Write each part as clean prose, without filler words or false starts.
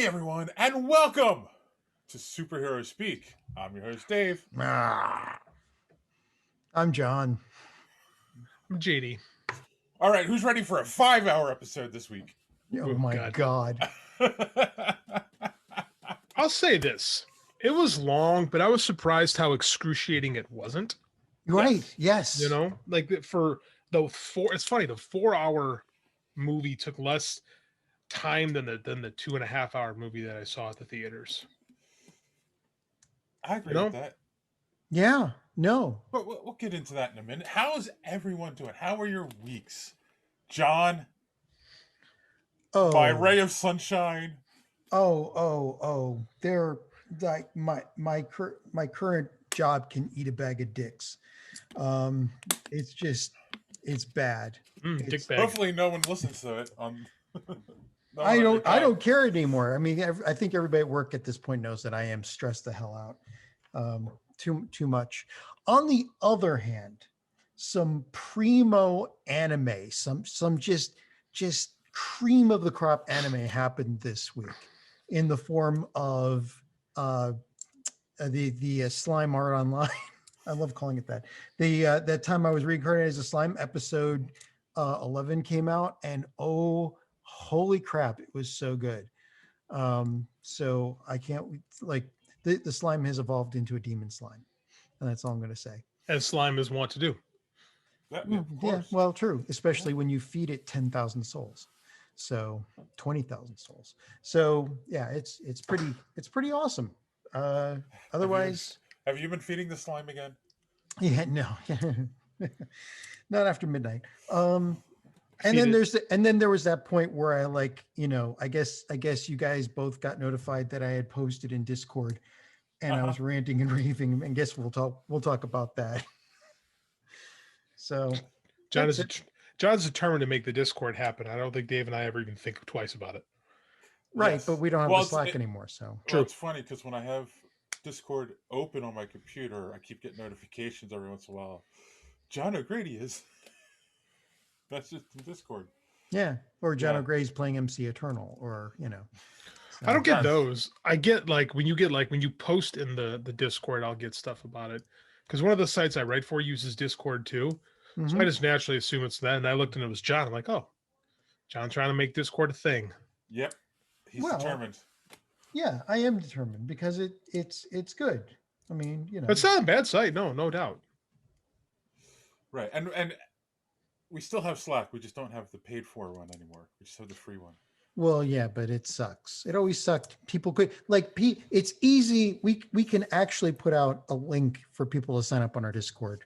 everyone, and welcome to Superhero Speak. I'm your host, Dave. I'm John. I'm JD. All right, who's ready for a 5-hour episode this week? Oh my God. I'll say this. It was long, but I was surprised how excruciating it wasn't. Right. Yes. You know, like for the it's funny, the 4-hour movie took less time than the 2.5-hour movie that I saw at the theaters. I agree with that. Yeah. No. But we'll get into that in a minute. How's everyone doing? How are your weeks? John? Oh. My ray of sunshine? They're like my current job can eat a bag of dicks. It's bad. Dick bag. Hopefully no one listens to it on I don't care anymore. I mean, I think everybody at work at this point knows that I am stressed the hell out. Too much. On the other hand, some primo anime, some just cream of the crop anime happened this week in the form of the slime art online. I love calling it that. That time I was reincarnated as a slime, episode 11 came out, and oh holy crap, it was so good. So I can't the slime has evolved into a demon slime, and that's all I'm going to say. As slime is wont to do. Yeah, well, true, especially when you feed it 10,000 souls, so 20,000 souls. So yeah, it's pretty awesome. Otherwise, have you been feeding the slime again? Yeah, no, not after midnight. And then there was that point where I guess you guys both got notified that I had posted in Discord, and I was ranting and raving, and guess we'll talk about that. So John's determined to make the Discord happen. I don't think Dave and I ever even think twice about it. Right, yes. But we don't have the Slack anymore, so true. It's funny because when I have Discord open on my computer, I keep getting notifications every once in a while. John O'Grady is. That's just in Discord. Yeah, or John O'Grady's playing MC Eternal, or So. I don't get those. I get when you post in the Discord, I'll get stuff about it. Because one of the sites I write for uses Discord too. Mm-hmm. So I just naturally assume it's that. And I looked and it was John. I'm like, oh, John trying to make Discord a thing. Yep. He's determined. Yeah, I am determined because it's good. I mean, It's not a bad site, no doubt. Right. And we still have Slack, we just don't have the paid for one anymore. We just have the free one. Well, yeah, but it sucks. It always sucked. People could it's easy. We can actually put out a link for people to sign up on our Discord,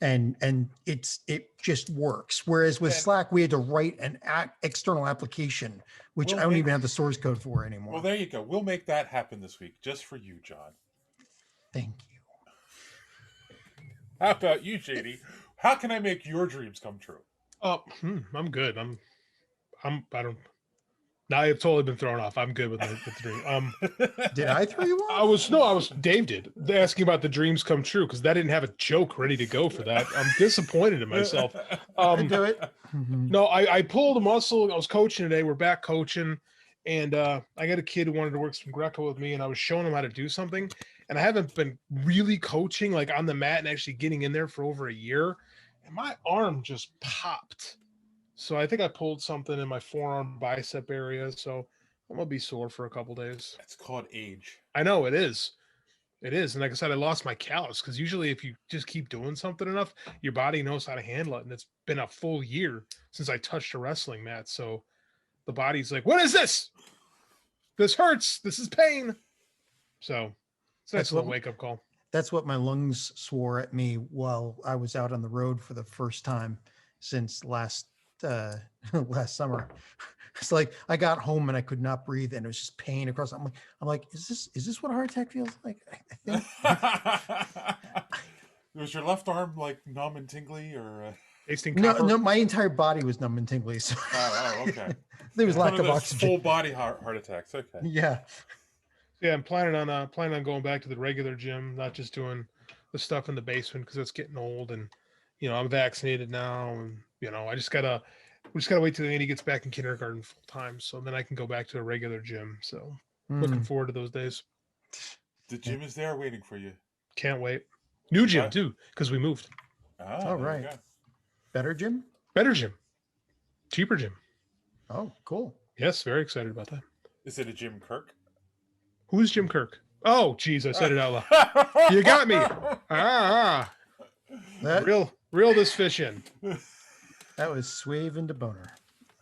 and it just works. Whereas with Slack, we had to write an external application, which I don't even have the source code for anymore. Well, there you go. We'll make that happen this week, just for you, John. Thank you. How about you, JD? How can I make your dreams come true? Oh, I'm good. I don't. Now I've totally been thrown off. I'm good with the dream. Did I throw you off? Dave did. They're asking about the dreams come true because that didn't have a joke ready to go for that. I'm disappointed in myself. Do it. No, I pulled a muscle. I was coaching today. We're back coaching, and I got a kid who wanted to work some Greco with me, and I was showing him how to do something. And I haven't been really coaching like on the mat and actually getting in there for over a year, and my arm just popped. So I think I pulled something in my forearm bicep area. So I'm going to be sore for a couple days. That's called age. I know it is. It is. And like I said, I lost my callus because usually if you just keep doing something enough, your body knows how to handle it. And it's been a full year since I touched a wrestling mat. So the body's like, what is this? This hurts. This is pain. So it's a nice little wake-up call. That's what my lungs swore at me while I was out on the road for the first time since last summer. It's like I got home and I could not breathe and it was just pain across. I'm like, is this what a heart attack feels like? I think. Was your left arm like numb and tingly or? No, my entire body was numb and tingly. So okay. There was lack of oxygen. Full body heart attacks. Okay. Yeah. Yeah, I'm planning on going back to the regular gym, not just doing the stuff in the basement because it's getting old and I'm vaccinated now and we just gotta wait till Andy gets back in kindergarten full time so then I can go back to a regular gym. So Looking forward to those days. The gym is there waiting for you. Can't wait. New gym too, because we moved. All right. Better gym? Better gym. Cheaper gym. Oh, cool. Yes, very excited about that. Is it a Jim Kirk? Who's Jim Kirk? Oh, geez, I said it out loud. You got me. Reel this fish in. That was Swave into Boner.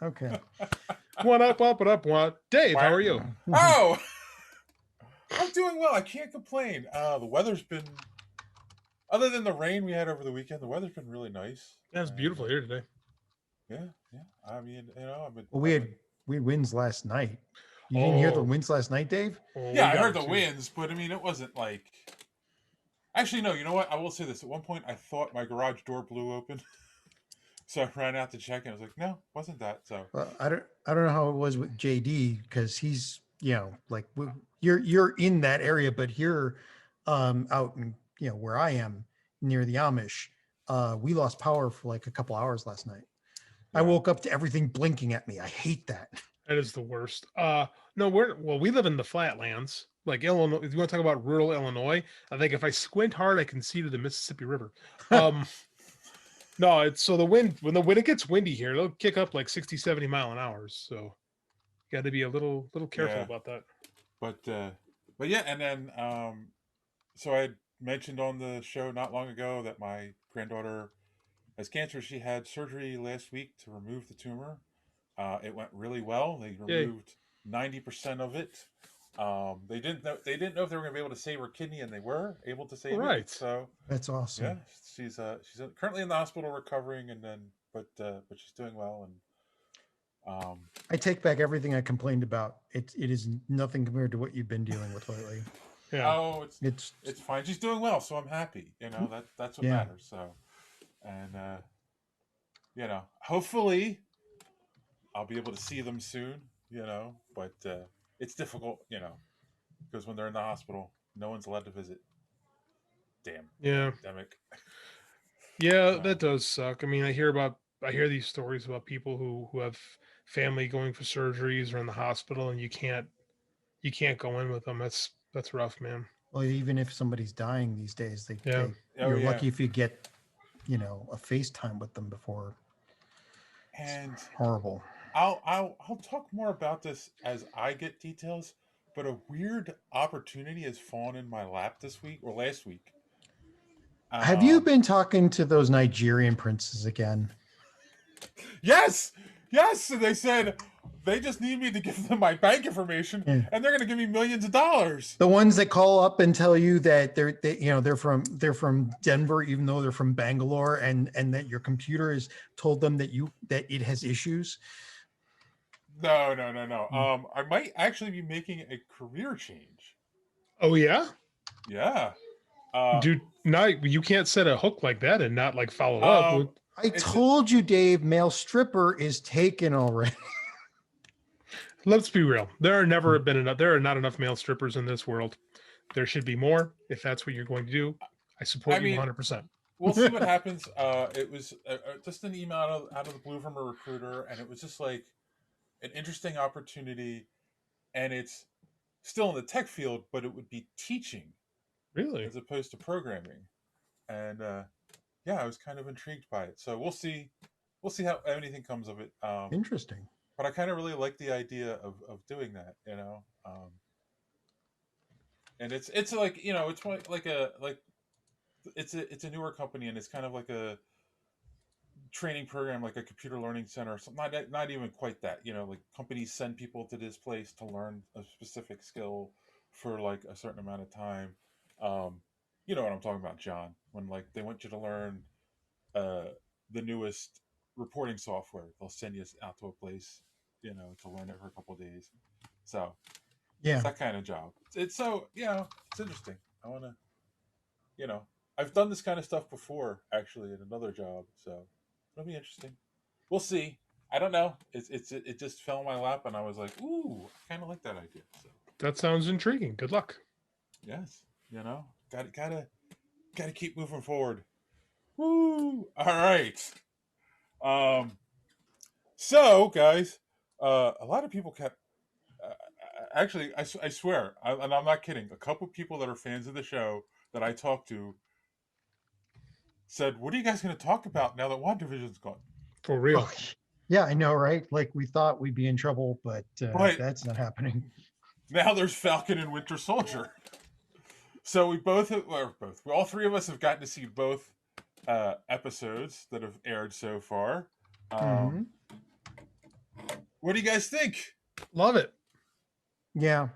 Okay. What up? Dave, how are you? Oh, I'm doing well. I can't complain. The weather's been, other than the rain we had over the weekend, the weather's been really nice. Yeah, it's beautiful here today. Yeah. I mean, I've been. Well, we had winds last night. You didn't hear the winds last night, Dave? Yeah, I heard the winds, but I mean, it wasn't like. Actually, no. You know what? I will say this. At one point, I thought my garage door blew open, so I ran out to check, and I was like, "No, wasn't that?" So I don't know how it was with JD because he's like you're in that area, but here, out in where I am near the Amish, we lost power for like a couple hours last night. Yeah. I woke up to everything blinking at me. I hate that. That is the worst. No, we live in the flatlands, like Illinois. If you want to talk about rural Illinois, I think if I squint hard, I can see to the Mississippi River. No, it's so the wind when it gets windy here, it'll kick up like 60, 70 mile an hour. So you got to be a little careful about that. But yeah, and then so I mentioned on the show not long ago that my granddaughter has cancer. She had surgery last week to remove the tumor. It went really well. They removed 90% of it. They didn't know if they were going to be able to save her kidney, and they were able to save it. So that's awesome. Yeah, she's currently in the hospital recovering, but she's doing well. And I take back everything I complained about. It is nothing compared to what you've been dealing with lately. Yeah. Oh, it's fine. She's doing well, so I'm happy. That's what matters. So, and hopefully I'll be able to see them soon, but it's difficult, because when they're in the hospital, no one's allowed to visit. Damn. Yeah. Pandemic. Yeah, that does suck. I mean, I hear these stories about people who have family going for surgeries or in the hospital, and you can't go in with them. That's rough, man. Well, even if somebody's dying these days, you're lucky if you get, a FaceTime with them before. And it's horrible. I'll talk more about this as I get details, but a weird opportunity has fallen in my lap this week or last week. Have you been talking to those Nigerian princes again? Yes. And they said they just need me to give them my bank information, and they're going to give me millions of dollars. The ones that call up and tell you that they're from Denver, even though they're from Bangalore, and that your computer has told them that it has issues. No. I might actually be making a career change. Oh yeah. Yeah. Dude, now you can't set a hook like that and not like follow up. I told you, Dave, male stripper is taken already. Let's be real. There are not enough male strippers in this world. There should be more. If that's what you're going to do, I support you 100%. We'll see what happens. It was just an email out of the blue from a recruiter, and it was just like an interesting opportunity, and it's still in the tech field, but it would be teaching. Really? As opposed to programming. And I was kind of intrigued by it. So we'll see how anything comes of it. Interesting. But I kind of really like the idea of doing that, and it's like, it's it's a newer company, and it's kind of like a training program, like a computer learning center or something. Not even quite that, like companies send people to this place to learn a specific skill for like a certain amount of time. You know what I'm talking about, John, when like they want you to learn the newest reporting software. They'll send you out to a place, to learn it for a couple of days. So it's that kind of job. It's so, it's interesting. I want to, I've done this kind of stuff before actually in another job. So it'll be interesting. We'll see. I don't know. It just fell in my lap, and I was like, ooh, I kind of like that idea. So that sounds intriguing. Good luck. Yes. Gotta keep moving forward. Woo! All right. So guys, a lot of people kept actually, I swear, and I'm not kidding. A couple people that are fans of the show that I talked to said, "What are you guys going to talk about now that WandaVision's gone?" For real. Oh, yeah, I know, right? Like we thought we'd be in trouble, but But that's not happening. now there's Falcon and Winter Soldier. So we all three of us have gotten to see both episodes that have aired so far. Mhm. What do you guys think? Love it. Yeah,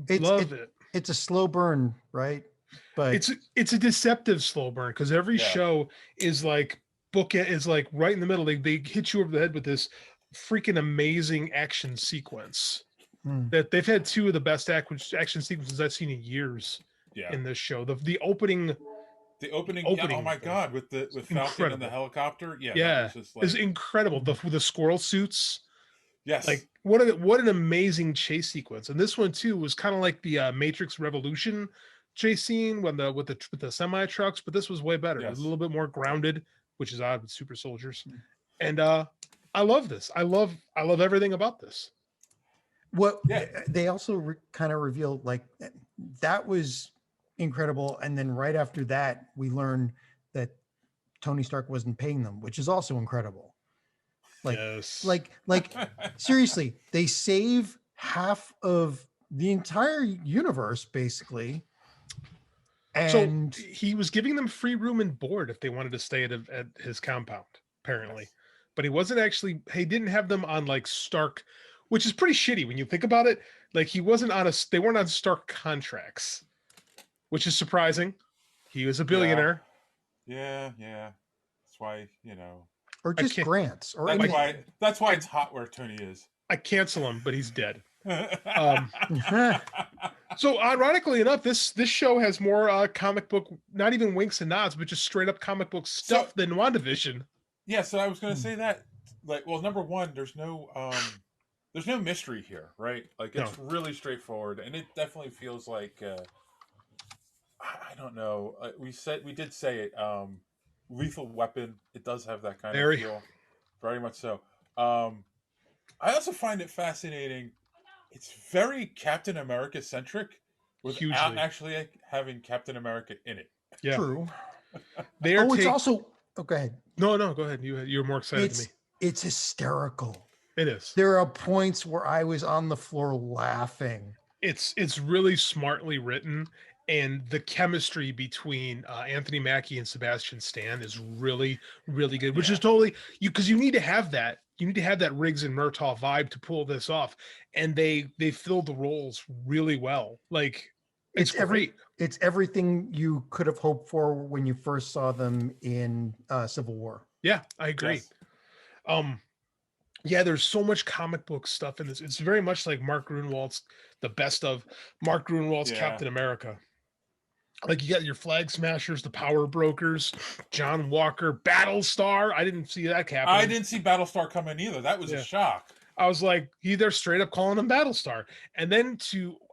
Love it. it's a slow burn, right? But It's a deceptive slow burn because every Yeah. show is like is like right in the middle. They hit you over the head with this freaking amazing action sequence. mm, That they've had two of the best action sequences I've seen in years Yeah. in this show. The opening, The opening, opening oh my thing. god, with Falcon Incredible. and the helicopter, yeah, that was just like, is incredible. The squirrel suits, yes, like what an amazing chase sequence. And this one too was kind of like the Matrix Revolution chase scene when with the semi trucks, but this was way better. It was a yes. little bit more grounded, which is odd with super soldiers. Mm. And I love this. I love everything about this. what Yeah. they also kind of revealed, like that was incredible, and then right after that, we learned that Tony Stark wasn't paying them, which is also incredible. Like, Yes. like seriously, they save half of the entire universe basically. And so he was giving them free room and board if they wanted to stay at his compound, apparently. Yes. But he wasn't actually, he didn't have them on like Stark, which is pretty shitty when you think about it. Like he wasn't on they weren't on Stark contracts, which is surprising. He was a billionaire. Yeah. That's why, or just grants or that's anything. that's why it's hot where Tony is. I cancel him, but he's dead. So ironically enough, this show has more comic book, not even winks and nods, but just straight up comic book stuff than WandaVision. Yeah, so I was going to say that, like, well, number one, there's no mystery here, right? Like, it's really straightforward, and it definitely feels like, I don't know, we did say it, Lethal Weapon. It does have that kind of feel, very much so. I also find it fascinating. It's very Captain America centric, without actually having Captain America in it. Yeah, true. It's also. Oh, go ahead. No, go ahead. You're more excited than me. It's hysterical. It is. There are points where I was on the floor laughing. It's really smartly written, and the chemistry between Anthony Mackie and Sebastian Stan is really, really good. Which is totally because you need to have that. You need to have that Riggs and Murtaugh vibe to pull this off, and they filled the roles really well. Like it's great. It's everything you could have hoped for when you first saw them in Civil War. Yeah, I agree. Yes. Yeah, there's so much comic book stuff in this. It's very much like Mark Gruenwald's, the best of Mark Gruenwald's Captain America. Like you got your Flag Smashers, the Power Brokers, John Walker, Battlestar. I didn't see that happen. I didn't see Battlestar coming either. That was a shock. I was like, they're straight up calling him Battlestar. And then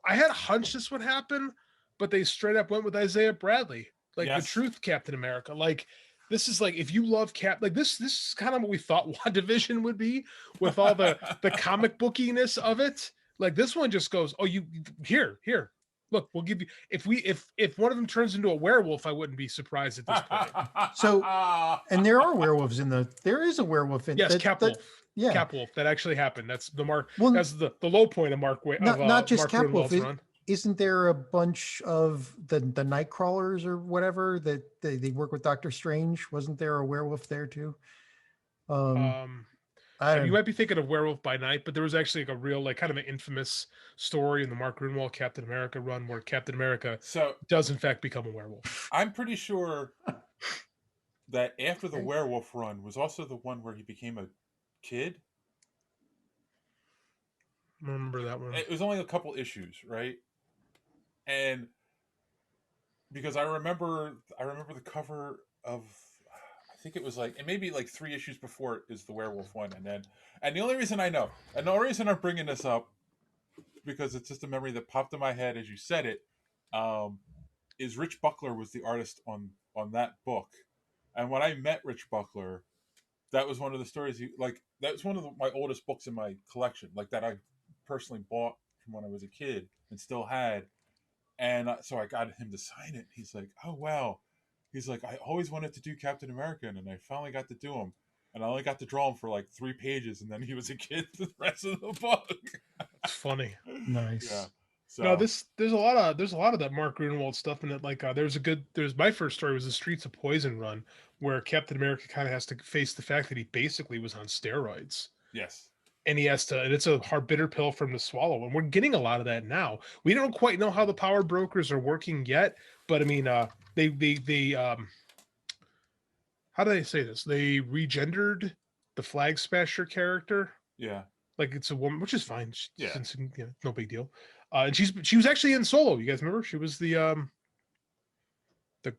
I had a hunch this would happen, but they straight up went with Isaiah Bradley, like the truth Captain America. Like this is like, if you love this is kind of what we thought WandaVision would be with all the comic bookiness of it. Like this one just goes, oh, you here. Look, we'll give you if one of them turns into a werewolf, I wouldn't be surprised at this point. So, and there are werewolves there is a werewolf in Capwolf. Capwolf. That actually happened. That's the Mark. Well, that's the low point of Mark. Not just Capwolf. Run. Isn't there a bunch of the Nightcrawlers or whatever that they work with Doctor Strange? Wasn't there a werewolf there too? You might be thinking of Werewolf by Night, but there was actually like a real, like kind of an infamous story in the Mark Gruenwald Captain America run where Captain America does in fact become a werewolf. I'm pretty sure that after the werewolf run was also the one where he became a kid. I remember that one. It was only a couple issues, right? And because I remember the cover of, I think it was like, and maybe like 3 issues before it is the werewolf one, and the only reason I know, and the only reason I'm bringing this up, because it's just a memory that popped in my head as you said it, is Rich Buckler was the artist on that book, and when I met Rich Buckler, that was one of the stories that was one of my oldest books in my collection, like that I personally bought from when I was a kid and still had. And so I got him to sign it. He's like, "Oh wow." He's like, "I always wanted to do Captain America, and I finally got to do him. And I only got to draw him for like 3 pages, and then he was a kid for the rest of the book." It's funny. Nice. Yeah. So No, there's a lot of that Mark Gruenwald stuff in it. Like there's my first story was the Streets of Poison run, where Captain America kind of has to face the fact that he basically was on steroids. yes. And he has to, and it's a hard bitter pill for him to swallow. And we're getting a lot of that now. We don't quite know how the power brokers are working yet, but I mean, they how do they say this? They regendered the Flag Smasher character. Yeah. Like it's a woman, which is fine. Yeah. No big deal. And she was actually in Solo. You guys remember? She was the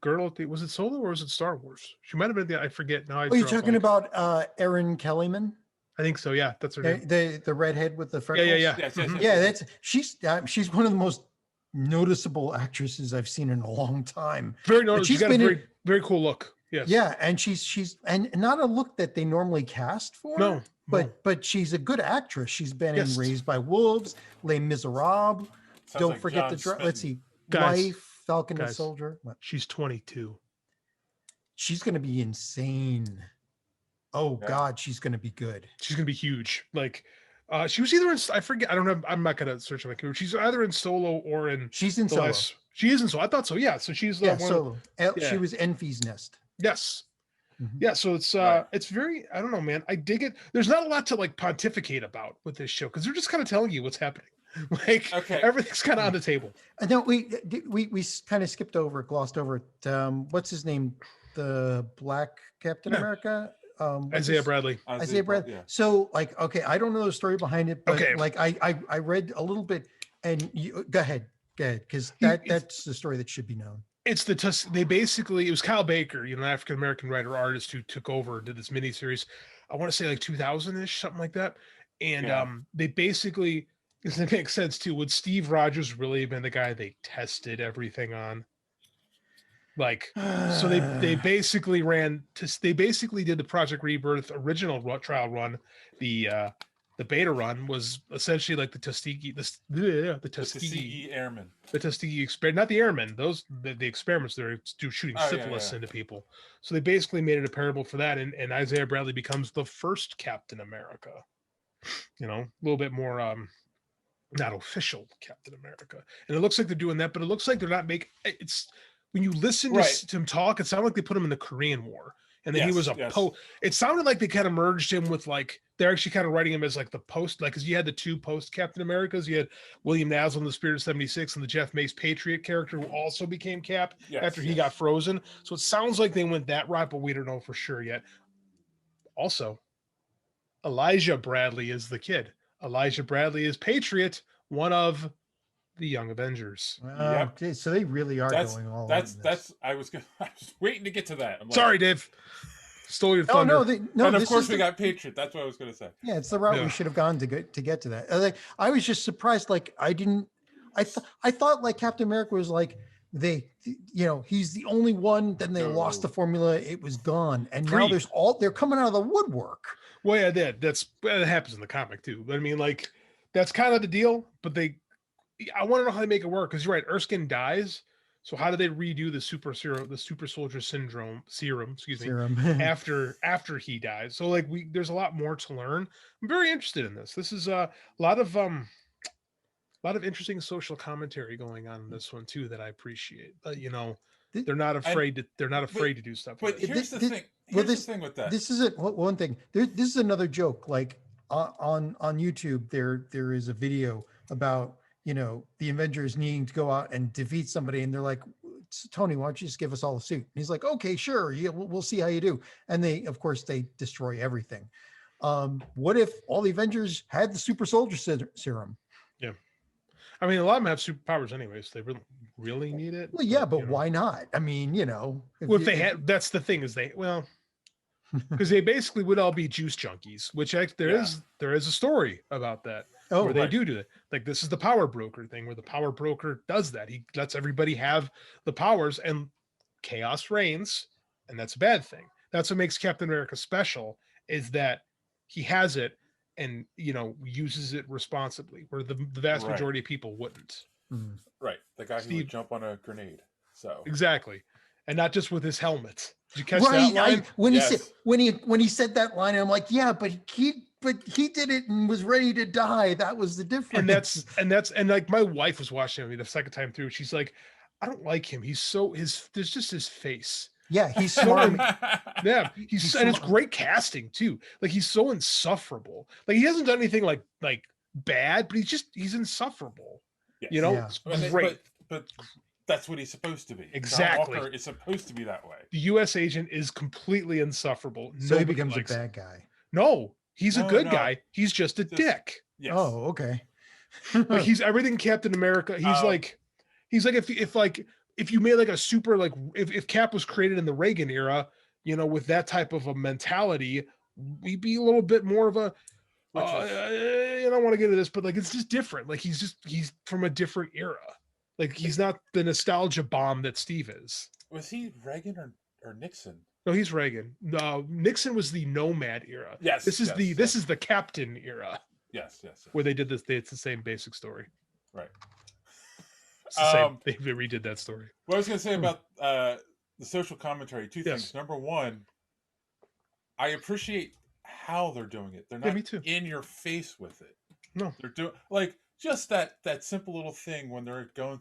girl at the, was it Solo or was it Star Wars? She might have been I forget now. Oh, you're talking about Erin Kellyman? I think so. Yeah, that's her name. The redhead with the freckles. Yeah. Yes, Mhm. Yeah, that's she's one of the most noticeable actresses I've seen in a long time. Very noticeable. she's She's got a been very very cool look. Yes. Yeah, and she's and not a look that they normally cast for. No. But she's a good actress. She's been Yes. in Raised by Wolves, Les Miserables. Sounds Don't like forget John let's see, Guys, Life, Falcon and guys. Soldier. What? She's 22. She's going to be insane. Oh Yeah. God, she's going to be good. She's gonna be huge. Like, she was either in, I forget. I don't know. I'm not gonna search on my computer. She's either in Solo or in She's in the Solo. last. She is in Solo. I thought so. Yeah. So she's Yeah, one of- Solo. yeah. She was Enfi's Nest. yes. Mhm. Yeah. So it's Right. it's very. I don't know, man. I dig it. There's not a lot to like pontificate about with this show because they're just kind of telling you what's happening. Like Okay. everything's kind of on the table. No, we kind of glossed over it. What's his name? The Black Captain Yeah. America. What's Isaiah his- Bradley. Isaiah Brad. Yeah. So like, okay, I don't know the story behind it, but Okay. like I read a little bit, and you go ahead, because He- that's the story that should be known. It's they basically, it was Kyle Baker, an African American writer artist who took over, did this miniseries. I want to say like 2000-ish, something like that. And Yeah. they basically, because it makes sense too. Would Steve Rogers really have been the guy they tested everything on? Like, so they basically they basically did the Project Rebirth original trial run. The beta run was essentially like the Tuskegee, the The Tuskegee, CE Airmen. the Tuskegee experiment, not the airmen. Those the experiments they're shooting Oh, yeah, syphilis yeah. into people. So they basically made it a parable for that, and Isaiah Bradley becomes the first Captain America. A little bit more not official Captain America, and it looks like they're doing that, but it looks like they're not making it's. When you listen Right. to him talk, it sounded like they put him in the Korean War, and then he Yes, was a yes. It sounded like they kind of merged him with like they're actually kind of writing him as like the post, like because you had the two post Captain Americas, you had William Naslund, the Spirit of '76, and the Jeff Mace Patriot character who also became Cap Yes, after he yes. got frozen. So it sounds like they went that route, but we don't know for sure yet. Also, Elijah Bradley is the kid. Elijah Bradley is Patriot, one of the Young Avengers. Yep. Okay, so they really are That's going all. that's in this. that's I was waiting to get to that. I'm like, Sorry, Dave. Stole your Oh thunder. no, no. and of this course is we the- got Patriot. That's what I was going to say. Yeah, it's the route Yeah. we should have gone to get to that. Like, I was just surprised. Like, I thought like Captain America was like he's the only one. Then they lost the No. formula. It was gone, and now Creep. they're coming out of the woodwork. Well, yeah, that happens in the comic too. But I mean, like, that's kind of the deal. But I want to know how they make it work because you're right. Erskine dies. So how do they redo the super soldier serum? Excuse me. Serum. After he dies. So like there's a lot more to learn. I'm very interested in this. This is a lot of interesting social commentary going on in this one too that I appreciate. They're not afraid to do stuff. But with it. here's the this- thing. well, Here's the thing with that. This is one thing. This is another joke. Like on YouTube, there is a video about the Avengers needing to go out and defeat somebody, and they're like, Tony, why don't you just give us all a suit? And he's like, okay, sure, yeah, we'll see how you do. And they destroy everything. What if all the Avengers had the super soldier serum? I mean, a lot of them have superpowers anyways. They really need it. Well, yeah, but you know. why not? I mean, Well, if they had, that's the thing is because they basically would all be juice junkies, which there is a story about that where they right. do it. Like this is the power broker thing where the power broker does that. He lets everybody have the powers and chaos reigns, and that's a bad thing. That's what makes Captain America special is that he has it and uses it responsibly, where the vast Right. majority of people wouldn't. Mhm. Right. The guy who Steve- would jump on a grenade. So Exactly, and not just with his helmet. Did you catch Right. that line? When Yes. he said that line, I'm like, yeah, but he did it and was ready to die. That was the difference. And like my wife was watching me the second time through. She's like, I don't like him. There's just his face. Yeah, he's smart. Yeah, He's and it's smart. great casting too. Like he's so insufferable. Like he hasn't done anything like bad, but he's insufferable. Yes. Yeah. It's great. But that's what he's supposed to be. Exactly. John Walker is supposed to be that way. The U.S. agent is completely insufferable. So he Nobody becomes a likes him. bad guy. No, he's a No, good no. guy. He's just a dick. Yes. Oh, okay. Like he's everything Captain America. He's like if you made like a super like if Cap was created in the Reagan era, with that type of a mentality, we'd be a little bit more of a I don't want to get into this, but like it's just different. Like he's from a different era. Like he's not the nostalgia bomb that Steve is. Was he Reagan or Nixon? No, he's Reagan. No, Nixon was the nomad era. Yes. This is yes, this is the Captain era Yes. where they did this. It's the same basic story. Right. It's the same. They redid that story. What I was going to say about the social commentary, two Yes. things. Number one, I appreciate how they're doing it. They're Yeah, not me too. in your face with it. No. They're doing like just that simple little thing when they're going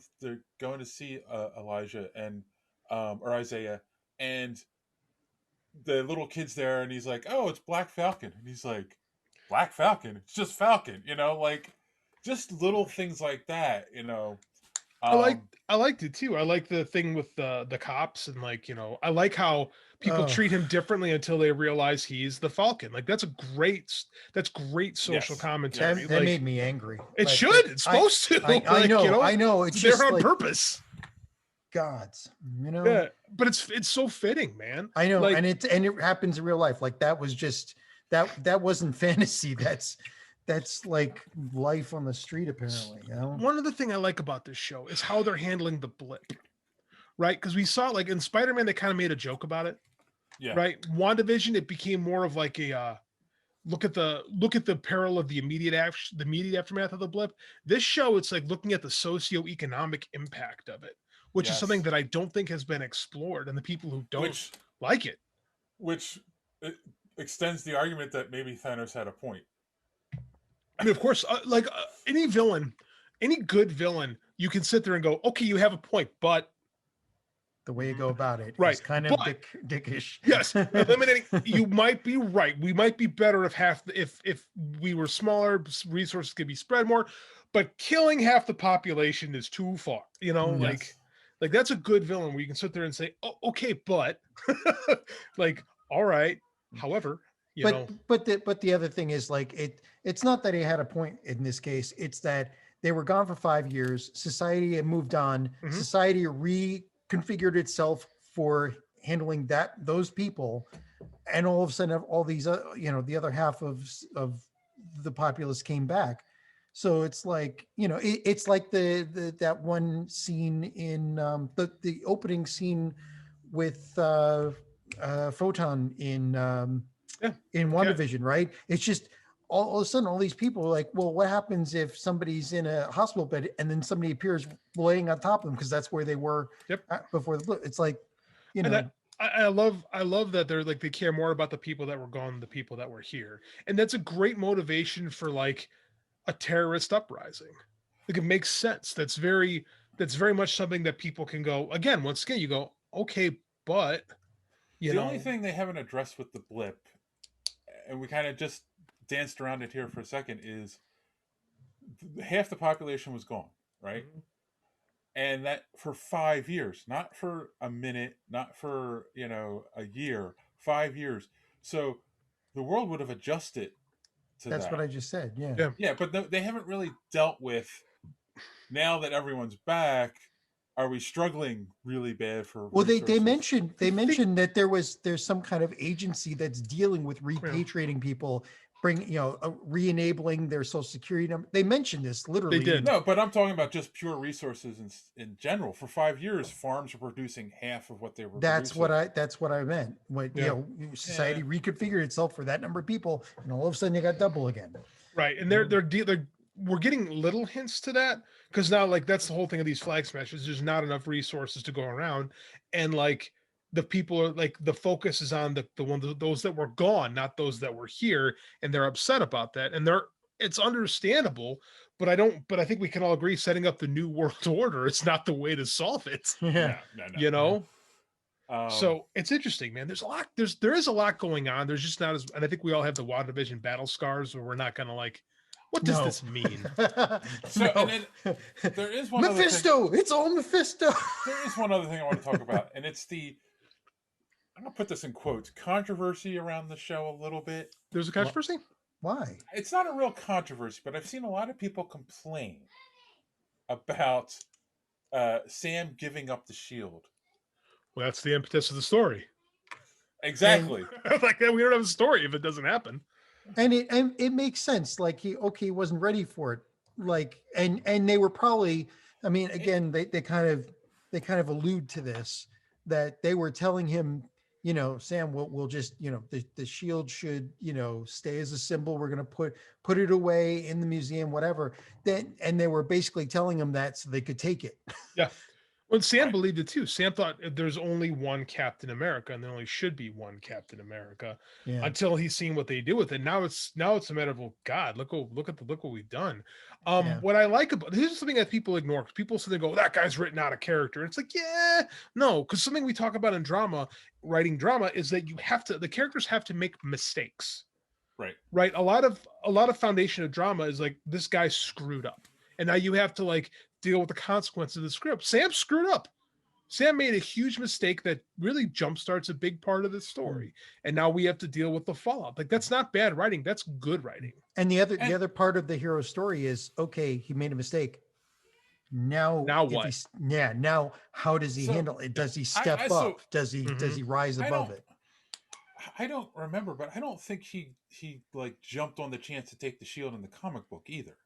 to see Elijah and or Isaiah, and the little kid's there, and he's like, "Oh, it's Black Falcon," and he's like, "Black Falcon? It's just Falcon," like just little things like that. I liked it too. I like the thing with the cops, and I like how people treat him differently until they realize he's the Falcon. Like that's great social Yes. commentary. That made me angry. It Like, should. It's supposed to. I know. It's They're just on like purpose. gods, Yeah, but it's so fitting, man. I know, Like, and it happens in real life. Like that was just that wasn't fantasy. That's like life on the street, apparently. One other thing I like about this show is how they're handling the blip, right? Because we saw like in Spider-Man, they kind of made a joke about it, Yeah. right? WandaVision, it became more of like a look at the peril of the immediate aftermath of the blip. This show, it's like looking at the socioeconomic impact of it, which is something that I don't think has been explored, and the people who don't like it. Which extends the argument that maybe Thanos had a point. I mean, of course, any villain, any good villain, you can sit there and go, okay, you have a point, but the way you go about it right, is kind of dickish. Yes, eliminating. You might be right. We might be better if we were smaller, resources could be spread more, but killing half the population is too far. Yes. Like that's a good villain where you can sit there and say, oh, okay, but like, all right. However, but the other thing is like it's not that he had a point in this case. It's that they were gone for 5 years. Society had moved on. Mhm. Society reconfigured itself for handling those people, and all of a sudden, all these the other half of the populace came back. So it's like it's like that one scene in the opening scene with Photon in WandaVision, right? It's just all of a sudden all these people are like, well, what happens if somebody's in a hospital bed and then somebody appears laying on top of them because that's where they were before the blip. It's like, And I love that they're like they care more about the people that were gone than the people that were here, and that's a great motivation for like a terrorist uprising. Like it makes sense. That's very much something that people can go again. Once again, you go, okay, but the only thing they haven't addressed with the blip, and we kind of just danced around it here for a second, is half the population was gone, right? Mm-hmm. And that for 5 years, not for a minute, not for a year, 5 years. So the world would have adjusted to That's that. what I just said. Yeah, but they haven't really dealt with, now that everyone's back, are we struggling really bad for resources? they mentioned that there's some kind of agency that's dealing with repatriating people re-enabling their social security number. They mentioned this literally. They did. No, but I'm talking about just pure resources in general. For 5 years, farms were producing half of what they were That's producing. that's what I meant. When society Yeah. reconfigured itself for that number of people, and all of a sudden you got double again. Right, and they're we're getting little hints to that, because now, like, that's the whole thing of these flag smashes. There's not enough resources to go around, and like the people are like, the focus is on those that were gone, not those that were here, and they're upset about that, and it's understandable. But I think we can all agree setting up the new world order is not the way to solve it. Yeah. No. So it's interesting, man. There's a lot. There is a lot going on. There's just not as, and I think we all have the WandaVision battle scars where we're not gonna like, what does this mean? So, and then there is one Mephisto. Other thing, it's all Mephisto. There is one other thing I want to talk about, and it's I'm gonna put this in quotes, controversy around the show a little bit. There's a controversy? Why? It's not a real controversy, but I've seen a lot of people complain about Sam giving up the shield. Well, that's the impetus of the story. Exactly. Like that, we don't have a story if it doesn't happen. And it makes sense. Like he wasn't ready for it. Like and they were probably. I mean, again, they kind of allude to this, that they were telling him, Sam, we'll just, the shield should, stay as a symbol. We're going to put it away in the museum, whatever. And they were basically telling him that so they could take it. Yeah. Well, Sam believed it too. Sam thought there's only one Captain America, and there only should be one Captain America, until he's seen what they do with it. Now it's a matter of, well, God, look what we've done. What I like about this is something that people ignore. People say, they go, that guy's written out of character. It's like, no, because something we talk about in writing drama, is that the characters have to make mistakes. Right. A lot of foundation of drama is like, this guy screwed up, and now you have to like deal with the consequences of the script. Sam screwed up. Sam made a huge mistake that really jumpstarts a big part of the story, and now we have to deal with the fallout. Like, that's not bad writing. That's good writing. And the other part of the hero story is, okay, he made a mistake. Now what? Now how does he handle it? Does he step up? Does he rise above it? I don't remember, but I don't think he like jumped on the chance to take the shield in the comic book either.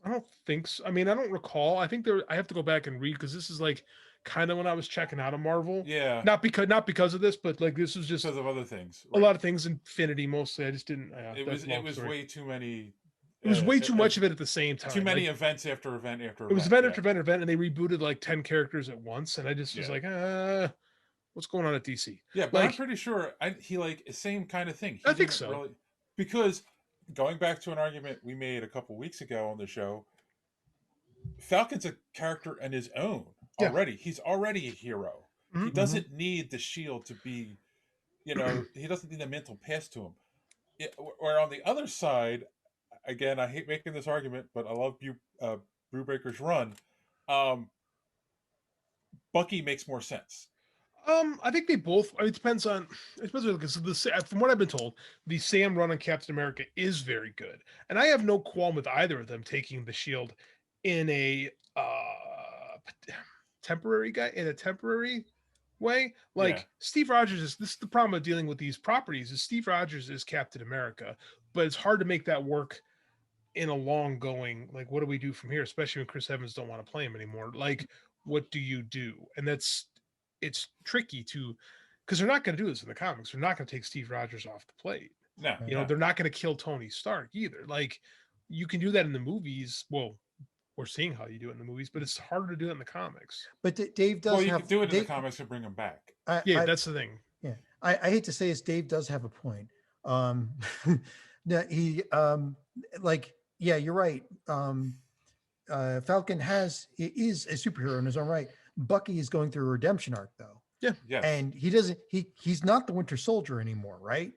I don't think so. I mean, I don't recall. I think I have to go back and read, because this is like kind of when I was checking out of Marvel. Yeah. Not because of this, but like this was just because of other things. A lot of things, Infinity mostly. I just didn't. It was way too many. It was way too much of it at the same time. Too many events after event after event. It was event after event, and they rebooted like 10 characters at once, and I just was like, what's going on at DC? Yeah, but I'm pretty sure he like same kind of thing. I think so. Really, because going back to an argument we made a couple weeks ago on the show, Falcon's a character on his own already. He's already a hero. He doesn't need the shield to be, he doesn't need a mental pass to him. Or on the other side, again, I hate making this argument, but I love Brubaker's run. Bucky makes more sense. I think they both. It depends on. Because from what I've been told, the Sam run on Captain America is very good, and I have no qualm with either of them taking the shield in a temporary way. Like Steve Rogers this is the problem of dealing with these properties. Is Steve Rogers is Captain America, but it's hard to make that work in a long going. Like, what do we do from here? Especially when Chris Evans don't want to play him anymore. Like, what do you do? And it's tricky because they're not going to do this in the comics. They're not going to take Steve Rogers off the plate. No, they're not going to kill Tony Stark either. Like, you can do that in the movies. Well, we're seeing how you do it in the movies, but it's harder to do it in the comics. But Dave does. Well, you can do it in the comics and bring him back. That's the thing. Yeah, I hate to say this, Dave does have a point. He you're right. Falcon is a superhero in his own right. Bucky is going through a redemption arc, though. Yeah. And he's not the Winter Soldier anymore, right?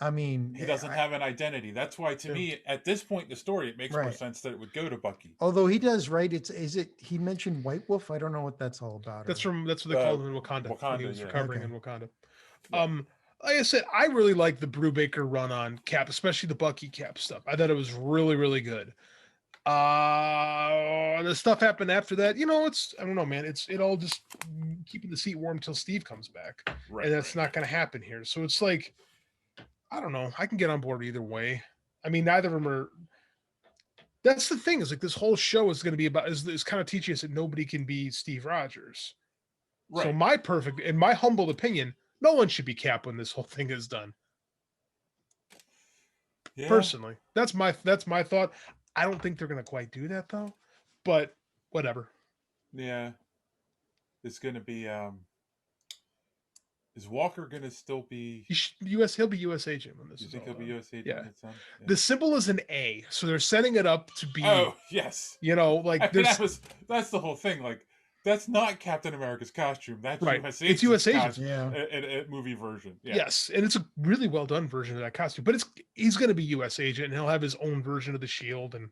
I mean, he doesn't have an identity. That's why, to me, at this point in the story, it makes more sense that it would go to Bucky. Although he does, right? He mentioned White Wolf. I don't know what that's all about. That's what they call him in Wakanda. He was recovering in Wakanda. Yeah. Like I said, I really like the Brubaker run on Cap, especially the Bucky Cap stuff. I thought it was really, really good. The stuff happened after that. I don't know, man. It all just keeping the seat warm until Steve comes back, and that's not going to happen here. So it's like, I don't know. I can get on board either way. I mean, neither of them are. That's the thing, is like this whole show is going to be about is kind of teaching us that nobody can be Steve Rogers. Right. So in my humble opinion, no one should be Cap when this whole thing is done. Yeah. Personally, that's my thought. I don't think they're going to quite do that though, but whatever. Yeah. It's going to be is Walker going to still be He'll be US agent when this You is think all he'll be done. US agent Yeah. when it's done? Yeah. The symbol is an A, so they're setting it up to be. Oh, yes. You know, like that's the whole thing. Like, that's not Captain America's costume. That's right. US It's US agent. costume, Yeah. a movie version. Yeah. Yes, and it's a really well done version of that costume. But he's going to be US agent, and he'll have his own version of the shield and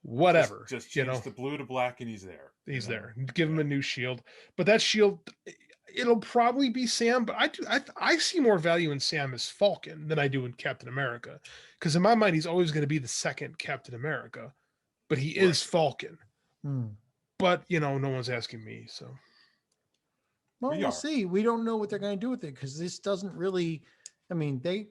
whatever. Just change the blue to black, and he's there. He's there. Give him a new shield, but that shield, it'll probably be Sam. But I see more value in Sam as Falcon than I do in Captain America, because in my mind he's always going to be the second Captain America, but he is Falcon. But no one's asking me, so. Well, we'll see. We don't know what they're going to do with it, because this doesn't really. I mean, they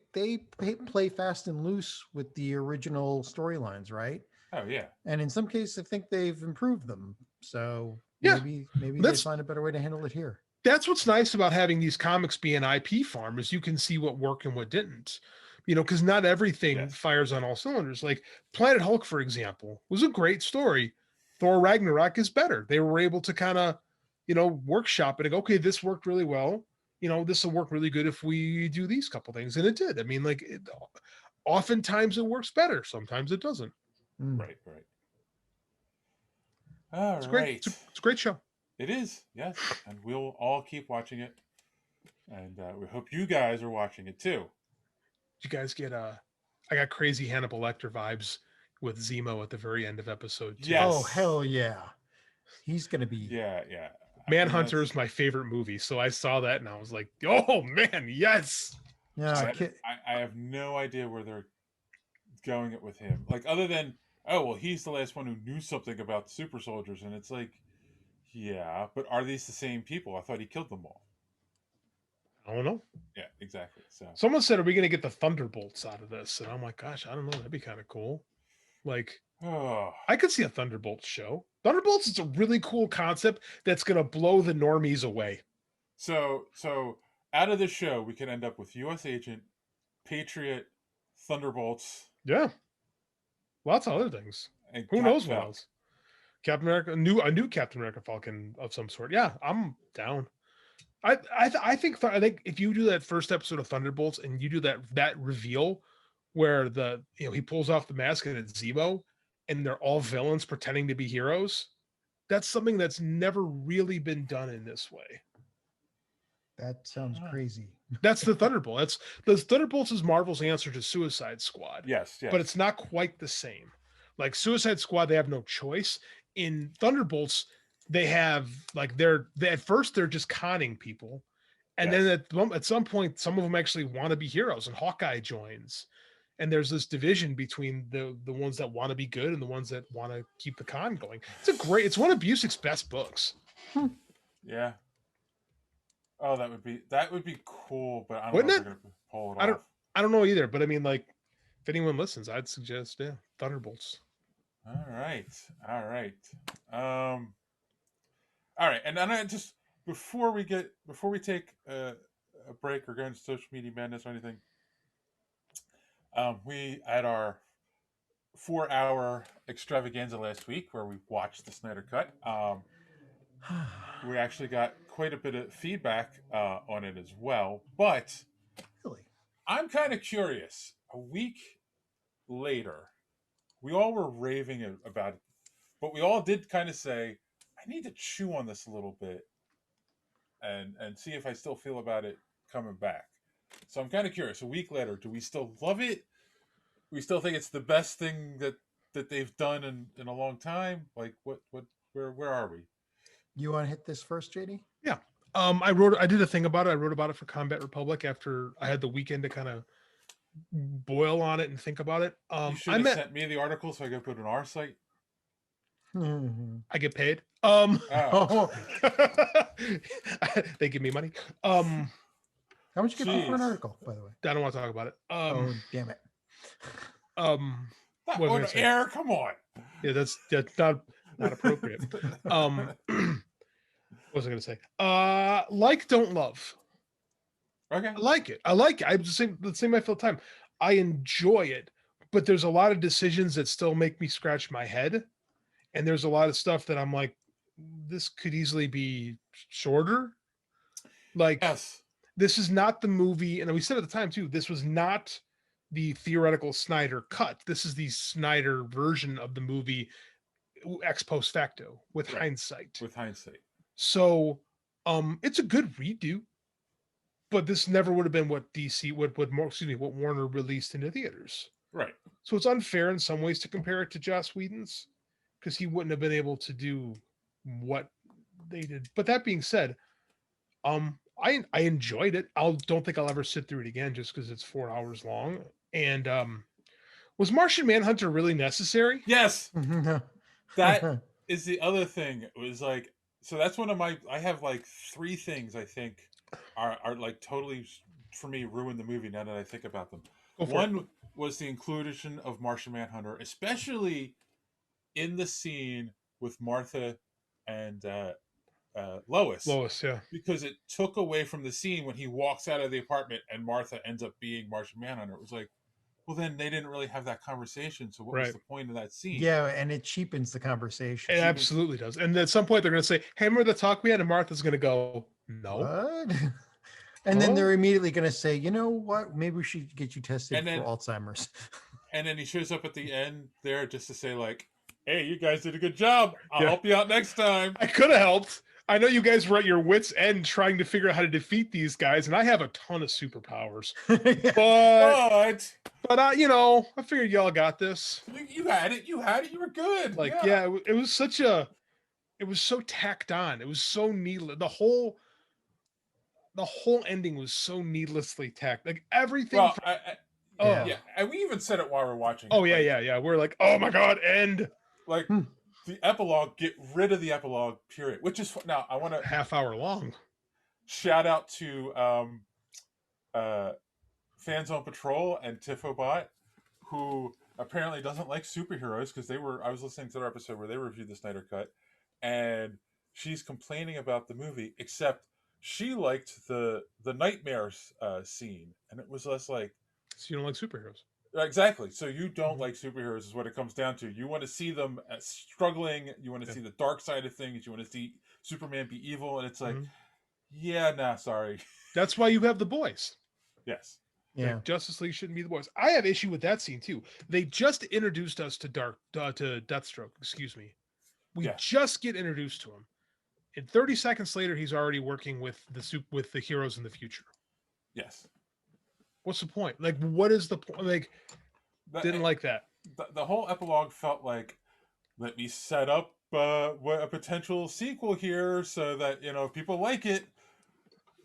play fast and loose with the original storylines, right? Oh yeah. And in some cases, I think they've improved them. So yeah, maybe they find a better way to handle it here. That's what's nice about having these comics be an IP farm, is you can see what worked and what didn't. Because not everything fires on all cylinders. Like Planet Hulk, for example, was a great story. Thor Ragnarok is better. They were able to kind of, workshop it and go, okay, this worked really well. This will work really good if we do these couple things. And it did. I mean, like, oftentimes it works better. Sometimes it doesn't. Right. All it's right. Great. It's a great show. It is, yes. And we'll all keep watching it. And we hope you guys are watching it too. Did you guys get I got crazy Hannibal Lecter vibes with Zemo at the very end of episode 2. Yes. Oh, hell yeah. He's going to be. Yeah. Manhunter is my favorite movie. So I saw that and I was like, oh man, yes. Yeah. I have no idea where they're going it with him. Like, other than, he's the last one who knew something about the super soldiers. And it's like, yeah, but are these the same people? I thought he killed them all. I don't know. Yeah, exactly. So someone said, are we going to get the Thunderbolts out of this? And I'm like, gosh, I don't know. That'd be kind of cool. Like, I could see a Thunderbolts show. Thunderbolts is a really cool concept that's going to blow the normies away. So out of this show, we can end up with U.S. Agent, Patriot, Thunderbolts. Yeah. Lots of other things. And who knows what else? Captain America, a new Captain America Falcon of some sort. Yeah, I'm down. I think if you do that first episode of Thunderbolts and you do that reveal where he pulls off the mask and it's Zemo and they're all villains pretending to be heroes, that's something that's never really been done in this way. That sounds crazy. That's the Thunderbolt. The Thunderbolts is Marvel's answer to Suicide Squad. Yes. But it's not quite the same. Like Suicide Squad, they have no choice. In Thunderbolts, they have at first they're just conning people, and then at some point, some of them actually want to be heroes, and Hawkeye joins, and there's this division between the ones that want to be good and the ones that want to keep the con going. It's one of Busick's best books. Yeah. Oh, that would be cool, but I don't know if they're gonna pull it off. I don't know either, but I mean, like, if anyone listens, I'd suggest Thunderbolts. All right. All right, and then I just before we take a break or go into social media madness or anything, we had our 4-hour extravaganza last week where we watched the Snyder Cut. We actually got quite a bit of feedback on it as well, but really, I'm kind of curious. A week later, we all were raving about it, but we all did kind of say, I need to chew on this a little bit and see if I still feel about it coming back. So I'm kind of curious. A week later, do we still love it? We still think it's the best thing that they've done in a long time? Like, where are we? You want to hit this first, JD? Yeah. I did a thing about it. I wrote about it for Combat Republic after I had the weekend to kind of boil on it and think about it. You should have sent me the article so I could put it on our site. I get paid. They give me money. How much you get paid for an article, by the way? I don't want to talk about it. Oh, damn it. Not what was I on gonna say? air. Come on. Yeah, that's not appropriate. What was I gonna say? Like, don't love. Okay. I like it. I'm the same I feel time. I enjoy it, but there's a lot of decisions that still make me scratch my head. And there's a lot of stuff that I'm like, this could easily be shorter. Like, Yes. this is not the movie, and we said at the time too, this was not the theoretical Snyder cut. This is the Snyder version of the movie ex post facto with Right. hindsight. With hindsight. So it's a good redo, but this never would have been what DC what Warner released into theaters. Right. So it's unfair in some ways to compare it to Joss Whedon's, because he wouldn't have been able to do what they did. But that being said, I enjoyed it. Don't think I'll ever sit through it again just because it's 4 hours long. And was Martian Manhunter really necessary? Yes. That is the other thing. It was like, so that's one of my, I have like 3 things I think are like totally for me ruined the movie now that I think about them. One was the inclusion of Martian Manhunter, especially in the scene with Martha and Lois. Lois, yeah. Because it took away from the scene when he walks out of the apartment and Martha ends up being Martian Manhunter. It was like, well, then they didn't really have that conversation. So what was the point of that scene? Yeah, and it cheapens the conversation. It absolutely does. And at some point they're going to say, hey, remember the talk we had? And Martha's going to go, no. What? And then they're immediately going to say, you know what? Maybe we should get you tested for Alzheimer's. And then he shows up at the end there just to say like, hey, you guys did a good job. I'll help you out next time. I could have helped. I know you guys were at your wits' end trying to figure out how to defeat these guys, and I have a ton of superpowers. But I figured y'all got this. You had it. You were good. Like, yeah it was so tacked on. It was so needless. The whole ending was so needlessly tacked. Like everything. Well, yeah, and we even said it while we're watching. Oh yeah. We're like, oh my god, end. Like. The epilogue, get rid of the epilogue, period. Which is now I want to half hour long. Shout out to Fans on Patrol and Tiffobot, who apparently doesn't like superheroes because I was listening to their episode where they reviewed the Snyder Cut, and she's complaining about the movie, except she liked the nightmares scene, and it was less like, so you don't like superheroes. Exactly. So you don't like superheroes is what it comes down to. You want to see them struggling. You want to see the dark side of things. You want to see Superman be evil. And it's like, sorry. That's why you have the boys. Yes. Yeah. Like, Justice League shouldn't be the boys. I have issue with that scene too. They just introduced us to Deathstroke. Excuse me. We just get introduced to him. And 30 seconds later, he's already working with the heroes in the future. Yes. What's the point? Like, what is the point? Like, didn't like that. The whole epilogue felt like, let me set up a potential sequel here so that, if people like it,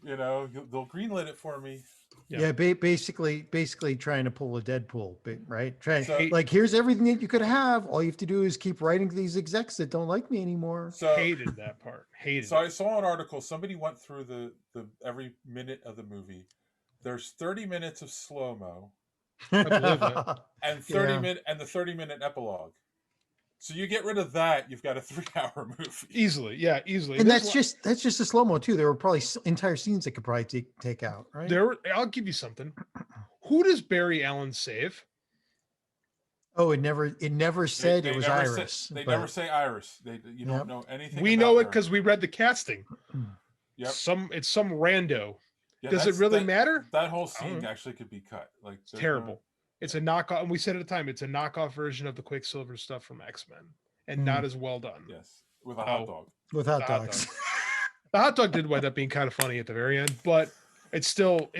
they'll greenlit it for me. Yeah, basically trying to pull a Deadpool, right? Like, here's everything that you could have. All you have to do is keep writing to these execs that don't like me anymore. So, hated that part. I saw an article. Somebody went through the every minute of the movie. There's 30 minutes of slow-mo and the 30-minute epilogue. So you get rid of that, you've got a 3-hour movie. Easily. And that's just a slow-mo too. There were probably entire scenes that could probably take out, right? I'll give you something. Who does Barry Allen save? Oh, it never said it was Iris. They never say Iris. You don't know anything. We know it because we read the casting. Yep. It's some rando. Yeah, does it really matter? That whole scene actually could be cut. Like, it's terrible. It's a knockoff, and we said at the time, it's a knockoff version of the Quicksilver stuff from X-Men, and not as well done. Yes, with a hot dog. With hot dogs. The hot dog did wind up being kind of funny at the very end, but it's still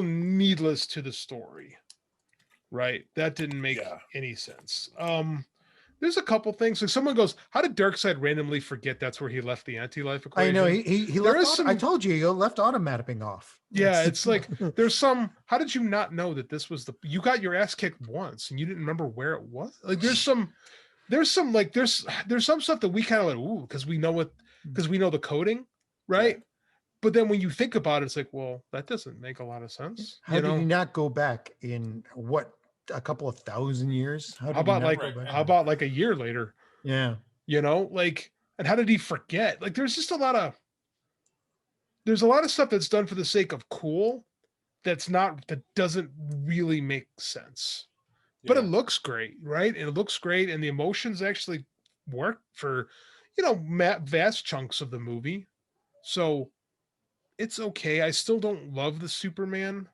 needless to the story, right? That didn't make any sense. There's a couple things. So someone goes, how did Darkseid randomly forget that's where he left the anti-life equation? I know he left. I told you, he left auto mapping off. Yeah, it's like there's some. How did you not know that this was you got your ass kicked once and you didn't remember where it was? Like there's some stuff that we kind of like, ooh, because we know the coding, right? Yeah. But then when you think about it, it's like, well, that doesn't make a lot of sense. How did he not go back in what a couple of thousand years? How did he about not like go back? how about like a year later? Yeah. You know, like, and how did he forget? Like, there's a lot of stuff that's done for the sake of cool that doesn't really make sense. But it looks great, right? It looks great, and the emotions actually work for, vast chunks of the movie. So it's okay. I still don't love the Superman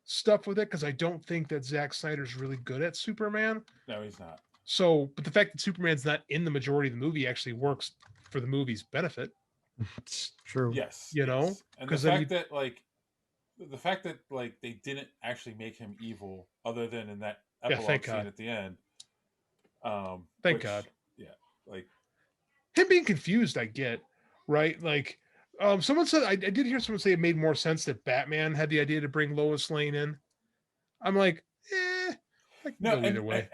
stuff with it because I don't think that Zack Snyder's really good at Superman. No, he's not. So, but the fact that Superman's not in the majority of the movie actually works for the movie's benefit. It's true. Yes, You know, yes. And the fact that they didn't actually make him evil, other than in that epilogue scene at the end. Thank God. Yeah, like him being confused, I get, right? Like, someone said I did hear someone say it made more sense that Batman had the idea to bring Lois Lane in. I'm like, I can go either way.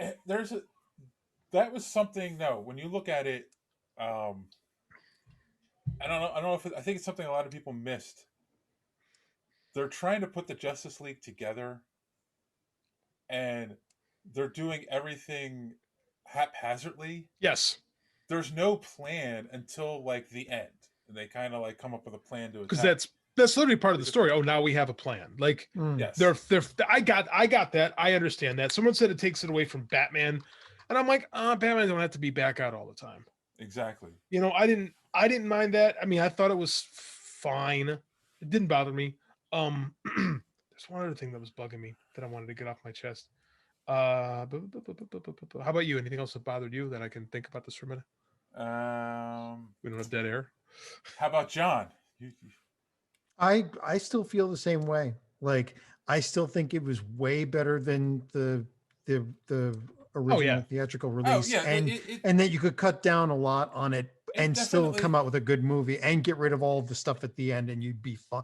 That was something. No, when you look at it, I don't know if I think it's something a lot of people missed. They're trying to put the Justice League together, and they're doing everything haphazardly. Yes. There's no plan until like the end, and they kind of like come up with a plan to attack. Because that's literally part of the story. Oh, now we have a plan. Like, yes, I got that. I understand that. Someone said it takes it away from Batman, and I'm like, Batman don't have to be back out all the time. Exactly. You know, I didn't mind that. I mean, I thought it was fine. It didn't bother me. There's one other thing that was bugging me that I wanted to get off my chest. How about you? Anything else that bothered you that I can think about this for a minute? We don't have dead air. How about John? I still feel the same way. Like, I still think it was way better than the original theatrical release, and that you could cut down a lot on it and still come out with a good movie and get rid of all of the stuff at the end, and you'd be fine.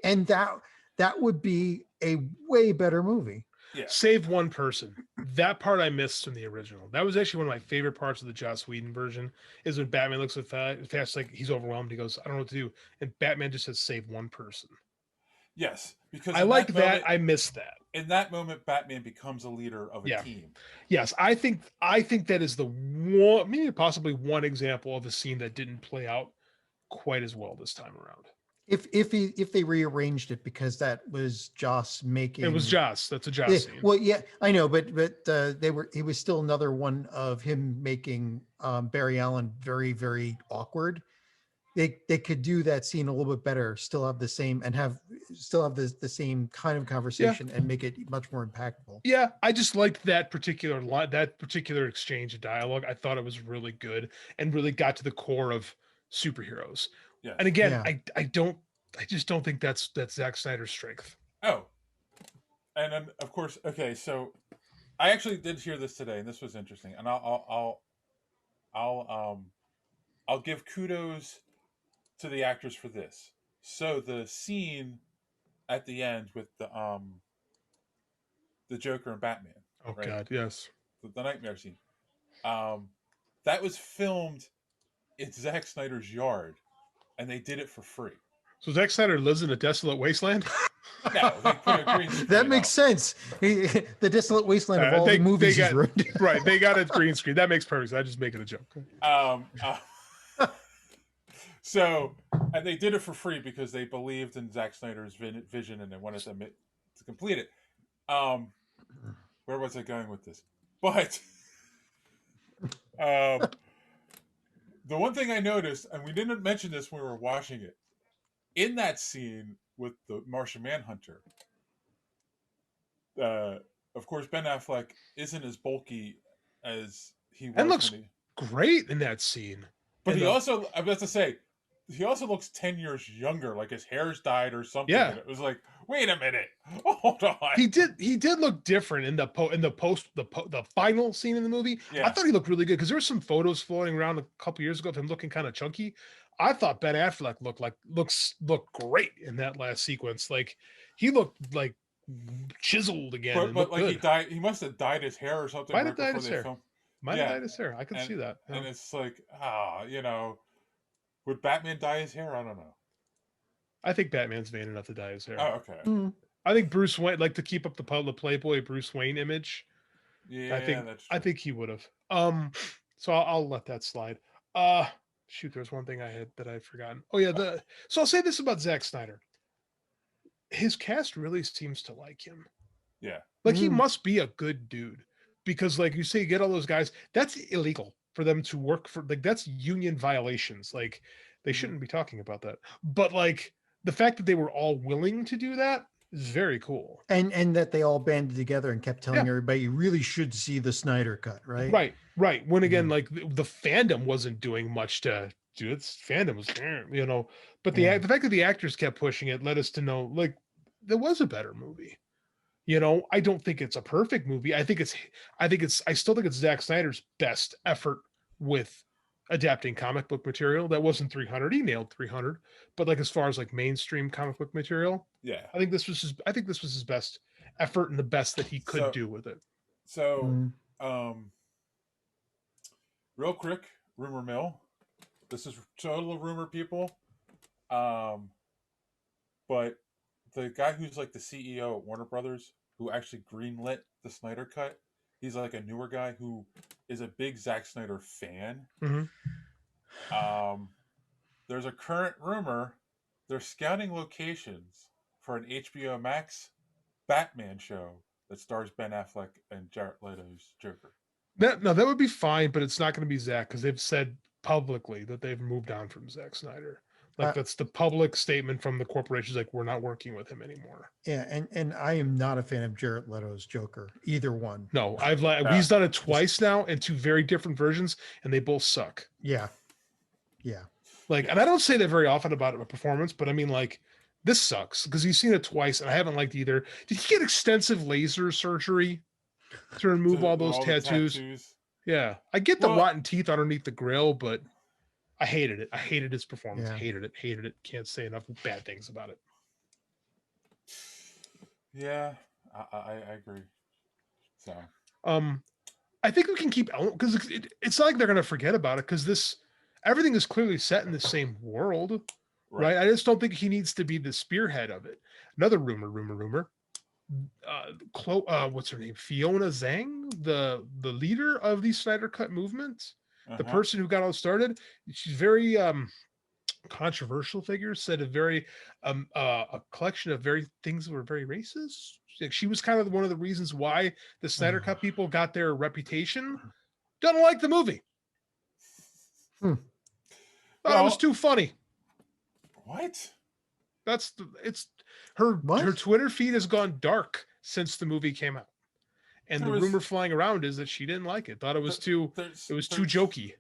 And that would be a way better movie. Yeah. Save one person. That part I missed from the original. That was actually one of my favorite parts of the Joss Whedon version. Is when Batman looks at Fast, like he's overwhelmed. He goes, "I don't know what to do," and Batman just says, "Save one person." Yes, because I like that. I missed that. In that moment, Batman becomes a leader of a team. Yes, I think that is the one, maybe possibly one example of a scene that didn't play out quite as well this time around. If they rearranged it, because that was Joss making. It was Joss. That's a Joss scene. Well, yeah, I know, but it was still another one of him making Barry Allen very, very awkward. They could do that scene a little bit better, still have the same the same kind of conversation and make it much more impactful. Yeah, I just liked that particular exchange of dialogue. I thought it was really good and really got to the core of superheroes. Yeah. And again, I just don't think that's Zack Snyder's strength. Oh. And then of course, okay, so I actually did hear this today, and this was interesting. And I'll give kudos to the actors for this. So the scene at the end with the Joker and Batman. Oh right? God, yes. The nightmare scene. That was filmed in Zack Snyder's yard, and they did it for free. So Zack Snyder lives in a desolate wasteland? No, they put a green screen. That makes sense. The desolate wasteland of all the movies he's written. Right, they got a green screen. That makes perfect sense. I'm just making a joke. So, and they did it for free because they believed in Zack Snyder's vision and they wanted them to complete it. Where was I going with this? But the one thing I noticed, and we didn't mention this when we were watching it, in that scene with the Martian Manhunter, of course, Ben Affleck isn't as bulky as he was. And looks great in that scene. But he also, I was about to say, he also looks 10 years younger, like his hair's dyed or something. Yeah. And it was like, wait a minute, hold on. He did look different in the final scene in the movie. Yeah. I thought he looked really good because there were some photos floating around a couple years ago of him looking kind of chunky. I thought Ben Affleck looked great in that last sequence. Like he looked like chiseled again. But like good. He must have dyed his hair or something. Might have dyed his hair. Might have dyed his hair. I can see that. Yeah. And it's like, would Batman dye his hair? I don't know. I think Batman's vain enough to dye his hair. Oh, okay. I think Bruce Wayne, like to keep up the Playboy Bruce Wayne image. Yeah, that's true. I think he would have. So I'll let that slide. Shoot, there's one thing I had that I'd forgotten. Oh yeah, so I'll say this about Zack Snyder. His cast really seems to like him. Yeah. Like he must be a good dude because, like you say, you get all those guys. That's illegal for them to work for. Like that's union violations. Like they shouldn't be talking about that. But like the fact that they were all willing to do that is very cool. And that they all banded together and kept telling everybody you really should see the Snyder Cut, right? Right. When again, like the fandom wasn't doing much to do it. Fandom was, but the fact that the actors kept pushing it led us to know like there was a better movie. I don't think it's a perfect movie. I still think it's Zack Snyder's best effort with adapting comic book material. That wasn't 300. He nailed 300. But like as far as like mainstream comic book material, yeah, I think this was his best effort and the best that he could do with it. So, real quick, rumor mill. This is total rumor, people. But the guy who's like the CEO at Warner Brothers, who actually greenlit the Snyder Cut, he's like a newer guy who is a big Zack Snyder fan. There's a current rumor they're scouting locations for an HBO Max Batman show that stars Ben Affleck and Jared Leto's Joker. That would be fine, but it's not going to be Zack because they've said publicly that they've moved on from Zack Snyder. Like that's the public statement from the corporations. Like we're not working with him anymore. Yeah, and I am not a fan of Jared Leto's Joker, either one. No, he's done it twice now in two very different versions, and they both suck. Yeah. Like, and I don't say that very often about a performance, but I mean, like, this sucks because you've seen it twice, and I haven't liked either. Did he get extensive laser surgery to remove all those tattoos? Yeah, I get the rotten teeth underneath the grill, but I hated it. I hated his performance. Yeah. Hated it. Can't say enough bad things about it. Yeah, I agree. So, I think we can keep because it's not like they're going to forget about it because everything is clearly set in the same world, right? I just don't think he needs to be the spearhead of it. Another rumor. What's her name? Fiona Zhang, the leader of the Snyder Cut movement. The person who got all started, she's very controversial figure, said a collection of very things that were very racist. Like she was kind of one of the reasons why the Snyder Cut people got their reputation. Doesn't like the movie. Thought it was too funny. What? Her Twitter feed has gone dark since the movie came out. And the rumor flying around is that she didn't like it. Thought it was too jokey.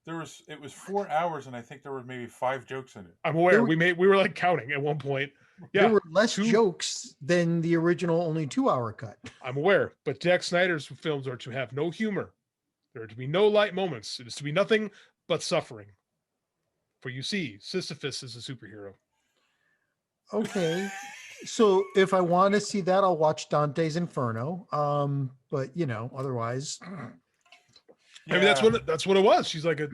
It was 4 hours, and I think there were maybe 5 jokes in it. I'm aware. We were like counting at one point. Yeah, there were less jokes than the original only 2-hour cut. I'm aware, but Zack Snyder's films are to have no humor. There are to be no light moments. It is to be nothing but suffering. For you see, Sisyphus is a superhero. Okay. So if I want to see that, I'll watch Dante's Inferno. But otherwise, I mean that's what it was. She's like a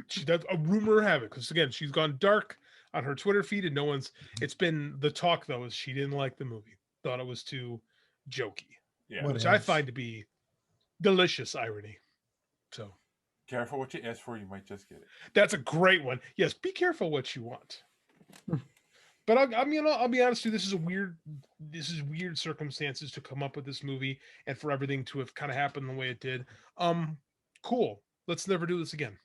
rumor have it because again she's gone dark on her Twitter feed and it's been the talk though is she didn't like the movie, thought it was too jokey, which I find to be delicious irony. So careful what you ask for, you might just get it. That's a great one. Yes, be careful what you want. But I'll be honest with you. This is weird circumstances to come up with this movie and for everything to have kind of happened the way it did. Cool. Let's never do this again.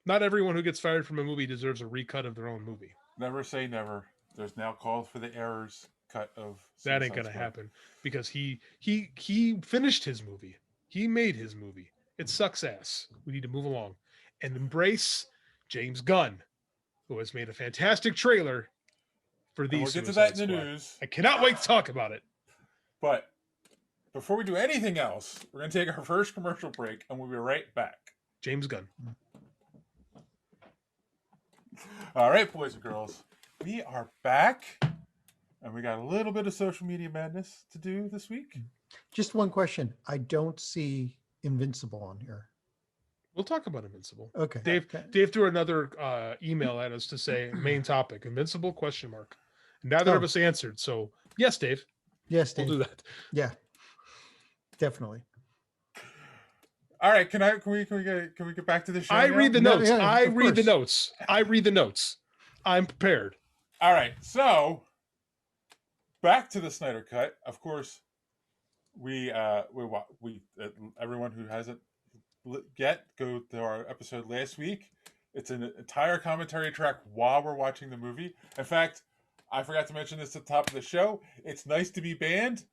Not everyone who gets fired from a movie deserves a recut of their own movie. Never say never. There's now calls for the errors cut of that ain't gonna happen because he finished his movie. He made his movie. It sucks ass. We need to move along and embrace James Gunn, who has made a fantastic trailer for these. We'll get to that in the news. I cannot wait to talk about it. But before we do anything else, we're going to take our first commercial break, and we'll be right back. James Gunn. All right, boys and girls, we are back, and we got a little bit of social media madness to do this week. Just one question. I don't see Invincible on here. We'll talk about Invincible. Okay. Dave threw another email at us to say main topic, Invincible ? Neither of us answered. So yes, Dave. Yes, We'll Dave. do that. Yeah, definitely. All right, can we get back to the show? I now? read the notes. Yeah, I of read the course. notes. I read the notes. I'm prepared. All right, so back to the Snyder Cut. Of course, we everyone who hasn't yet, go to our episode last week. It's an entire commentary track while we're watching the movie. In fact, I forgot to mention this at the top of the show. It's nice to be banned.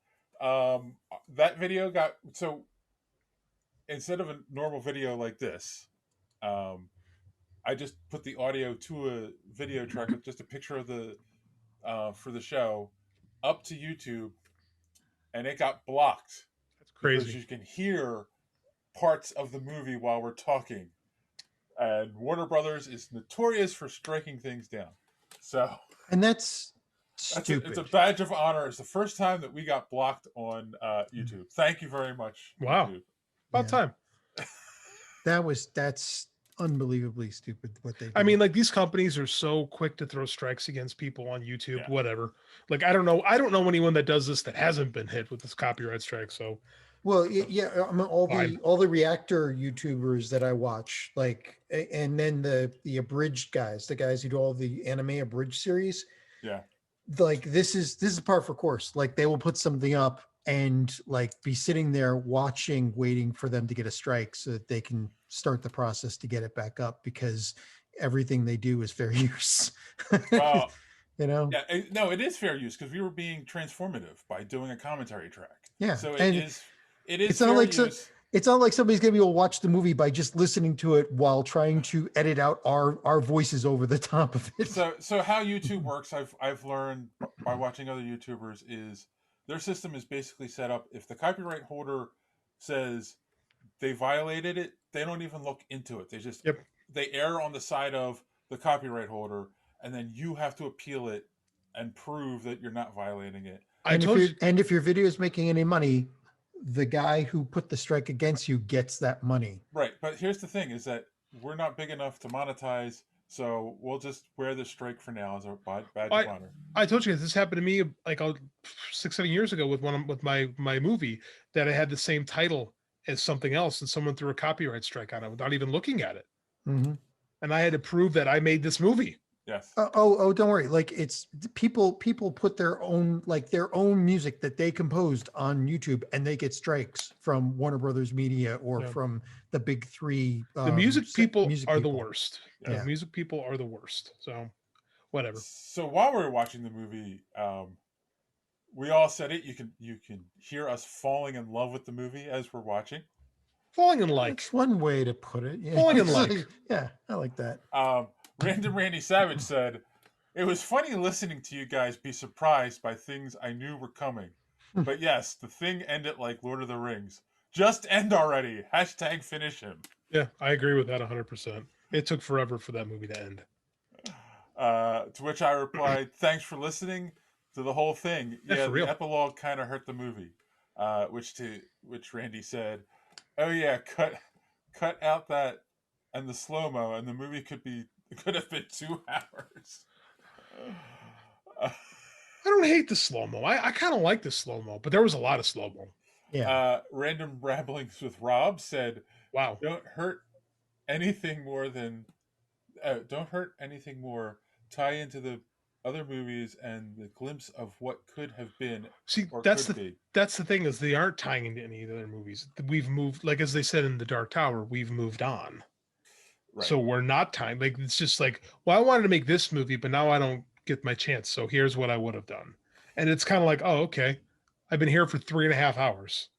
That video got, so instead of a normal video like this, I just put the audio to a video track with just a picture of the for the show up to YouTube, and it got blocked. That's crazy. Because you can hear parts of the movie while we're talking, and Warner Brothers is notorious for striking things down. So, and that's stupid. It's a badge of honor. It's the first time that we got blocked on YouTube. Thank you very much. Wow. YouTube. About time. That's unbelievably stupid what they did. I mean, like, these companies are so quick to throw strikes against people on YouTube, whatever. Like, I don't know anyone that does this that hasn't been hit with this copyright strike. So, well, yeah, I mean, all the reactor YouTubers that I watch, like, and then the abridged guys, the guys who do all the anime abridged series. Yeah. Like, this is par for course. Like, they will put something up and like be sitting there watching, waiting for them to get a strike so that they can start the process to get it back up, because everything they do is fair use. Well, you know? Yeah, no, it is fair use because we were being transformative by doing a commentary track. Yeah. So it is it's fair not like use. It's not like somebody's gonna be able to watch the movie by just listening to it while trying to edit out our voices over the top of it. So how YouTube works, I've learned by watching other YouTubers, is their system is basically set up. If the copyright holder says they violated it, they don't even look into it. They just they err on the side of the copyright holder, and then you have to appeal it and prove that you're not violating it. And if your video is making any money, the guy who put the strike against you gets that money. Right, but here's the thing: is that we're not big enough to monetize, so we'll just wear the strike for now as a badge of honor. I told you this happened to me like 6-7 years ago with my movie, that I had the same title as something else, and someone threw a copyright strike on it without even looking at it, and I had to prove that I made this movie. Yes. Don't worry. Like, it's people put their own music that they composed on YouTube, and they get strikes from Warner Brothers Media or from the big three. The music people are the worst. Yeah. The music people are the worst. So, whatever. So while we were watching the movie, we all said it. You can hear us falling in love with the movie as we're watching. Falling in like. That's one way to put it. Yeah. Falling in like. Yeah, I like that. Random Randy Savage said, "It was funny listening to you guys be surprised by things I knew were coming. But yes, the thing ended like Lord of the Rings. Just end already. # finish him." Yeah, I agree with that 100%. It took forever for that movie to end. To which I replied, "Thanks for listening to the whole thing. Yeah, the epilogue kind of hurt the movie." Which Randy said, "Oh yeah, cut out that and the slow-mo, and the movie could have been 2 hours." I don't hate the slow-mo. I kind of like the slow-mo, but there was a lot of slow-mo. Yeah. Random Ramblings with Rob said, "Wow, don't hurt anything more. Tie into the other movies and the glimpse of what could have been." See, that's the thing, is they aren't tying into any other movies. We've moved, like as they said in The Dark Tower, we've moved on. Right. So we're not tying. Like, it's just like, well, I wanted to make this movie, but now I don't get my chance. So here's what I would have done. And it's kind of like, oh, okay, I've been here for 3.5 hours.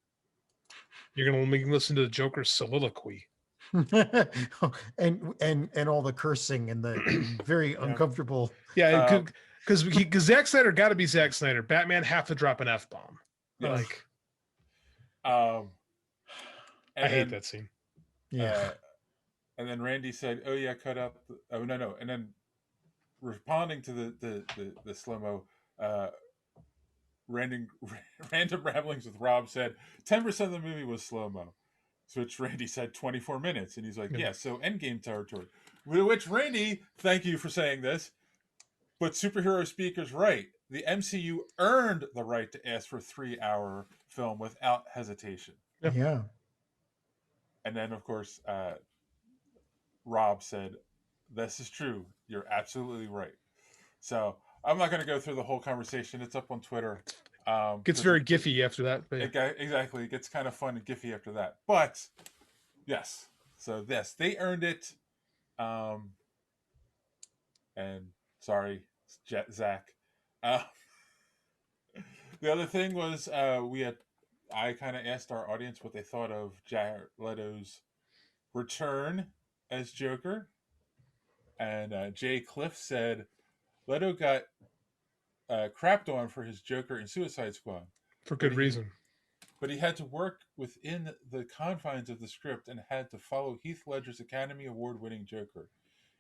You're gonna make me listen to the Joker's soliloquy. and all the cursing and the very uncomfortable. Yeah, because Zack Snyder got to be Zack Snyder. Batman have to drop an F-bomb. Yes. Like, I hate that scene. Yeah. And then Randy said, "Oh yeah, cut out." No. And then responding to the slow-mo, random ramblings with Rob said 10% of the movie was slow-mo. So which Randy said 24 minutes, and he's like, "Yeah, so Endgame territory." Which Randy, thank you for saying this, but Superhero Speaker's right. the MCU earned the right to ask for a 3-hour film without hesitation. Yeah. Yeah. And then, of course, Rob said, "This is true. You're absolutely right." So I'm not going to go through the whole conversation. It's up on Twitter. Gets very gify after that. But yeah. Exactly. It gets kind of fun and gify after that. But yes, so yes, they earned it. And sorry, Zach. Uh, the other thing was I kind of asked our audience what they thought of Jared Leto's return as Joker, and Jay Cliff said Leto got crapped on for his Joker in Suicide Squad For good reason. but he had to work within the confines of the script and had to follow Heath Ledger's Academy Award-winning Joker.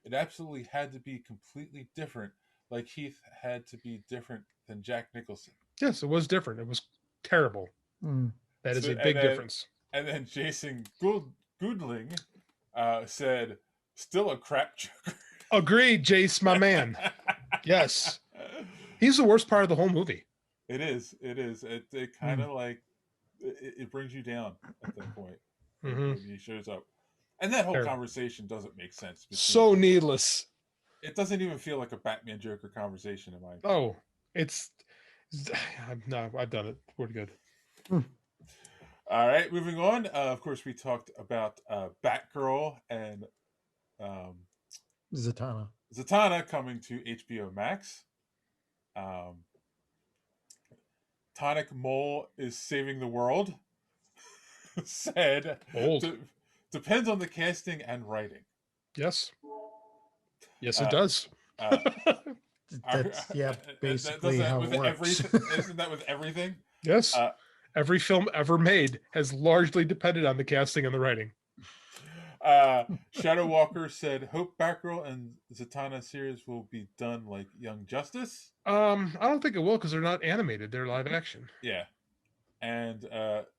It absolutely had to be completely different, like Heath had to be different than Jack Nicholson. Yes, it was different. It was terrible. That is a big difference. And then Jason Goodling said, "Still a crap Joker." Agreed, Jace, my man. Yes. He's the worst part of the whole movie. It is. It kind of like, it brings you down at that point when he shows up. And that whole conversation doesn't make sense. So needless. It doesn't even feel like a Batman Joker conversation in my opinion. Oh, I've done it. We're good. All right, moving on. Of course, we talked about Batgirl and Zatanna coming to HBO Max. Tonic Mole is saving the world. Said depends on the casting and writing. Yes. Yes, it does. That's basically how it works. Isn't that with everything? Yes. Every film ever made has largely depended on the casting and the writing. Shadow Walker said, "Hope Batgirl and Zatanna series will be done like Young Justice." I don't think it will because they're not animated; they're live action. Yeah, and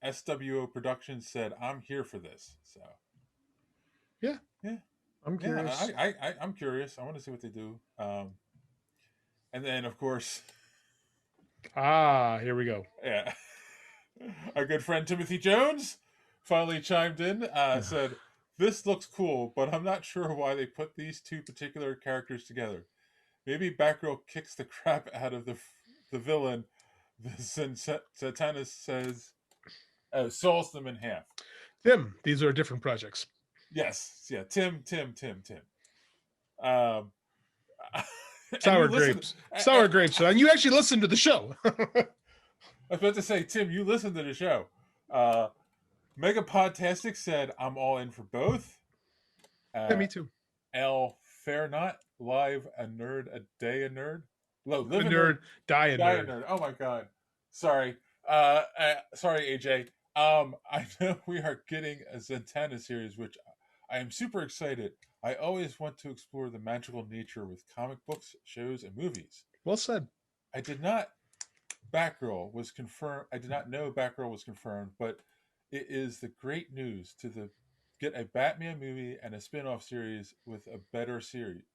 SWO Productions said, "I'm here for this." So, yeah, I'm curious. I'm curious. I want to see what they do. And then, of course, here we go. Yeah, our good friend Timothy Jones finally chimed in. Said, "This looks cool, but I'm not sure why they put these two particular characters together. Maybe Batgirl kicks the crap out of the villain. Zatanna says, saws them in half." Tim, these are different projects. Yes, yeah. Tim. Sour grapes. Sour grapes. And you actually listened to the show. I was about to say, Tim, you listened to the show. Megapodtastic said, "I'm all in for both." Yeah, me too. L Fairnot, live a nerd, a day a nerd. Live a nerd, die a nerd. Oh my god. Sorry. Sorry, AJ. I know we are getting a Zatanna series, which I am super excited. I always want to explore the magical nature with comic books, shows, and movies. Well said. I did not Batgirl was confirmed. I did not know Batgirl was confirmed, but it is the great news to get a Batman movie and a spin-off series with a better series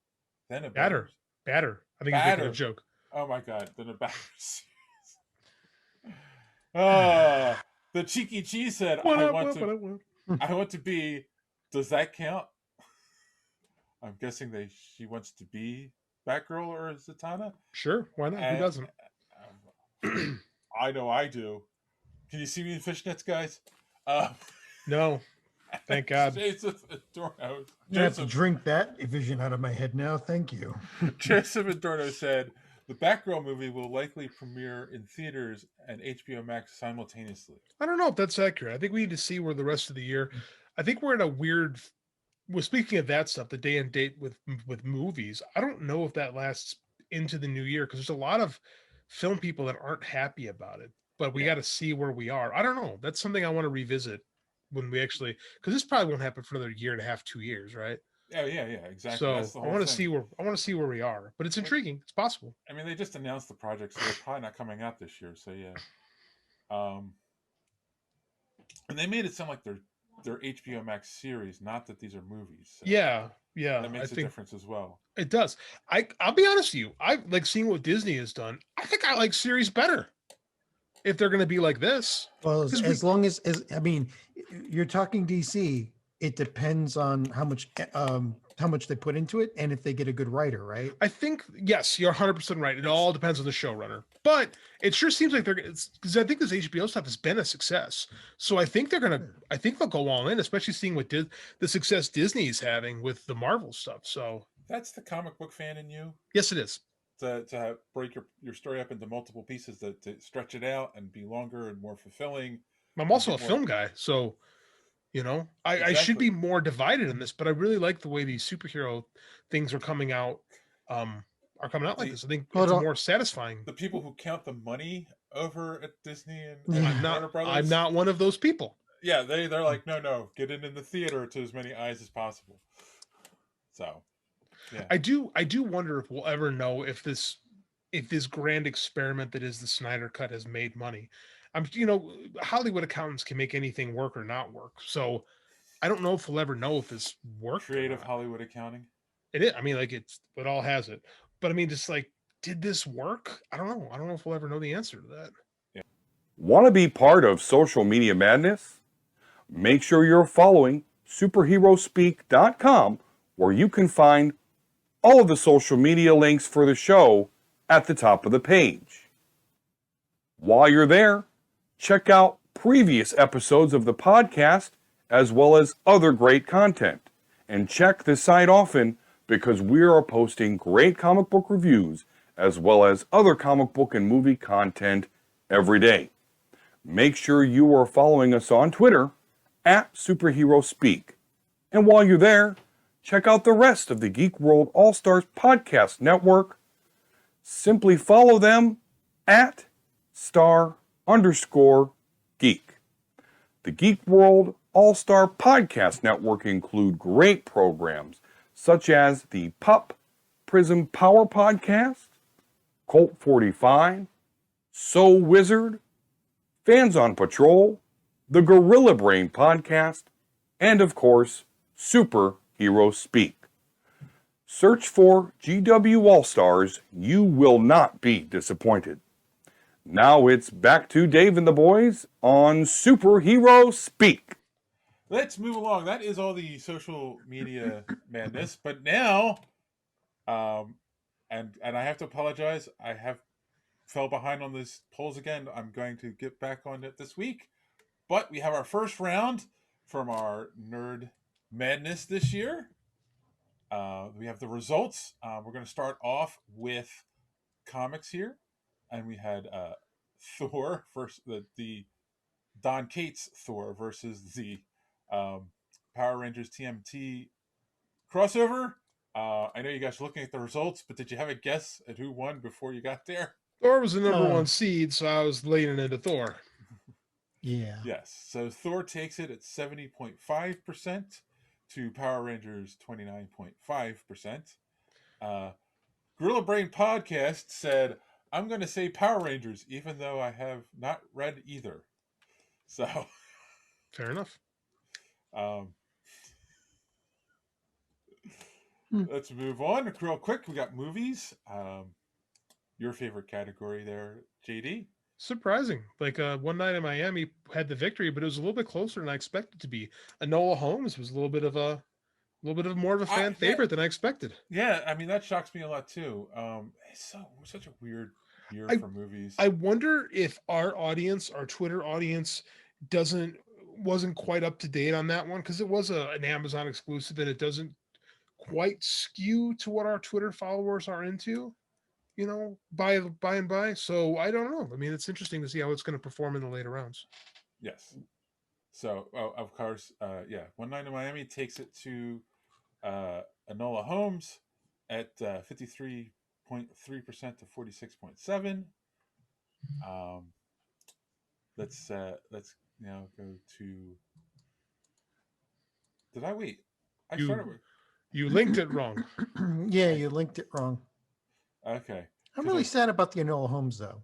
than a Batter. I think you're making a joke. Oh my god, than a Batter series. The Cheeky Cheese said, I want to be. Does that count? I'm guessing she wants to be Batgirl or Zatanna. Sure, why not? Who doesn't? I know I do. Can you see me in fishnets, guys? No, thank God. Joseph Adorno. I have to drink that vision out of my head now. Thank you. Joseph Adorno said, "The Batgirl movie will likely premiere in theaters and HBO Max simultaneously." I don't know if that's accurate. I think we need to see where the rest of the year. I think we're in a weird. Well, speaking of that stuff, the day and date with movies, I don't know if that lasts into the new year because there's a lot of film people that aren't happy about it. But we got to see where we are. I don't know. That's something I want to revisit when we actually, because this probably won't happen for another year and a half, 2 years, right? Yeah, exactly. So I want to see where we are. But it's intriguing. It's possible. I mean, they just announced the project, so they're probably not coming out this year. So yeah. And they made it sound like they're they're HBO Max series, not that these are movies. So Yeah, that I makes a think difference as well. it does. I'll be honest with you. I like seeing what Disney has done. I think I like series better if they're going to be like this. Well, Because as long as I mean, you're talking DC. It depends on how much they put into it and if they get a good writer, right? I think yes, you're 100% right. It all depends on the showrunner, but it sure seems like because I think this HBO stuff has been a success. So I think I think they'll go all in, especially seeing what the success Disney is having with the Marvel stuff. So That's the comic book fan in you. yes, it is. To break your story up into multiple pieces, to stretch it out and be longer and more fulfilling. I'm and also a get more. film guy, so I should Exactly. be more divided in this, but I really like the way these superhero things are coming out. Are coming out like The- this. I think Hold it's on. more satisfying. The people who count the money over at Disney and Yeah. Warner Brothers, I'm not one of those people. yeah, they're like, no, get it in the theater to as many eyes as possible. So, yeah, I do wonder if we'll ever know if this grand experiment that is the Snyder Cut has made money. Hollywood accountants can make anything work or not work. So I don't know if we'll ever know if this worked. creative Hollywood accounting. It is. I mean, like it all has it. But I mean, just like, did this work? I don't know. I don't know if we'll ever know the answer to that. Want to be part of social media madness? Make sure you're following superheroespeak.com, where you can find all of the social media links for the show at the top of the page. While you're there, check out previous episodes of the podcast as well as other great content. And check the site often because we are posting great comic book reviews as well as other comic book and movie content every day. Make sure you are following us on Twitter at SuperheroSpeak. And while you're there, check out the rest of the Geek World All-Stars Podcast Network. Simply follow them at *_geek. The Geek World All-Star Podcast Network include great programs such as the Pup Prism Power Podcast, Colt 45, So Wizard, Fans on Patrol, the Gorilla Brain Podcast, and of course, Superhero Speak. Search for GW All-Stars. You will not be disappointed. Now it's back to Dave and the boys on Superhero Speak. Let's move along. That is all the social media madness. But now, and I have to apologize. I have fell behind on these polls again. I'm going to get back on it this week. But we have our first round from our Nerd Madness this year. We have the results. We're going to start off with comics here. And we had Thor versus the Don Cates Thor versus the Power Rangers TMT crossover. I know you guys are looking at the results, but did you have a guess at who won before you got there? Thor was the number one seed, so I was leaning into Thor. Yeah. Yes. So Thor takes it at 70.5% to Power Rangers 29.5%. Gorilla Brain Podcast said, I'm going to say Power Rangers, even though I have not read either. So, fair enough. Let's move on real quick. We got movies. Your favorite category there, JD? Surprising. Like One Night in Miami had the victory, but it was a little bit closer than I expected to be. Enola Holmes was a little bit of more of a fan favorite than I expected. Yeah, I mean that shocks me a lot too. It's such a weird year for movies. I wonder if our audience, our Twitter audience, wasn't quite up to date on that one because it was an Amazon exclusive and it doesn't quite skew to what our Twitter followers are into, by and by. So I don't know. I mean, it's interesting to see how it's going to perform in the later rounds. Yes. So, of course, One Night in Miami takes it to Enola Holmes at 53.3% to 46.7%. Let's now go to. Did I wait? You linked it wrong. Yeah, you linked it wrong. Okay. I'm really sad about the Enola Holmes, though.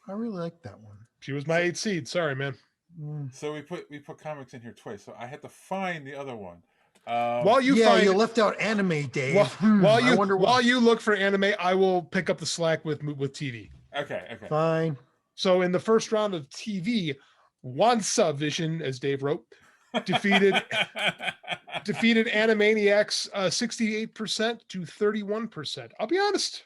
I really like that one. She was my 8th seed. Sorry, man. So we put comics in here twice. So I had to find the other one. While you yeah, find you left out anime, Dave. while you look for anime, I will pick up the slack with TV. Okay. Fine. So in the first round of TV, WandaVision, as Dave wrote, defeated Animaniacs 68% to 31%. I'll be honest,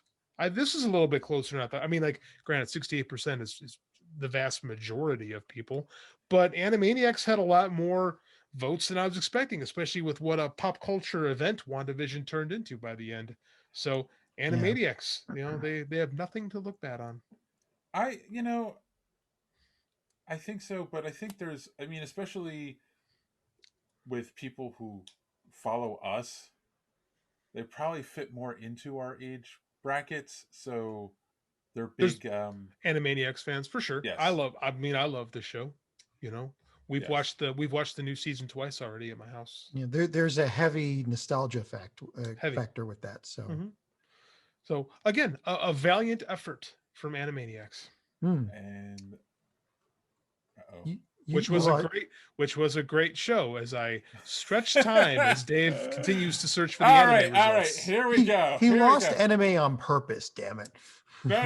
this is a little bit closer than I thought. I mean, like, granted, 68% is the vast majority of people, but Animaniacs had a lot more votes than I was expecting, especially with what a pop culture event WandaVision turned into by the end. So Animaniacs, they have nothing to look bad on. I think so, but I think especially with people who follow us, they probably fit more into our age brackets, so they're big Animaniacs fans for sure. Yes. I love the show. We've watched the new season twice already at my house. Yeah, there's a heavy nostalgia factor with that. So, so again, a valiant effort from Animaniacs, and which was a great show. As I stretch time as Dave continues to search for the anime results. All right, here we go. He lost anime on purpose. Damn it. No.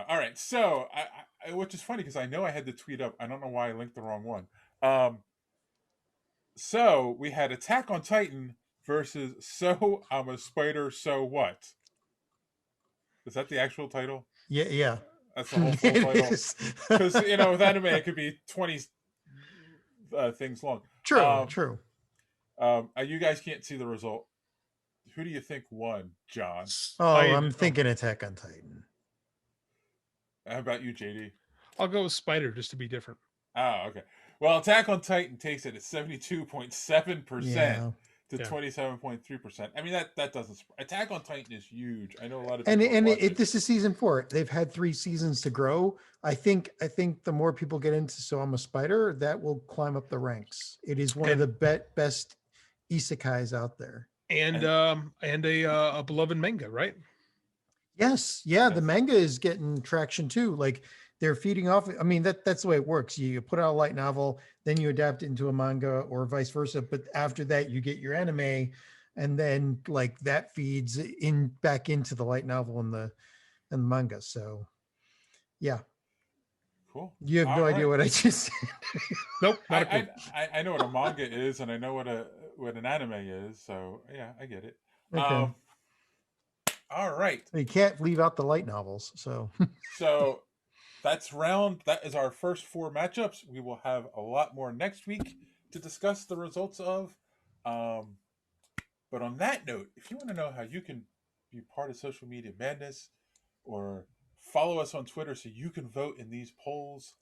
All right, so I which is funny because I know I had the tweet up. I don't know why I linked the wrong one. So we had Attack on Titan versus So I'm a Spider, So What? Is that the actual title? Yeah. That's the whole full title. Because with anime it could be 20 things long. True. You guys can't see the result. Who do you think won, John? Oh, I'm thinking Attack on Titan. How about you, JD? I'll go with Spider just to be different. Oh, okay. Well, Attack on Titan takes it at 72.7% to 27.3%. I mean, that doesn't. Attack on Titan is huge. I know a lot of people. And this is season 4. They've had 3 seasons to grow. I think the more people get into So I'm a Spider, that will climb up the ranks. It is one of the best isekais out there. And a beloved manga, right? Yes. Yeah, the manga is getting traction too. Like, they're feeding off. I mean, that's the way it works. You put out a light novel, then you adapt it into a manga or vice versa. But after that, you get your anime, and then like that feeds back into the light novel and the manga. So, yeah. Cool. You have no idea what I just said. Nope. Not a clue. I know what a manga is, and I know what an anime is. So yeah, I get it. Okay. All right. You can't leave out the light novels. So. That is our first 4 matchups. We will have a lot more next week to discuss the results of. But on that note, if you want to know how you can be part of social media madness, or follow us on Twitter so you can vote in these polls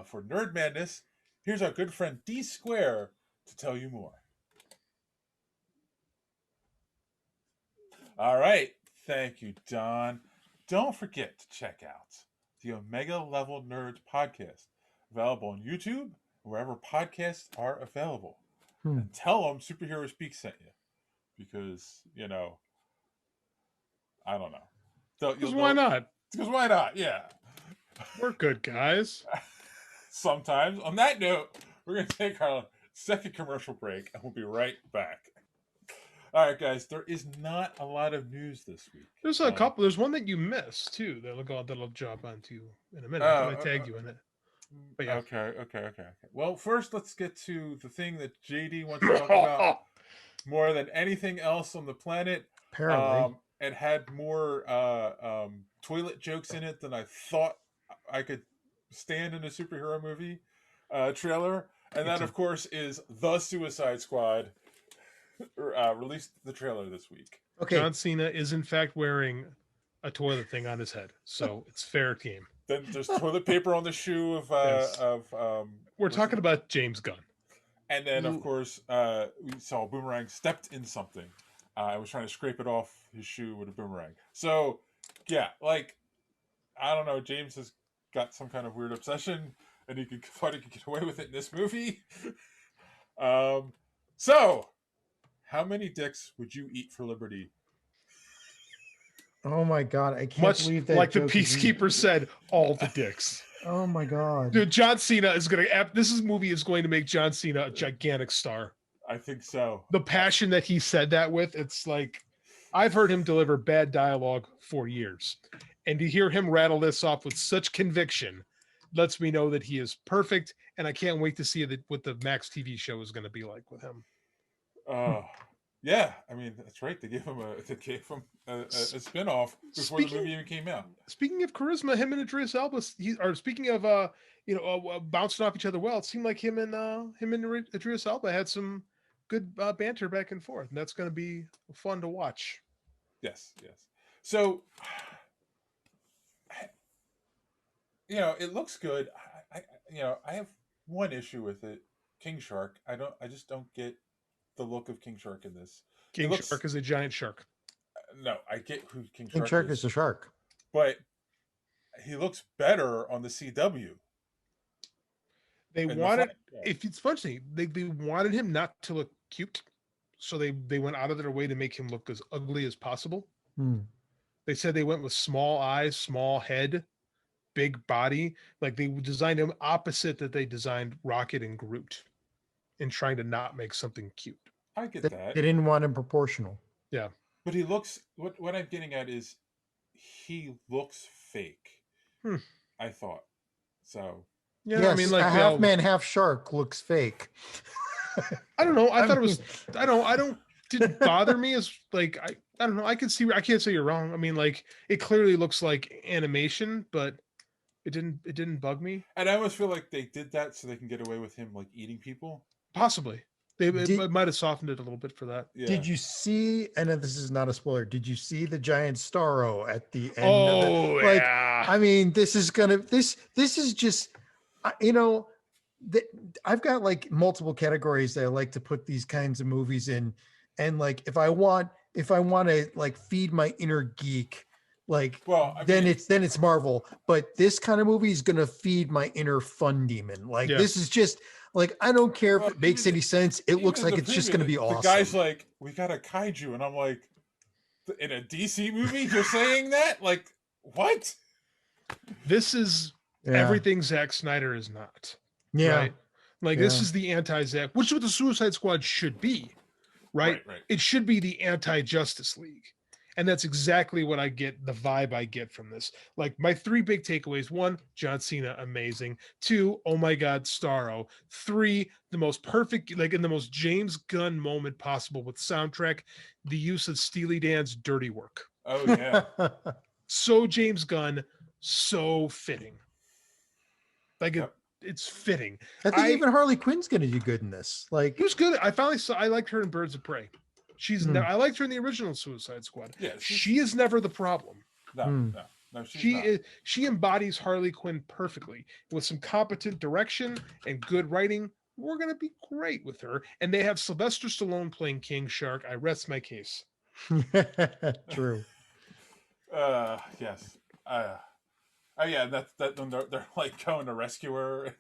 for Nerd Madness, here's our good friend D Square to tell you more. All right. Thank you, Don. Don't forget to check out the Omega Level Nerds podcast, available on YouTube, wherever podcasts are available. And tell them Superhero Speak sent you, because I don't know. Because why not? Because why not? Yeah, we're good guys. Sometimes. On that note, we're gonna take our second commercial break, and we'll be right back. All right, guys. There is not a lot of news this week. There's a couple. There's one that you missed too. That'll jump onto in a minute. I tagged you in it. But yeah. Okay. Well, first let's get to the thing that JD wants to talk about more than anything else on the planet. Apparently, it had more toilet jokes in it than I thought I could stand in a superhero movie trailer, and that, of course, is The Suicide Squad. Released the trailer this week. Okay. John Cena is in fact wearing a toilet thing on his head, so it's fair game. Then there's toilet paper on the shoe of We're talking about James Gunn. And then of course we saw Boomerang stepped in something. I was trying to scrape it off his shoe with a boomerang. So yeah, like, I don't know, James has got some kind of weird obsession, and he thought he could get away with it in this movie. So how many dicks would you eat for liberty? Oh my God, I can't believe that. Like the Peacekeeper said, all the dicks. Oh my God. Dude, John Cena is this movie is going to make John Cena a gigantic star. I think so. The passion that he said that with, it's like, I've heard him deliver bad dialogue for years. And to hear him rattle this off with such conviction lets me know that he is perfect. And I can't wait to see what the Max TV show is going to be like with him. Yeah, I mean that's right. They gave him a spinoff before the movie even came out. Speaking of charisma, him and Idris Elba, speaking of bouncing off each other well, it seemed like him and Idris Elba had some good banter back and forth, and that's going to be fun to watch. Yes. So, it looks good. I have one issue with it. King Shark. I just don't get the look of King Shark in this. Shark is a giant shark. No, I get who King Shark is a shark, but he looks better on the CW. It's funny, they wanted him not to look cute, so they went out of their way to make him look as ugly as possible. They said they went with small eyes, small head, big body. Like they designed him opposite that they designed Rocket and Groot, in trying to not make something cute. I get that. They didn't want him proportional. Yeah. But he looks, what I'm getting at is he looks fake. I thought. So. Yeah, yes, I mean, like a half man, half shark looks fake. I don't know. I thought it was, didn't bother me as like, I don't know. I can't say you're wrong. I mean, like it clearly looks like animation, but it didn't bug me. And I almost feel like they did that so they can get away with him like eating people. Possibly. It might have softened it a little bit for that. Yeah. Did you see, and this is not a spoiler, did you see the giant Starro at the end of it? Like, yeah. I mean, this is just, I've got like multiple categories that I like to put these kinds of movies in. And like, if I want to like feed my inner geek, like, then it's Marvel, but this kind of movie is going to feed my inner fun demon. Like, this is just, like, I don't care if it makes any sense. It looks like it's just going to be awesome. The guy's like, we got a kaiju. And I'm like, in a DC movie, you're saying that? Like, what? This is everything Zack Snyder is not. Yeah. Right? Like, this is the anti-Zack, which is what the Suicide Squad should be. Right? It should be the anti-Justice League. And that's exactly what I get, the vibe I get from this. Like my three big takeaways: 1, John Cena, amazing. 2, oh my God, Starro. 3, the most perfect, like in the most James Gunn moment possible with soundtrack, the use of Steely Dan's Dirty Work. Oh yeah. So James Gunn, so fitting. Like it's fitting. I think even Harley Quinn's going to do good in this. Like it was good. I liked her in Birds of Prey. I liked her in the original Suicide Squad. Yeah, she is never the problem. No, she embodies Harley Quinn perfectly with some competent direction and good writing. We're gonna be great with her. And they have Sylvester Stallone playing King Shark. I rest my case. True. Yes. Yeah. That's when they're like going to rescue her,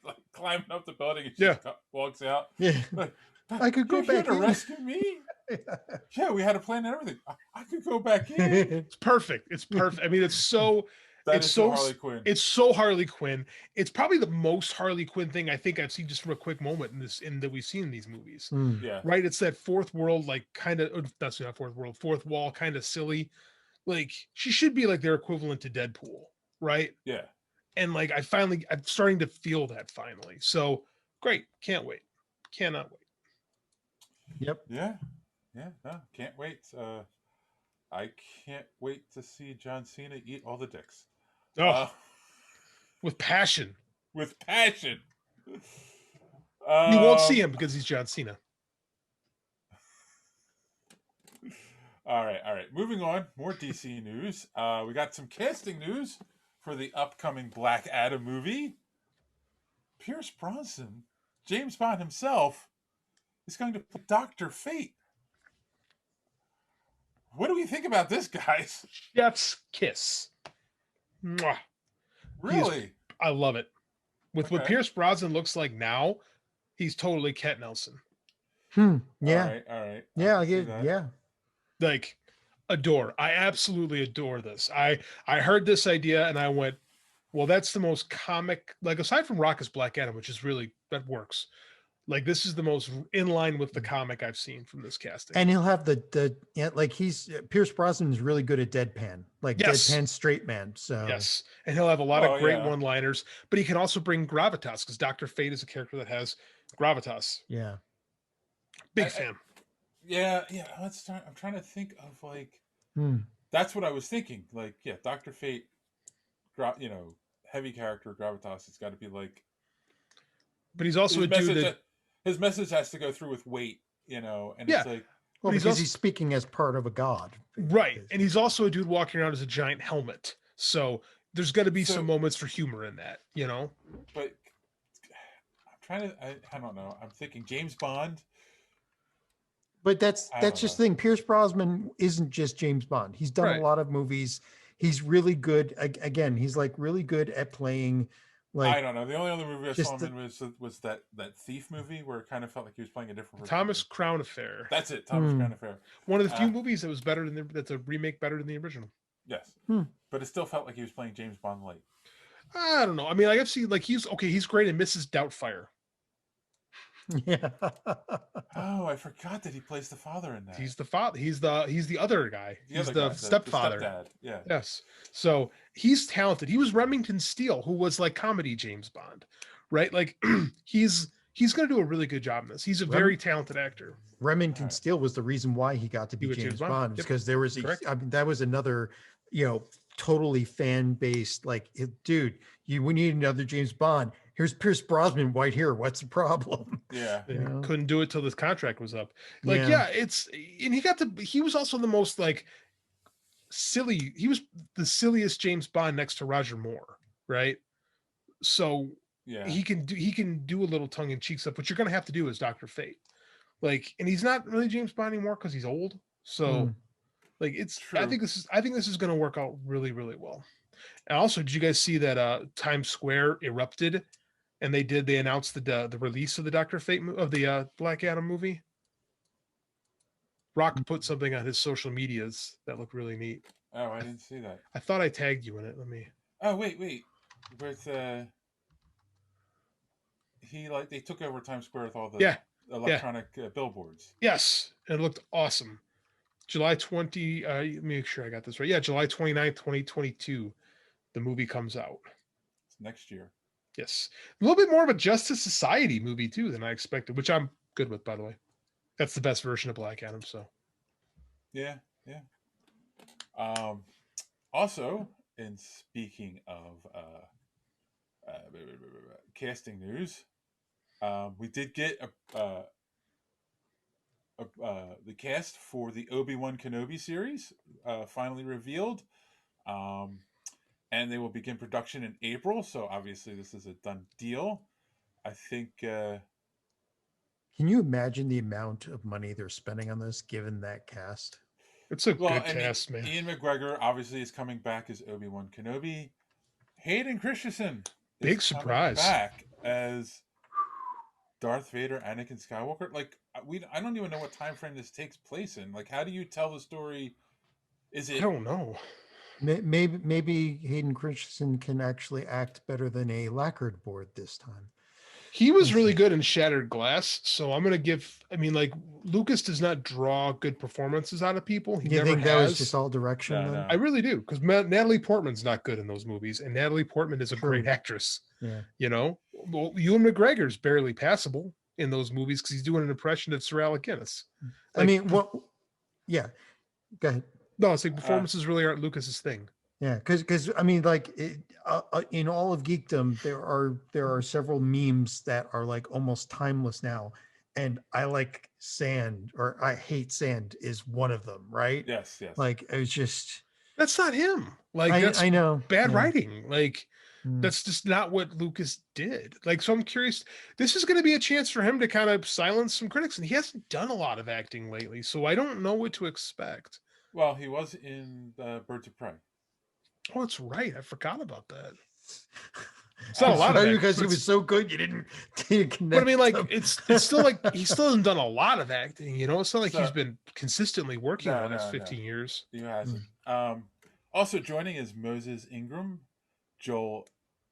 like climbing up the building, and she walks out. Yeah. Like, I could go back to rescue me. Yeah, we had a plan and everything. I could go back in. It's perfect. It's perfect. I mean, it's so Harley Quinn. It's so Harley Quinn. It's probably the most Harley Quinn thing I think I've seen just from a quick moment that we've seen in these movies. Yeah. Right. It's that fourth world, like kind of that's not fourth world, fourth wall, kind of silly. Like she should be like their equivalent to Deadpool, right? Yeah. And like I'm starting to feel that finally. So great. Can't wait. Cannot wait. Yep. Yeah. No, can't wait. I can't wait to see John Cena eat all the dicks. With passion. With passion. You won't see him because he's John Cena. All right. Moving on. More DC news. We got some casting news for the upcoming Black Adam movie. Pierce Brosnan, James Bond himself, is going to play Dr. Fate. What do we think about this, guys? Chef's kiss. Mwah. Really? I love it. With what Pierce Brosnan looks like now, he's totally Cat Nelson. Yeah. All right. Yeah. Like, adore. I absolutely adore this. I heard this idea and I went, Well, that's the most comic, like aside from Rockus Black Adam, which is really that works. Like this is the most in line with the comic I've seen from this casting. And he'll have like Pierce Brosnan is really good at deadpan, like Yes. deadpan straight man. So yes, and he'll have a lot of great yeah. one-liners, but he can also bring gravitas because Dr. Fate is a character that has gravitas. yeah. Big fan. Yeah. I'm trying to think of like. That's what I was thinking. Like, yeah, Dr. Fate, heavy character, gravitas. It's got to be like. But he's also a dude that his message has to go through with weight, and yeah. it's like. Well, because he's speaking as part of a god. Right. And he's also a dude walking around as a giant helmet. So there's got to be some moments for humor in that, But I'm trying to, I don't know. I'm thinking James Bond. But that's just the thing. Pierce Brosnan isn't just James Bond. He's done a lot of movies. He's really good. Again, he's like really good at playing. Like, I don't know. The only other movie I saw him in was that thief movie where it kind of felt like he was playing a different. Thomas Crown Affair. That's it. Thomas Crown Affair. One of the few movies that was better than that's a remake better than the original. Yes, but it still felt like he was playing James Bond light. I don't know. I mean, I've seen like he's great in Mrs. Doubtfire. Yeah. Oh, I forgot that he plays the father in that. He's the father. He's the other guy. He's the stepfather. The stepdad. Yeah. Yes. So he's talented. He was Remington Steele, who was like comedy James Bond, right? Like he's going to do a really good job in this. He's a very talented actor. Remington Steele was the reason why he got to be James Bond, because there was that was another, totally fan based, like, dude, we need another James Bond. Here's Pierce Brosnan right here. What's the problem? Yeah. Couldn't do it till this contract was up. Like, and he was also the most like silly. He was the silliest James Bond next to Roger Moore. Right. So he can do a little tongue in cheek stuff, but you're going to have to do as Dr. Fate. Like, and he's not really James Bond anymore because he's old. So like I think this is going to work out really, really well. And also, did you guys see that Times Square erupted and they announced the release of the Dr. Fate of the Black Adam movie? Rock put something on his social medias that looked really neat. Oh, I didn't see that. I thought I tagged you in it. Let me. Oh, wait. With they took over Times Square with all the electronic billboards. Yes, and it looked awesome. July 20. Let me make sure I got this right. Yeah, July 29th, 2022. The movie comes out. It's next year. Yes. A little bit more of a Justice Society movie, too, than I expected, which I'm good with, by the way. That's the best version of Black Adam, so. Yeah. Also, in speaking of casting news, we did get the cast for the Obi-Wan Kenobi series finally revealed. And they will begin production in April. So obviously this is a done deal. I think. Can you imagine the amount of money they're spending on this, given that cast? It's a good cast, man. Ian McGregor obviously is coming back as Obi-Wan Kenobi. Hayden Christensen, big surprise, back as Darth Vader, Anakin Skywalker. Like I don't even know what time frame this takes place in. Like, how do you tell the story? I don't know. Maybe Hayden Christensen can actually act better than a lacquered board this time. He was really good in Shattered Glass, so I'm going to give. I mean, like, Lucas does not draw good performances out of people. He never think that was just all direction? No. I really do, because Natalie Portman's not good in those movies, and Natalie Portman is a great actress. Yeah, Well, Ewan McGregor's barely passable in those movies because he's doing an impression of Sir Alec Guinness. Like, I mean, yeah. Go ahead. No, it's like performances really aren't Lucas's thing. Yeah, because I mean, like in all of geekdom, there are several memes that are like almost timeless now, and I like sand or I hate sand is one of them, right? Yes. Like it was just that's not him. Like I know bad writing. Like that's just not what Lucas did. Like, so I'm curious. This is going to be a chance for him to kind of silence some critics, and he hasn't done a lot of acting lately, so I don't know what to expect. Well, he was in Birds of Prey. Oh, that's right. I forgot about that. It's not a lot of acting, because he was so good you didn't connect. But I mean, like, it's still like he still hasn't done a lot of acting. It's not like he's been consistently working on this 15 years. He hasn't. Also joining is Moses Ingram, Joel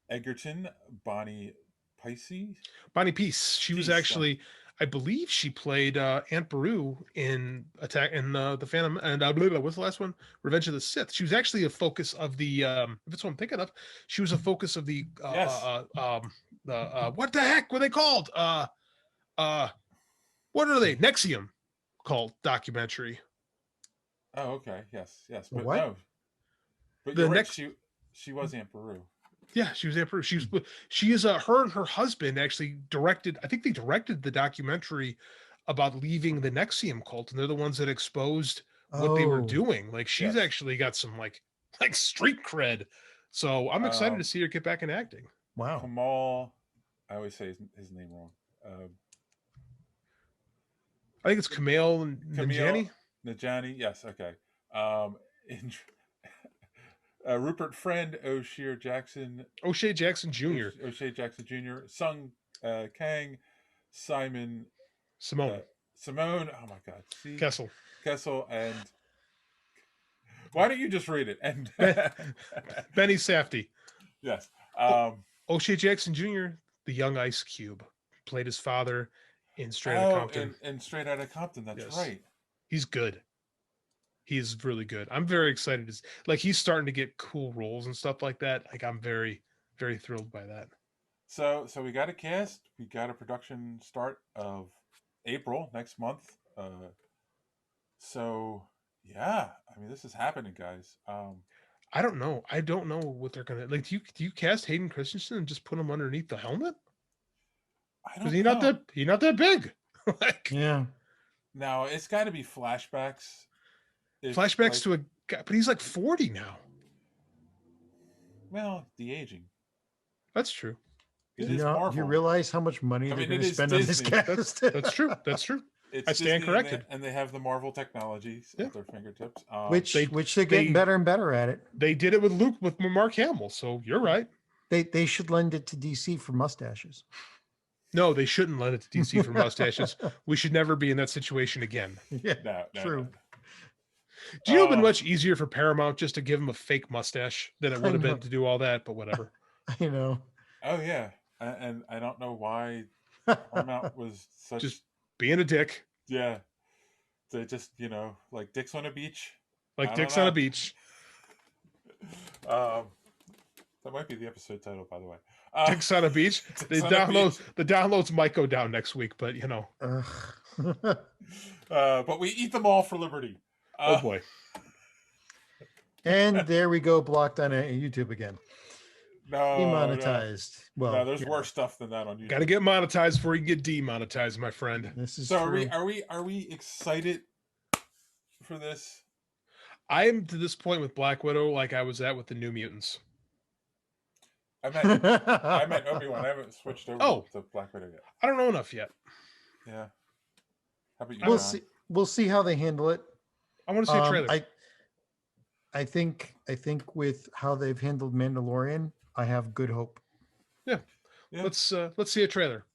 Egerton, Bonnie Pisey. Bonnie Peace. She was Peace, actually, I believe, she played Aunt Beru in Attack in the Phantom and what's the last one? Revenge of the Sith. She was actually a focus of the. If it's what I'm thinking of, she was a focus of the. Yes. What the heck were they called? What are they? Nexium, called documentary. Oh, okay. Yes, yes. But What? no. But The you're right. next- She was Aunt Beru. Yeah, she was Emperor. She is her and her husband actually directed. I think they directed the documentary about leaving the Nexium cult, and they're the ones that exposed what they were Oh. doing. Like she's Yes. actually got some like street cred. So I'm excited to see her get back in acting. Wow. Kamal, I always say his name wrong. I think it's Kumail Nanjiani. Najani, yes, okay. In, Rupert Friend, O'Shea Jackson Jr., Sung Kang, Simon Simone Simone. Oh my God, see Kessel. and why don't you just read it? And Benny Safdie. yes, O'Shea Jackson Jr., the young Ice Cube, played his father in Straight Outta Compton. and Straight Outta Compton. That's Yes. right. He's good. He's really good. I'm very excited. Like he's starting to get cool roles and stuff like that. Like I'm very, very thrilled by that. So we got a cast. We got a production start of April next month. So yeah, I mean this is happening, guys. I don't know. I don't know what they're gonna like. Do you cast Hayden Christensen and just put him underneath the helmet? Because he's not that big. Like, Yeah. No, it's got to be flashbacks. Flashbacks to a guy, but he's like 40 now. Well, the aging. That's true. It You is know, Marvel. do you realize how much money I they're mean, going it to is spend on this Disney. cast? That's true. That's true. It's I stand Disney, corrected. and they have the Marvel technologies at their fingertips. which they're getting better and better at it. They did it with Luke with Mark Hamill, so you're right. They should lend it to DC for mustaches. No, they shouldn't lend it to DC for mustaches. We should never be in that situation again. Yeah, no, true. No. Do you know it would been much easier for Paramount just to give him a fake mustache than it would have been to do all that, but whatever. I know. Oh yeah, and I don't know why Paramount was such Just being a dick. Yeah, they just like dicks on a beach. Like dicks on a beach. That might be the episode title, by the way. Dicks on a beach. The downloads might go down next week, but but we eat them all for liberty. Oh boy. And there we go, blocked on YouTube again. No, Demonetized. No. Well, there's worse stuff than that on YouTube. Got to get monetized before you can get demonetized, my friend. This is so. true. Are we excited for this? I am to this point with Black Widow like I was at with the New Mutants. I meant Obi-Wan. I haven't switched over to Black Widow yet. I don't know enough yet. Yeah. How about you? We'll John? see. We'll see how they handle it. I want to see a trailer. I think with how they've handled Mandalorian, I have good hope. Yeah. Let's see a trailer.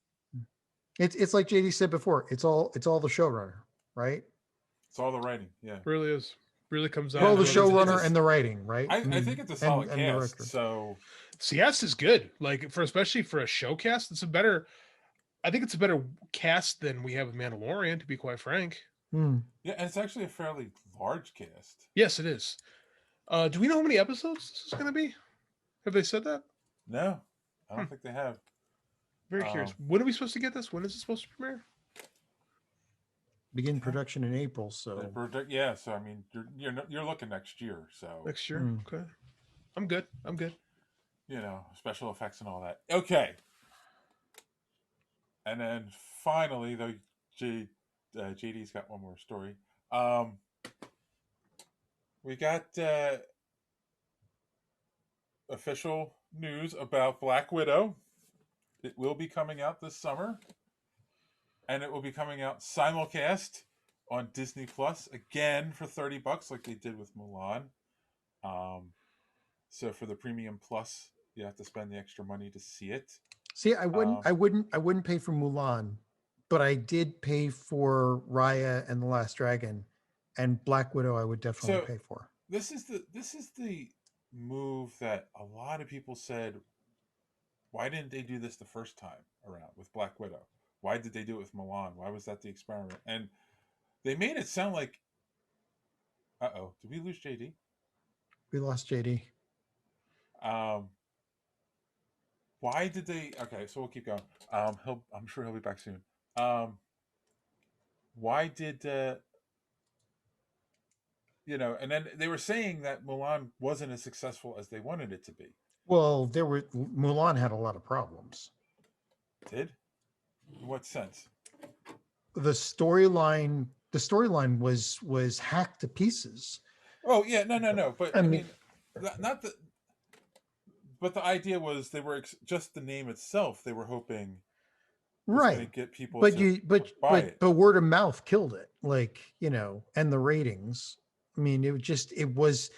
It's like JD said before. It's all the showrunner, right? It's all the writing. Yeah. It really is. Really comes down. Well, the to showrunner and the writing, right? I think it's a solid cast. So CS is good. Like especially for a show cast, I think it's a better cast than we have with Mandalorian, to be quite frank. Hmm. Yeah, and it's actually a fairly large cast. Yes, it is. Do we know how many episodes this is going to be? Have they said that? No, I don't think they have. Very curious. When are we supposed to get this? When is it supposed to premiere? Begin production in April. So yeah, so I mean, you're looking next year. So next year, okay. I'm good. Special effects and all that. Okay. And then finally, though, JD's got one more story. We got official news about Black Widow. It will be coming out this summer, and it will be coming out simulcast on Disney Plus again for $30, like they did with Mulan. So for the Premium Plus, you have to spend the extra money to see it. See, I wouldn't pay for Mulan, but I did pay for Raya and the Last Dragon, and Black Widow. I would definitely pay for. This is the move that a lot of people said why didn't they do this the first time around with Black Widow? Why did they do it with Milan? Why was that the experiment? And they made it sound like, did we lose JD? We lost JD. Why did they? Okay, so we'll keep going. I'm sure he'll be back soon. Why did And then they were saying that Mulan wasn't as successful as they wanted it to be. Well, Mulan had a lot of problems. Did? In what sense? The storyline was hacked to pieces. Oh yeah, no. But I mean not the. But the idea was they were just the name itself. They were hoping, right, get people. But word of mouth killed it. Like, and the ratings. I mean, it was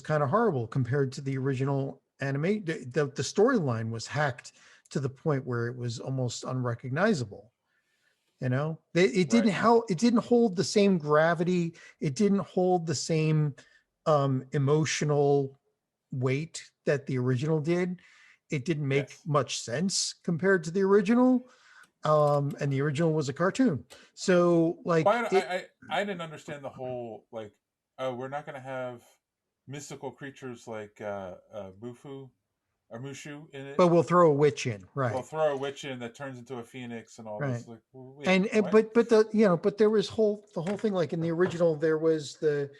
kind of horrible compared to the original anime. The storyline was hacked to the point where it was almost unrecognizable. It didn't it didn't hold the same gravity. It didn't hold the same emotional weight that the original did. It didn't make much sense compared to the original. And the original was a cartoon. So I didn't understand the whole we're not going to have mystical creatures like Bufu or Mushu in it, but we'll throw a witch in, right? We'll throw a witch in that turns into a phoenix and all this. Like, wait, but there was the whole thing, like in the original, there was the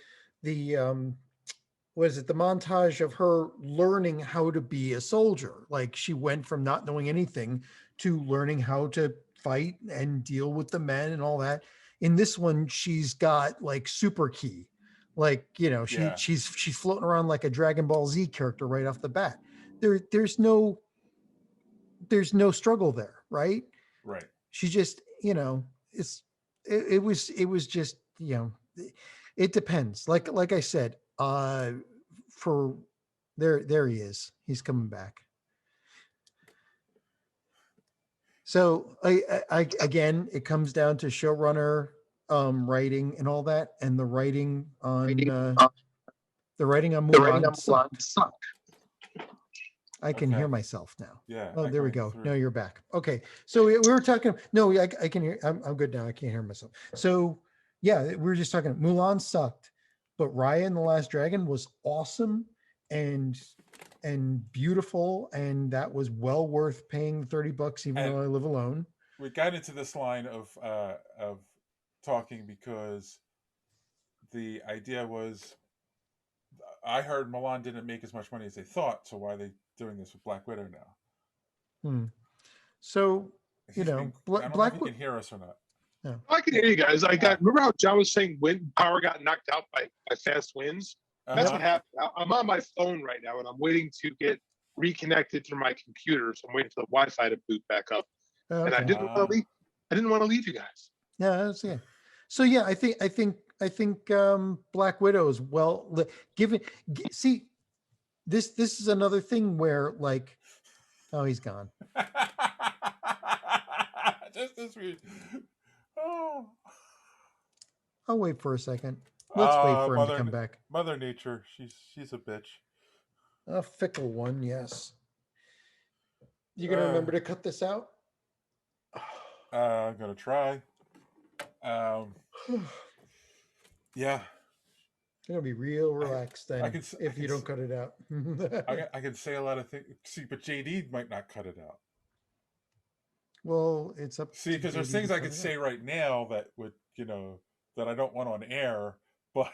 was it the montage of her learning how to be a soldier? Like, she went from not knowing anything to learning how to fight and deal with the men and all that. In this one, she's got like super ki, like, she's floating around like a Dragon Ball Z character right off the bat. There's no struggle there, right? Right. She just, it was just, it depends. Like I said, for there he is. He's coming back. So I again, it comes down to showrunner, writing and all that, and the writing on Mulan sucked. I can hear myself now. Yeah. Oh, there we go. No, you're back. Okay. So we were talking. No, I can hear. I'm good now. I can't hear myself. So yeah, we were just talking. Mulan sucked, but Raya and the Last Dragon was awesome and beautiful, and that was well worth paying $30, even though I live alone. We got into this line of talking because the idea was, I heard Mulan didn't make as much money as they thought, so why are they doing this with Black Widow now? So, I don't know if you can hear us or not. Yeah. I can hear you guys. Remember how John was saying wind power got knocked out by fast winds? That's what happened. I'm on my phone right now, and I'm waiting to get reconnected through my computer. So I'm waiting for the Wi-Fi to boot back up. Okay. And I didn't want to leave. I didn't want to leave you guys. Yeah, yeah. So yeah, I think Black Widow is well given. See, this is another thing where, like, oh, he's gone. Just this week. Oh. I'll wait for a second. Let's wait for him to come back. Mother Nature, she's a bitch. A fickle one, yes. You gonna remember to cut this out? I'm gonna try. Yeah. It's gonna be real relaxed then if you don't cut it out. I can say a lot of things. See, but JD might not cut it out. Well, it's up. See, because there's things I could say right now that would, that I don't want on air, but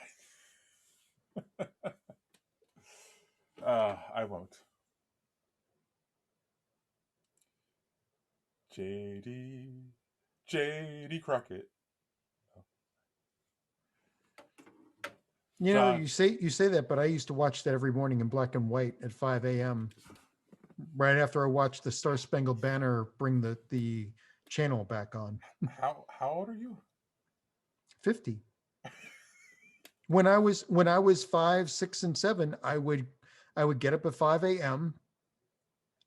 I won't. JD Crockett. You say that, but I used to watch that every morning in black and white at 5 a.m. right after I watched the Star Spangled Banner bring the channel back on. How old are you? 50. When I was 5, 6, and 7, I would get up at 5 a.m.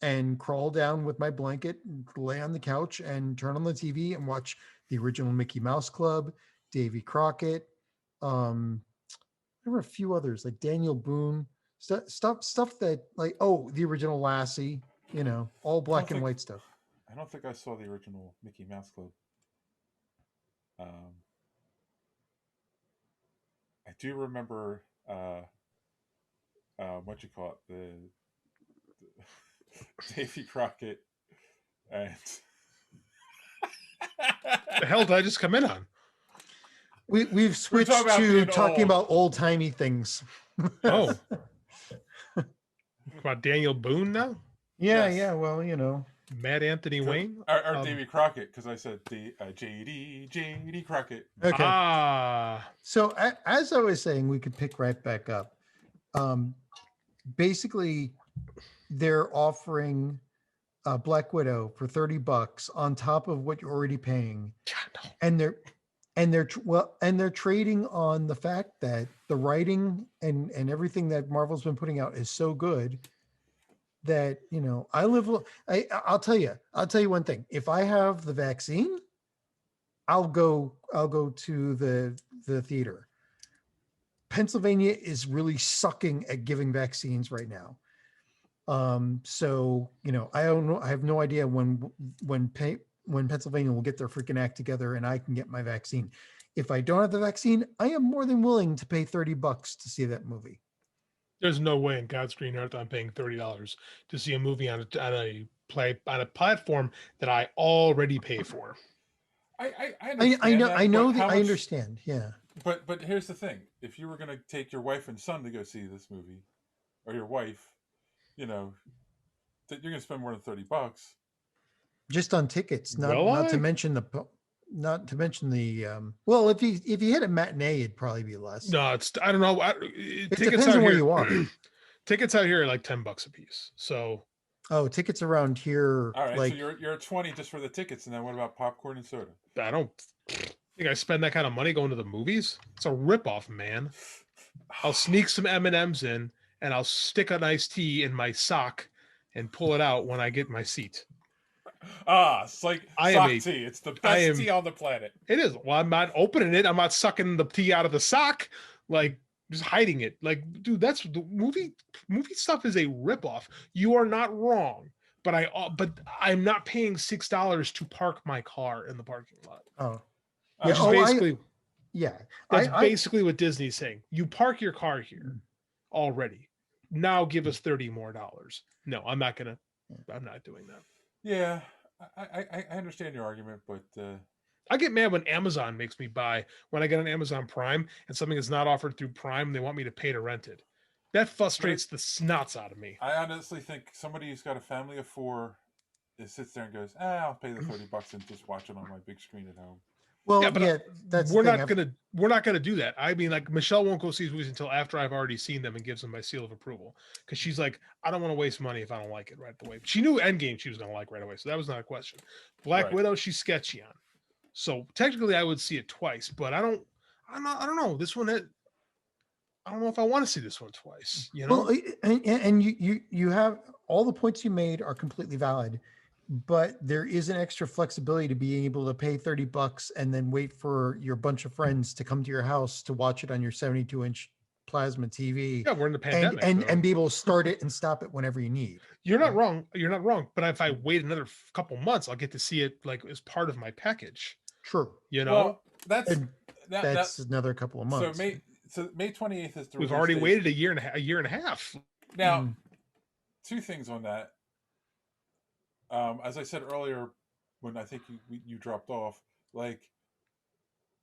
and crawl down with my blanket, lay on the couch, and turn on the TV and watch the original Mickey Mouse Club, Davy Crockett. There were a few others like Daniel Boone, stuff that, like, the original Lassie, all black and white stuff. I don't think I saw the original Mickey Mouse Club. I do remember what you call it, the Davy Crockett and The hell did I just come in on? We've switched to talking about old timey things. Oh, about Daniel Boone now? Yeah, Yes. yeah. Well, Matt Anthony Wayne? or Davy Crockett, because I said the JD Crockett. Okay. Ah, So as I was saying, we could pick right back up. Basically, they're offering Black Widow for $30 on top of what you're already paying, God, no. and they're trading on the fact that the writing and everything that Marvel's been putting out is so good that I'll tell you one thing. If I have the vaccine, I'll go to the theater. Pennsylvania is really sucking at giving vaccines right now. So I don't know. I have no idea when Pennsylvania will get their freaking act together and I can get my vaccine. If I don't have the vaccine, I am more than willing to pay $30 to see that movie. There's no way in God's green earth I'm paying $30 to see a movie on a platform that I already pay for. I understand. Yeah. But here's the thing: if you were going to take your wife and son to go see this movie, or your wife, that you're going to spend more than $30 just on tickets. Not to mention the. Well, if you hit a matinee, it'd probably be less. No, I don't know. It depends on where you are. Tickets out here are like $10 a piece. So. Oh, tickets around here. All right, so you're 20 just for the tickets, and then what about popcorn and soda? I don't think I spend that kind of money going to the movies. It's a ripoff, man. I'll sneak some M&Ms in, and I'll stick an iced tea in my sock and pull it out when I get my seat. It's like sock tea. It's the best tea on the planet. It is. Well, I'm not opening it. I'm not sucking the tea out of the sock. Like, just hiding it. Like, dude, that's the movie stuff is a ripoff. You are not wrong, but I'm not paying $6 to park my car in the parking lot. Oh, which is basically That's basically what Disney's saying. You park your car here already. Now give us $30 more. No, I'm not doing that. Yeah, I understand your argument, but I get mad when Amazon makes me buy when I get on Amazon Prime and something is not offered through Prime. They want me to pay to rent it. That frustrates the snots out of me. I honestly think somebody who's got a family of 4 sits there and goes, I'll pay the $30 and just watch it on my big screen at home. Well, that's we're not gonna do that. I mean, like, Michelle won't go see these movies until after I've already seen them and gives them my seal of approval, because she's like, I don't want to waste money if I don't like it right away. She knew Endgame she was gonna like right away, so that was not a question. Black Widow, she's sketchy on, so technically I would see it twice, but I don't know this one. I don't know if I want to see this one twice. Well, and you have all the points you made are completely valid. But there is an extra flexibility to being able to pay $30 and then wait for your bunch of friends to come to your house to watch it on your 72-inch plasma TV. Yeah, we're in the pandemic, and be able to start it and stop it whenever you need. You're not wrong. You're not wrong. But if I wait another couple months, I'll get to see it like as part of my package. True. Well, that's another couple of months. So May 28th is the. We've already waited a year and a half. Now, 2 things on that. As I said earlier, when I think you dropped off, like,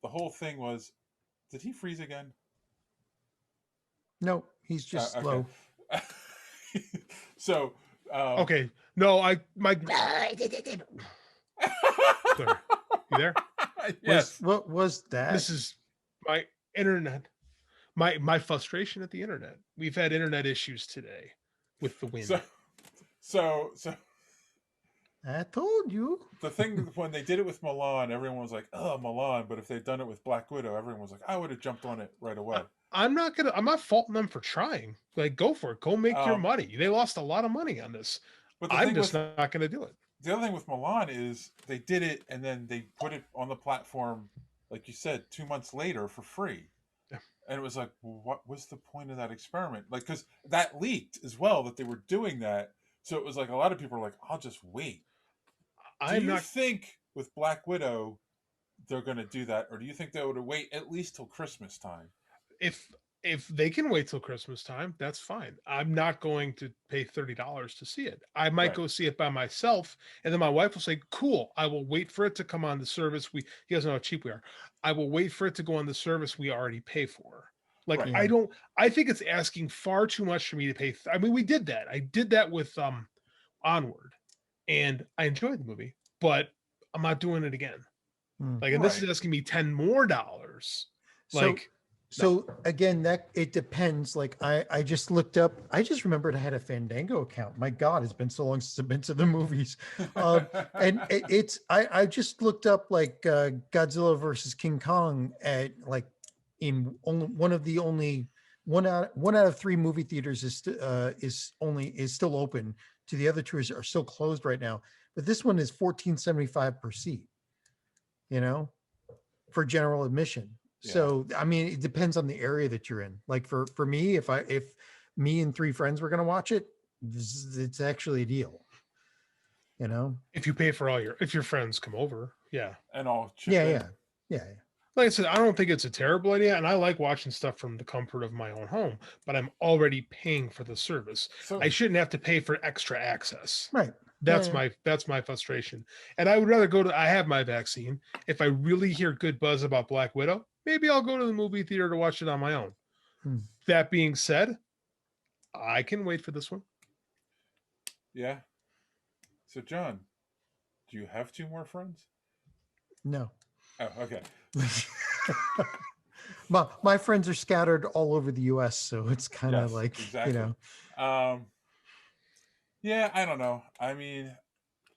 the whole thing was, did he freeze again? No, he's just slow. So, okay. No, my. Sorry. You there? Yes. What was that? This is my internet. My frustration at the internet. We've had internet issues today with the wind. So. I told you. The thing, when they did it with Milan, everyone was like, oh, Milan. But if they'd done it with Black Widow, everyone was like, I would have jumped on it right away. I'm not faulting them for trying. Like, go for it. Go make your money. They lost a lot of money on this. But I'm just not going to do it. The other thing with Milan is they did it and then they put it on the platform, like you said, 2 months later for free. Yeah. And it was like, well, what was the point of that experiment? Like, because that leaked as well, that they were doing that So it was like a lot of people were like, I'll just wait. Do I'm you not. think with Black Widow they're going to do that, or do you think they would wait at least till Christmas time? If they can wait till Christmas time, that's fine. I'm not going to pay $30 to see it. I might Right. go see it by myself, and then my wife will say, "Cool, I will wait for it to come on the service. He doesn't know how cheap we are. I will wait for it to go on the service we already pay for." Like Right. I don't. I think it's asking far too much for me to pay. I mean, we did that. I did that with Onward, and I enjoyed the movie, but I'm not doing it again. Like, and this is Right. asking me $10 more. So, Like, so again, that it depends. Like I just looked up. I just remembered I had a Fandango account. My God, it's been so long since I've been to the movies. And it's I just looked up like Godzilla versus King Kong at like in only one out of three movie theaters is still open. To the other two are still closed right now. But this one is $14.75 per seat. You know, for general admission. Yeah. So I mean, it depends on the area that you're in. Like for me, if me and three friends were going to watch it, it's actually a deal. You know, if you pay for if your friends come over, yeah. And I'll chip yeah, in. yeah. Like I said, I don't think it's a terrible idea, and I like watching stuff from the comfort of my own home. But I'm already paying for the service. So I shouldn't have to pay for extra access. Right. That's Yeah. my frustration. And I would rather go to. I have my vaccine. If I really hear good buzz about Black Widow, maybe I'll go to the movie theater to watch it on my own. That being said, I can wait for this one. yeah. So John, do you have two more friends? No. Oh, okay. My friends are scattered all over the U.S., so it's kind of Yes, like exactly. you know. Yeah, I don't know. I mean,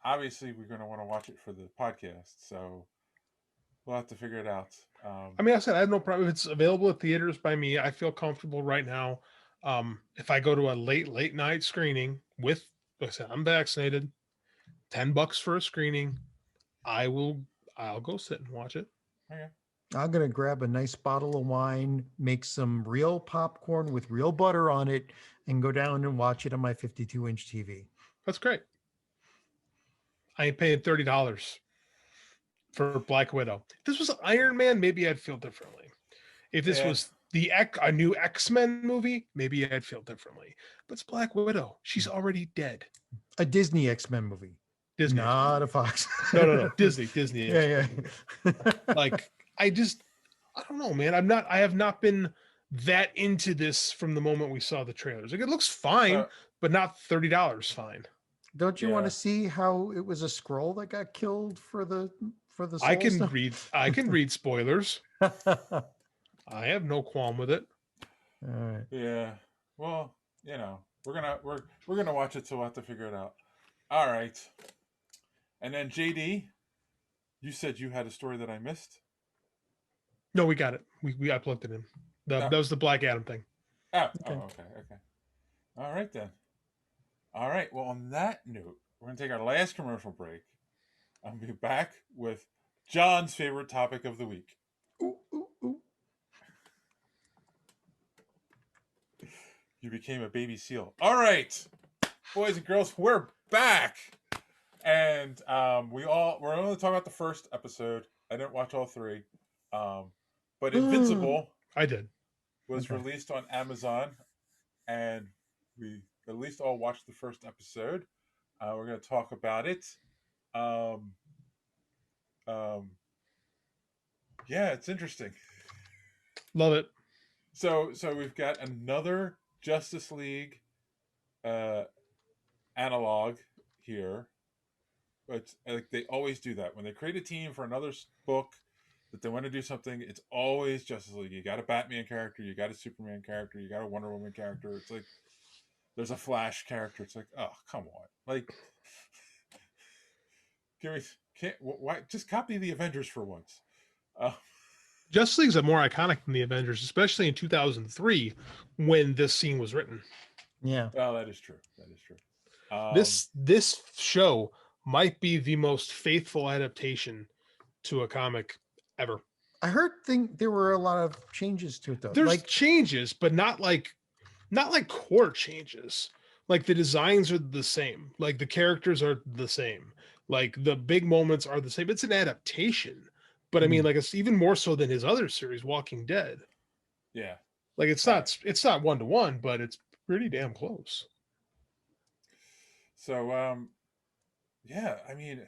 obviously we're going to want to watch it for the podcast, so we'll have to figure it out. I mean, I said I have no problem if it's available at theaters by me. I feel comfortable right now. If I go to a late night screening with, like I said, I'm vaccinated, $10 for a screening, I'll go sit and watch it. Okay. I'm gonna grab a nice bottle of wine, make some real popcorn with real butter on it, and go down and watch it on my 52-inch TV. That's great. I ain't paying $30 for Black Widow. If this was Iron Man, maybe I'd feel differently. If this was a new X-Men movie, maybe I'd feel differently. But it's Black Widow. She's already dead. A Disney X-Men movie. Disney. Not a Fox. No. Disney. Yeah. Like, I don't know, man. I have not been that into this from the moment we saw the trailers. Like, it looks fine, but not $30 fine. Don't you want to see how it was a scroll that got killed for the Soul Stone? I can read spoilers. I have no qualm with it. All right. Yeah. Well, you know, we're gonna watch it, so we'll have to figure it out. All right. And then JD, you said you had a story that I missed. No, we got it. I plugged it in. That was the Black Adam thing. Oh, okay. All right then. All right. Well, on that note, we're gonna take our last commercial break. I'll be back with John's favorite topic of the week. Ooh. You became a baby seal. All right, boys and girls, we're back, and we're only talking about the first episode. I didn't watch all three, but Invincible I did. was released on Amazon, and we at least all watched the first episode. We're going to talk about it. Yeah, it's interesting. Love it. So we've got another Justice League analog here, but like they always do that when they create a team for another book that they want to do something. It's always Justice League. You got a Batman character, you got a Superman character, you got a Wonder Woman character. It's like there's a Flash character. It's like, oh, come on, like why just copy the Avengers for once. Justice League's more iconic than the Avengers, especially in 2003 when this scene was written. Yeah. Oh, that is true. This show might be the most faithful adaptation to a comic ever. I heard there were a lot of changes to it though. There's changes, but not like core changes. Like the designs are the same, like the characters are the same, like the big moments are the same. It's an adaptation, but I mean, like it's even more so than his other series, Walking Dead. Yeah. Like it's not one to one, but it's pretty damn close. So yeah, I mean,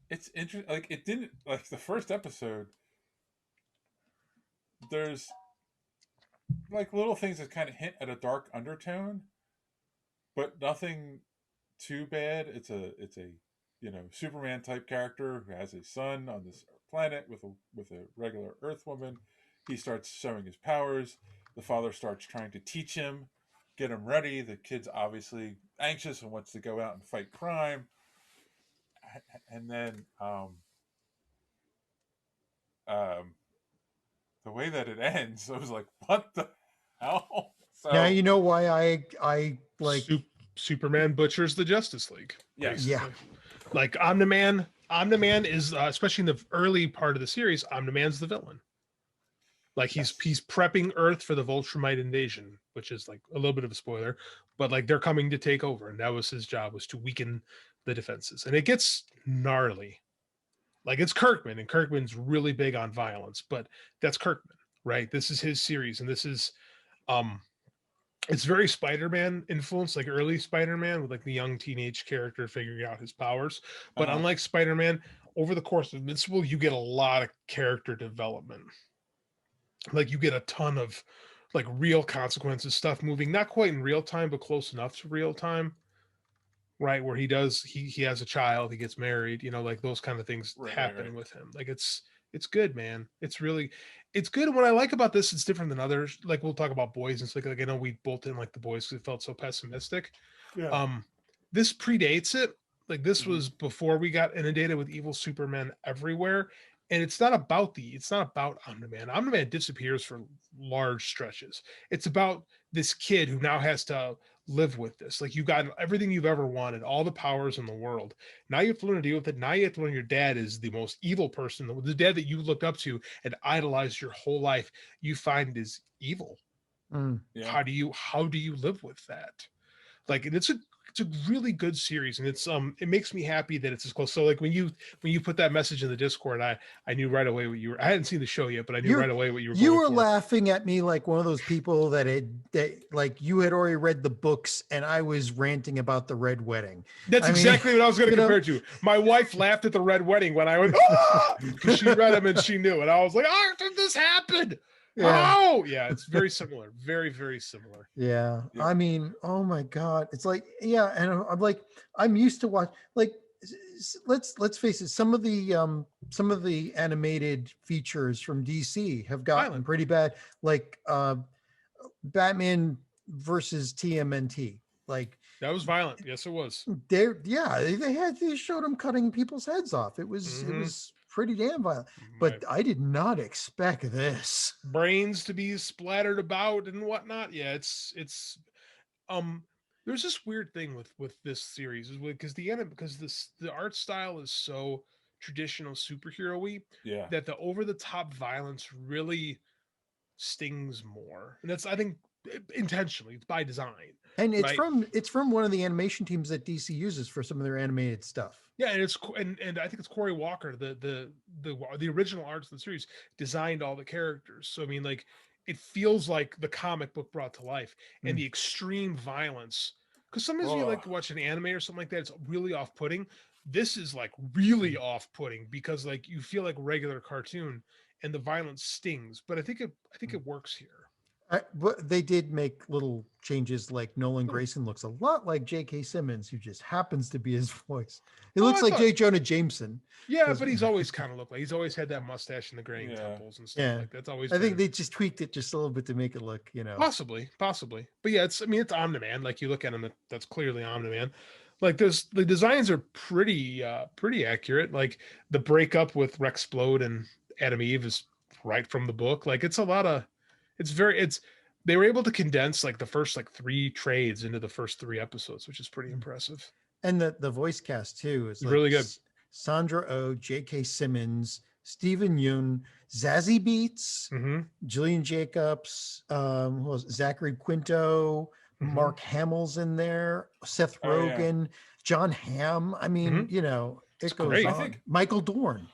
it's interesting. Like it didn't like the first episode. There's like little things that kind of hint at a dark undertone, but nothing too bad. It's a Superman type character who has a son on this planet with a regular Earth woman. He starts showing his powers. The father starts trying to teach him, get him ready. The kid's obviously anxious and wants to go out and fight crime. And then the way that it ends, I was like, what the hell? So now you know why I like Superman butchers the Justice League. Yes. Yeah. Like Omni-Man is especially in the early part of the series, Omni-Man's the villain. Like he's prepping Earth for the Voltramite invasion, which is like a little bit of a spoiler, but like they're coming to take over, and that was his job, was to weaken the defenses. And it gets gnarly. Like it's Kirkman, and Kirkman's really big on violence, but that's Kirkman, right? This is his series, and this is it's very Spider-Man influenced, like early Spider-Man with like the young teenage character figuring out his powers. But unlike Spider-Man, over the course of Invincible, you get a lot of character development. Like you get a ton of like real consequences, stuff moving, not quite in real time, but close enough to real time. Right, where he has a child, he gets married, like those kind of things happening with him. Like it's good, man. It's good. And what I like about this, it's different than others. Like we'll talk about Boys and stuff. Like I know we both didn't like the Boys because it felt so pessimistic. Yeah. This predates it. Like this was before we got inundated with evil Supermen everywhere. And it's not about Omni-Man. Omni-Man disappears for large stretches. It's about this kid who now has to live with this. Like you got everything you've ever wanted, all the powers in the world. Now you have to learn to deal with it. Now you have to learn your dad is the most evil person, the dad that you looked up to and idolized your whole life, you find is evil. Yeah. How do you live with that? Like, and it's a really good series, and it's it makes me happy that it's as close. So like when you put that message in the Discord, I knew right away what you were. I hadn't seen the show yet, but I knew right away what you were. You were laughing at me like one of those people that like you had already read the books, and I was ranting about the Red Wedding. That's exactly what I was going to compare to. My wife laughed at the Red Wedding when I went, because she read them and she knew, and I was like, "Oh, did this happen?" Yeah. Oh, yeah, it's very similar. Very, very similar. Yeah. I mean, oh my God. It's like, yeah. And I'm like, I'm used to watch, like, let's face it. Some of the animated features from DC have gotten pretty bad. Like, Batman versus TMNT. Like that was violent. Yes, it was. They showed them cutting people's heads off. It was pretty damn violent, but I did not expect this. Brains to be splattered about and whatnot. Yeah, it's there's this weird thing with this series is because the art style is so traditional superhero-y that the over-the-top violence really stings more. And that's, I think, intentionally, it's by design. And it's from one of the animation teams that DC uses for some of their animated stuff. Yeah, and I think it's Corey Walker, the original artist of the series, designed all the characters. So I mean, like, it feels like the comic book brought to life, and the extreme violence. Because sometimes you like to watch an anime or something like that, it's really off-putting. This is like really off-putting because like you feel like regular cartoon, and the violence stings. But I think it works here. But they did make little changes, like Nolan Grayson looks a lot like J.K. Simmons, who just happens to be his voice. He looks like J. Jonah Jameson. Yeah, but he's always kind of looked like he's always had that mustache and the graying temples and stuff like that. That's always. I think they just tweaked it just a little bit to make it look, Possibly. But yeah, it's Omni-Man. Like you look at him, that's clearly Omni-Man. Like the designs are pretty accurate. Like the breakup with Rexplode and Adam Eve is right from the book. Like it's a lot of. They were able to condense like the first like 3 trades into the first 3 episodes, which is pretty impressive. And the voice cast too is like really good. Sandra Oh, J.K. Simmons, Stephen Yeun, Zazie Beetz, Jillian Jacobs, who was Zachary Quinto, Mark Hamill's in there, Seth Oh, yeah. Rogen, John Hamm. I mean, Mhm. you know, it It's goes great. on. I think- Michael Dorn.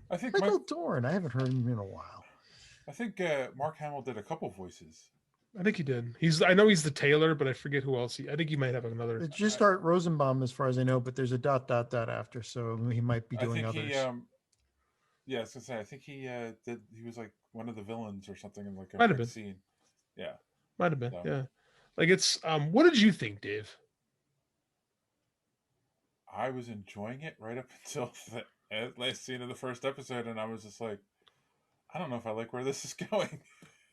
I think Michael Dorn. I haven't heard him in a while. Mark Hamill did a couple voices. I think he did. I know he's the tailor, but I forget who else I think he might have another. It's just Art Rosenbaum, as far as I know, but there's a ... after, so he might be I doing think others. yeah, I was gonna say, I think he was like one of the villains or something in like a Might have quick been. scene. Yeah. Might have been. So. Yeah. Like it's what did you think, Dave? I was enjoying it right up until the last scene of the first episode, and I was just like, I don't know if I like where this is going.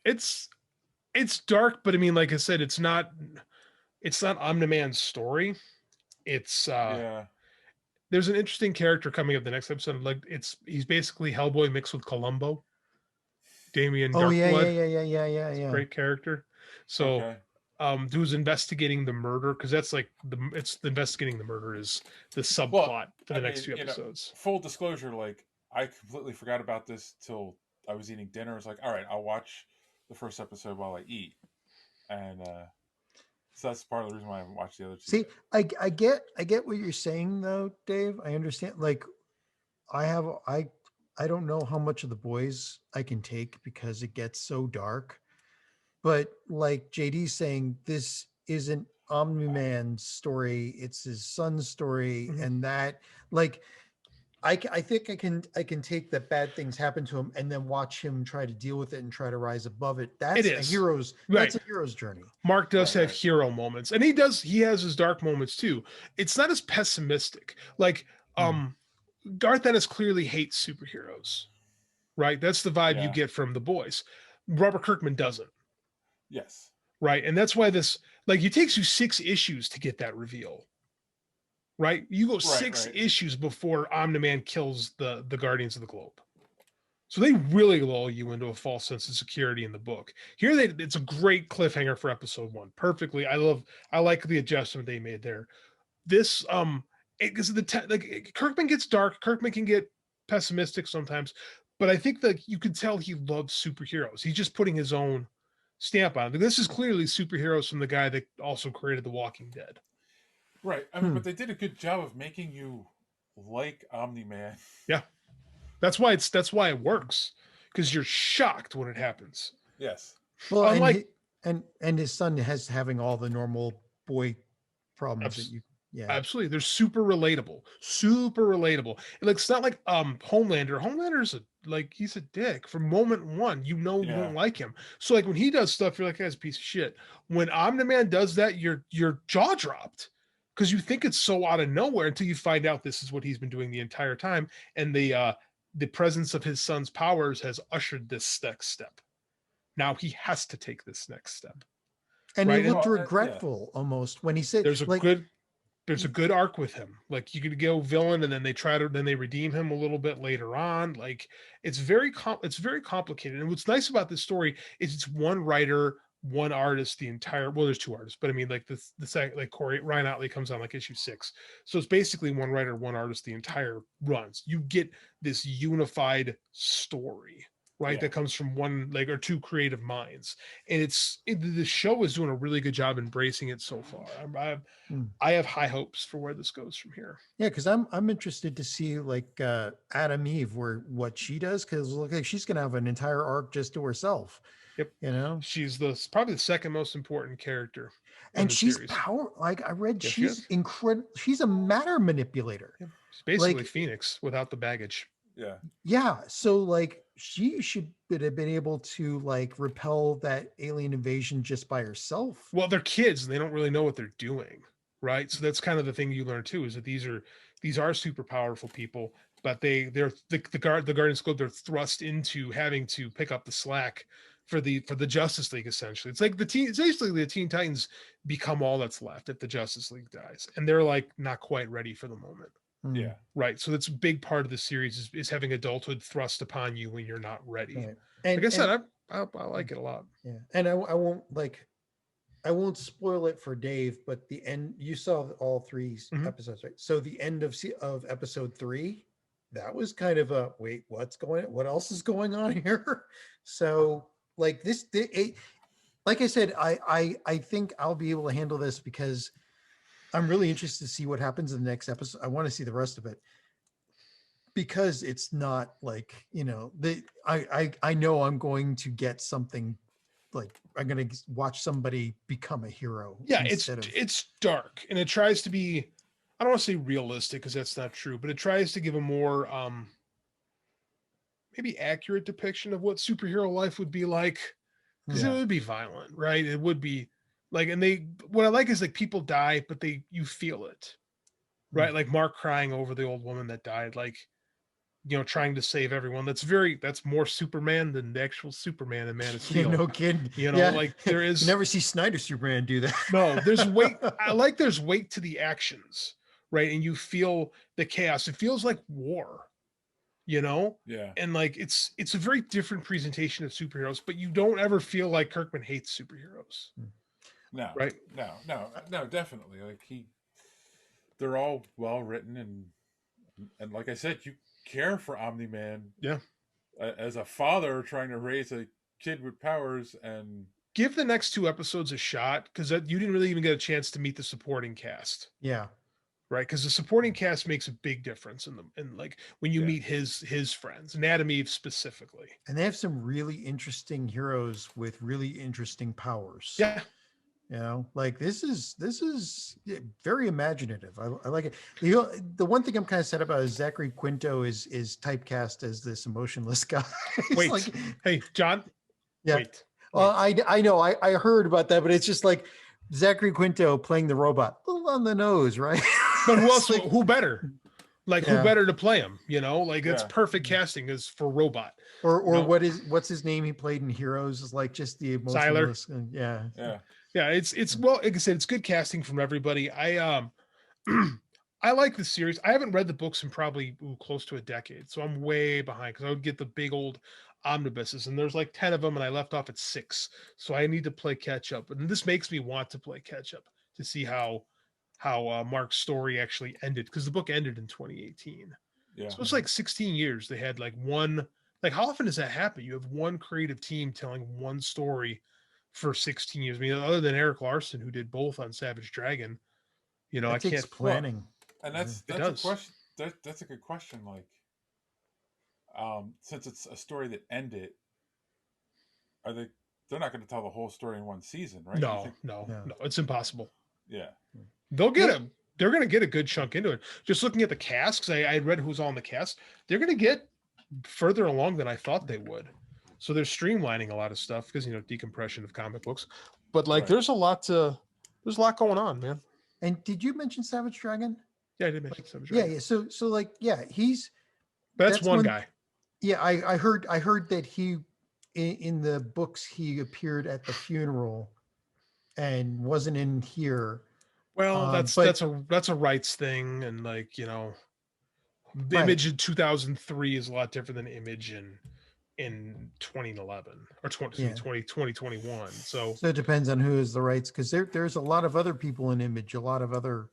It's dark, but I mean, like I said, it's not Omni-Man's story. It's Yeah. there's an interesting character coming up the next episode. Like he's basically Hellboy mixed with Columbo. Damien Oh yeah, Darkblood. yeah. Great character. So Okay. who's investigating the murder, because that's like it's investigating the murder is the subplot for the next few episodes. Full disclosure, like I completely forgot about this till I was eating dinner. I was like, all right, I'll watch the first episode while I eat, and so that's part of the reason why I haven't watched the other two. See, I get what you're saying though, Dave. I understand. Like, I don't know how much of the boys I can take because it gets so dark. But like JD's saying, this isn't Omni-Man's story; it's his son's story, and that, like, I think I can take that bad things happen to him and then watch him try to deal with it and try to rise above it. That's a hero's journey. Mark does have hero moments, and he has his dark moments too. It's not as pessimistic. Like Garth Ennis clearly hates superheroes, right? That's the vibe you get from the boys. Robert Kirkman doesn't. Yes. Right. And that's why it takes you 6 issues to get that reveal. Right? You go 6 issues before Omni-Man kills the Guardians of the Globe. So they really lull you into a false sense of security in the book. Here it's a great cliffhanger for episode 1. Perfectly. I like the adjustment they made there. This because Kirkman gets dark, Kirkman can get pessimistic sometimes, but I think that you can tell he loves superheroes. He's just putting his own stamp on it. This is clearly superheroes from the guy that also created The Walking Dead. Right. I mean, but they did a good job of making you like Omni-Man. Yeah. That's why it works, because you're shocked when it happens. Yes. Well, and his son has having all the normal boy problems that you. Yeah, absolutely. They're super relatable. Like it's not like Homelander. Homelander's he's a dick from moment 1. You don't like him. So like when he does stuff, you're like, that's a piece of shit. When Omni-Man does that, your jaw dropped, because you think it's so out of nowhere until you find out this is what he's been doing the entire time, and the presence of his son's powers has ushered this next step. Now he has to take this next step. And he looked regretful almost when he said, there's a good arc with him. Like you could go villain, and then they redeem him a little bit later on. Like it's very complicated. And what's nice about this story is it's one writer, one artist, there's 2 artists, but I mean like the second, like Ryan Otley comes on like issue 6. So it's basically one writer, one artist, the entire runs. You get this unified story, right? That comes from one or 2 creative minds. And the show is doing a really good job embracing it so far. I have high hopes for where this goes from here. Yeah, because I'm interested to see like Adam Eve, what she does, because look like she's gonna have an entire arc just to herself. Yep. You know, she's probably the second most important character. And she's like I read, she's incredible. She's a matter manipulator. Yeah. She's basically Phoenix without the baggage. Yeah. Yeah. So like she should have been able to like repel that alien invasion just by herself. Well, they're kids and they don't really know what they're doing. Right. So that's kind of the thing you learn too, is that these are super powerful people, but they're the Guardians Club, they're thrust into having to pick up the slack for the Justice League. Essentially, it's basically the Teen Titans become all that's left if the Justice League dies, and they're like not quite ready for the moment. Yeah. Right. So that's a big part of the series is having adulthood thrust upon you when you're not ready. Right. And like I said, I like it a lot. Yeah. And I won't spoil it for Dave, but the end, you saw all 3 episodes, right? So the end of episode 3, that was kind of a what else is going on here? So like like I said, I think I'll be able to handle this because I'm really interested to see what happens in the next episode. I want to see the rest of it because it's not like, I know I'm going to get something, like I'm going to watch somebody become a hero. Yeah, instead of it's dark and it tries to be, I don't want to say realistic because that's not true, but it tries to give a more maybe accurate depiction of what superhero life would be like, because it Yeah. would be violent, right? It would be like, and what I like is like people die, but you feel it, right? Like Mark crying over the old woman that died, like, trying to save everyone. That's more Superman than the actual Superman and Man of Yeah, Steel. no kidding. Like there is You never see Snyder Superman do that. no, there's weight. I like there's weight to the actions, right? And you feel the chaos. It feels like war, Yeah. and like it's a very different presentation of superheroes, but you don't ever feel like Kirkman hates superheroes, No. right? No, definitely. Like they're all well written, and like I said, you care for Omni-Man. Yeah. As a father trying to raise a kid with powers, and Give the next 2 episodes a shot, because you didn't really even get a chance to meet the supporting cast, Yeah. right? Because the supporting cast makes a big difference in like when you meet his friends, and Adam Eve specifically. And they have some really interesting heroes with really interesting powers. Yeah. Like this is very imaginative. I like it. The one thing I'm kind of sad about is Zachary Quinto is typecast as this emotionless guy. It's Wait, like, hey, John. Yeah. Wait. I know. I heard about that, but it's just like Zachary Quinto playing the robot, a little on the nose, right? But who else? Like, Who better? Like Yeah. who better to play him? Like it's Yeah. perfect casting is for robot. or No. what's his name? He played in Heroes, is like just the Siler. emotionless. Yeah. Yeah, it's well, like I said, it's good casting from everybody. I I like the series. I haven't read the books in probably close to a decade, so I'm way behind because I would get the big old omnibuses, and there's like 10 of them, and I left off at 6, so I need to play catch up. And this makes me want to play catch up to see how Mark's story actually ended, because the book ended in 2018. yeah. So it's like 16 years. They had like one. Like, how often does that happen? You have one creative team telling one story for 16 years. I mean, other than Eric Larson, who did both on Savage Dragon, I That takes can't. planning. And that's It a does. question. That's a good question. Like, since it's a story that ended, they're not going to tell the whole story in one season, right? No, it's impossible. Yeah. They'll get a. They're going to get a good chunk into it. Just looking at the cast, because I read who's all in the cast, they're going to get further along than I thought they would. So they're streamlining a lot of stuff because decompression of comic books. But like, Right. there's a lot going on, man. And did you mention Savage Dragon? Yeah, I did mention Savage Yeah, Dragon. yeah. So like, yeah, That's one guy. Yeah, I heard that he in the books he appeared at the funeral and wasn't in here. Well, that's a rights thing, and like the Image in 2003 is a lot different than Image in 2011 or 2021. So it depends on who has the rights, because there's a lot of other people in Image, a lot of other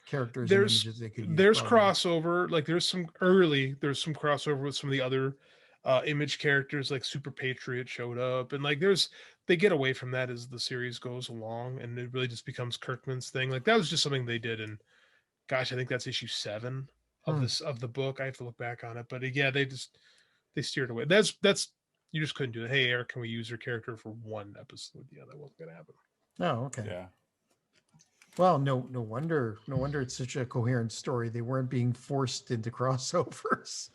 characters. There's they could use, there's probably. crossover. Like there's some crossover with some of the other Image characters, like Super Patriot showed up, and like they get away from that as the series goes along, and it really just becomes Kirkman's thing. Like that was just something they did, and gosh, I think that's issue 7 of the book. I have to look back on it, but yeah, they steered away. That's you just couldn't do it. Hey, Eric, can we use your character for one episode? Yeah, that wasn't gonna happen. Oh, okay. Yeah. Well, no wonder it's such a coherent story. They weren't being forced into crossovers.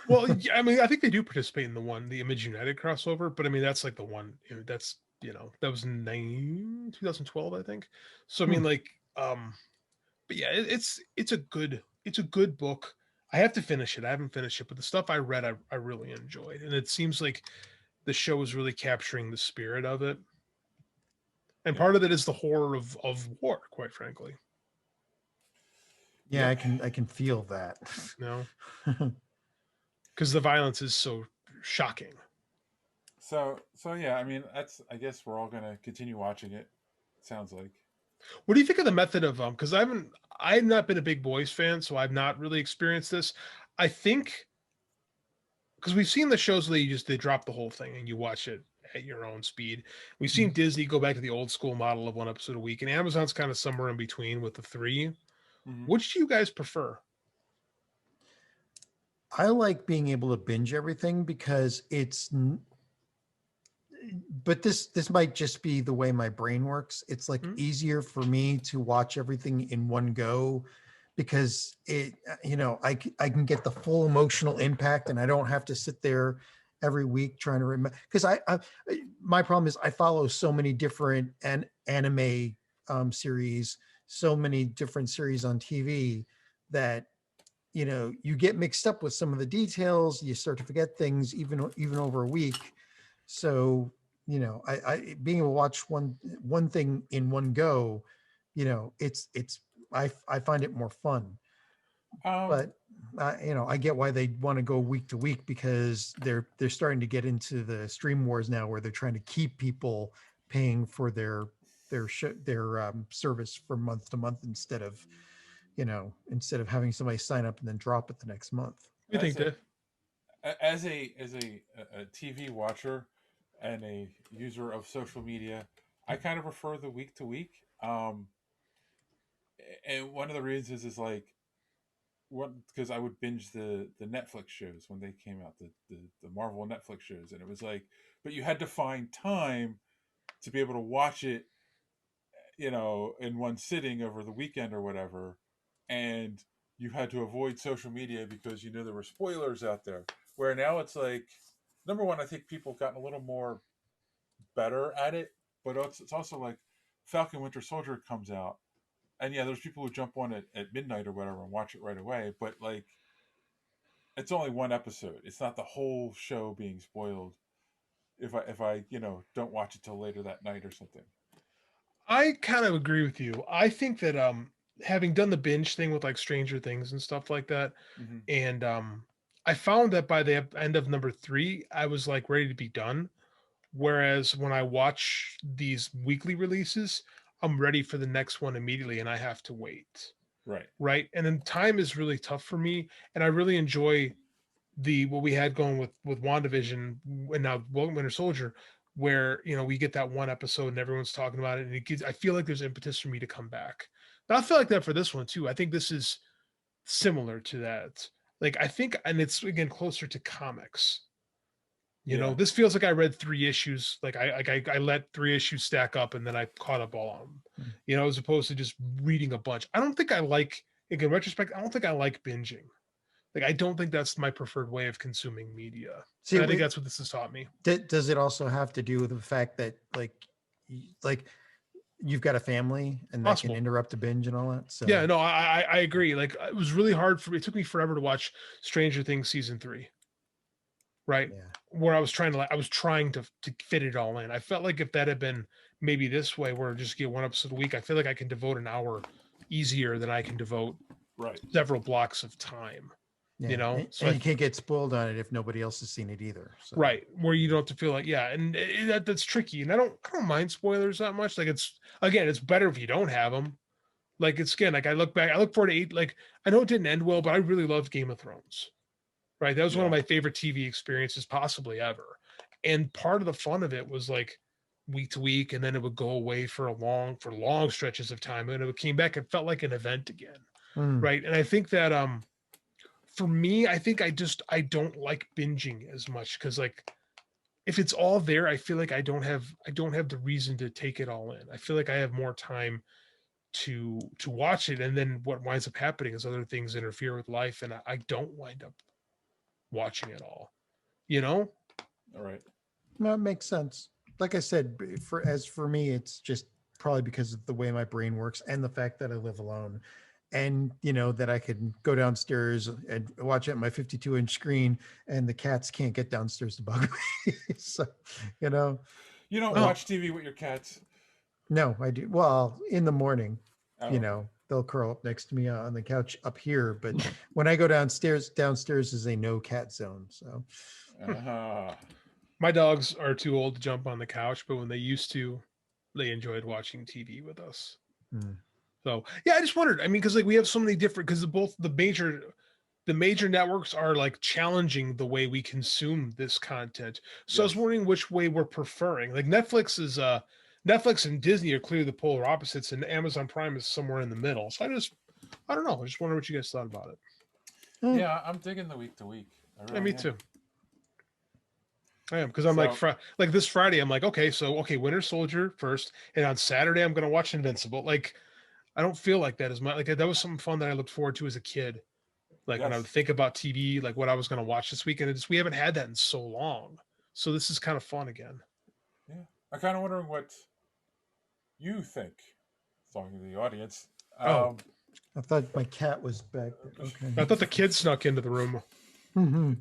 Well, I mean, I think they do participate in the Image United crossover, but I mean, that's like the one that's that was 2012, I think. So I mean, like, but yeah, it's a good book. I have to finish it. I haven't finished it, but the stuff I read, I really enjoyed, and it seems like the show is really capturing the spirit of it. And part of it is the horror of war, quite frankly. Yeah, I can feel that. Because the violence is so shocking. So yeah, I mean, I guess we're all gonna continue watching it. Sounds like. What do you think of the method of because I've not been a big boys fan, so I've not really experienced this. I think because we've seen the shows where they drop the whole thing and you watch it at your own speed. We've seen Disney go back to the old school model of 1 episode a week, and Amazon's kind of somewhere in between with the 3. Mhm. Which do you guys prefer? I like being able to binge everything because but this might just be the way my brain works. It's like easier for me to watch everything in one go because I can get the full emotional impact and I don't have to sit there every week trying to remember, because my problem is I follow so many different anime series, so many different series on TV that you get mixed up with some of the details. You start to forget things even over a week. So I being able to watch one thing in one go, it's I find it more fun. But I get why they want to go week to week, because they're starting to get into the stream wars now, where they're trying to keep people paying for their service from month to month instead of having somebody sign up and then drop it the next month. You think, Dave? As a TV watcher and a user of social media, I kind of prefer the week to week. And one of the reasons is like, because I would binge the Netflix shows when they came out, the Marvel Netflix shows, and it was like, but you had to find time to be able to watch it, in one sitting over the weekend or whatever, and you had to avoid social media because you knew there were spoilers out there. Where now it's like, number one, I think people have gotten a little more better at it, but it's also like Falcon Winter Soldier comes out, and yeah, there's people who jump on it at midnight or whatever and watch it right away, but like, it's only one episode. It's not the whole show being spoiled if I don't watch it till later that night or something. I kind of agree with you. I think that having done the binge thing with like Stranger Things and stuff like that, Mm-hmm. and I found that by the end of number 3, I was like ready to be done. Whereas when I watch these weekly releases, I'm ready for the next one immediately and I have to wait. Right. Right. And then time is really tough for me. And I really enjoy what we had going with WandaVision and now Winter Soldier, where we get that one episode and everyone's talking about it, and I feel like there's impetus for me to come back. But I feel like that for this one too. I think this is similar to that. Like I think, and it's again closer to comics. This feels like I read 3 issues. Like I let 3 issues stack up and then I caught up all on them. As opposed to just reading a bunch. I don't think I like, in retrospect, I don't think I like binging. Like, I don't think that's my preferred way of consuming media. See, I think that's what this has taught me. Does it also have to do with the fact that like you've got a family and that can interrupt a binge and all that? So yeah, no, I agree. Like, it was really hard for me. It took me forever to watch Stranger Things season 3. Right. Yeah. Where I was trying to fit it all in. I felt like if that had been maybe this way, where I just get one episode a week, I feel like I can devote an hour easier than I can devote several blocks of time. Yeah. So you can't get spoiled on it if nobody else has seen it either. So. Right, where you don't have to feel like, and that's tricky. And I don't mind spoilers that much. Like, it's better if you don't have them. Like, it's again, like I look forward to 8. Like, I know it didn't end well, but I really loved Game of Thrones. Right, that was one of my favorite TV experiences possibly ever. And part of the fun of it was like week to week, and then it would go away for long stretches of time, and it came back. It felt like an event again. Right, and I think that for me, I think I don't like binging as much, because like if it's all there, I feel like I don't have the reason to take it all in. I feel like I have more time to watch it, and then what winds up happening is other things interfere with life, and I don't wind up watching it all. All right. No, it makes sense. Like I said, for me, it's just probably because of the way my brain works and the fact that I live alone. And that I could go downstairs and watch it on my 52-inch screen, and the cats can't get downstairs to bug me. So, you don't watch TV with your cats? No, I do. Well, in the morning, they'll curl up next to me on the couch up here. But when I go downstairs is a no cat zone. So, my dogs are too old to jump on the couch, but when they used to, they enjoyed watching TV with us. So yeah, I just wondered. I mean, because like we have so many different, because both the major the major networks are like challenging the way we consume this content. So I was Yes. wondering which way we're preferring. Like Netflix and Disney are clearly the polar opposites, and Amazon Prime is somewhere in the middle. So I don't know. I just wonder what you guys thought about it. Yeah, I'm digging the week to week. Yeah, me too. I am, because I'm like this Friday, I'm like, okay, Winter Soldier first, and on Saturday I'm gonna watch Invincible. Like, I don't feel like that as much. Like that was something fun that I looked forward to as a kid. Like when I would think about TV, like what I was gonna watch this weekend. We haven't had that in so long. So this is kind of fun again. Yeah. I'm kind of wondering what you think, talking to the audience. Oh. I thought my cat was back there. Okay. I thought the kid snuck into the room. Mm-hmm.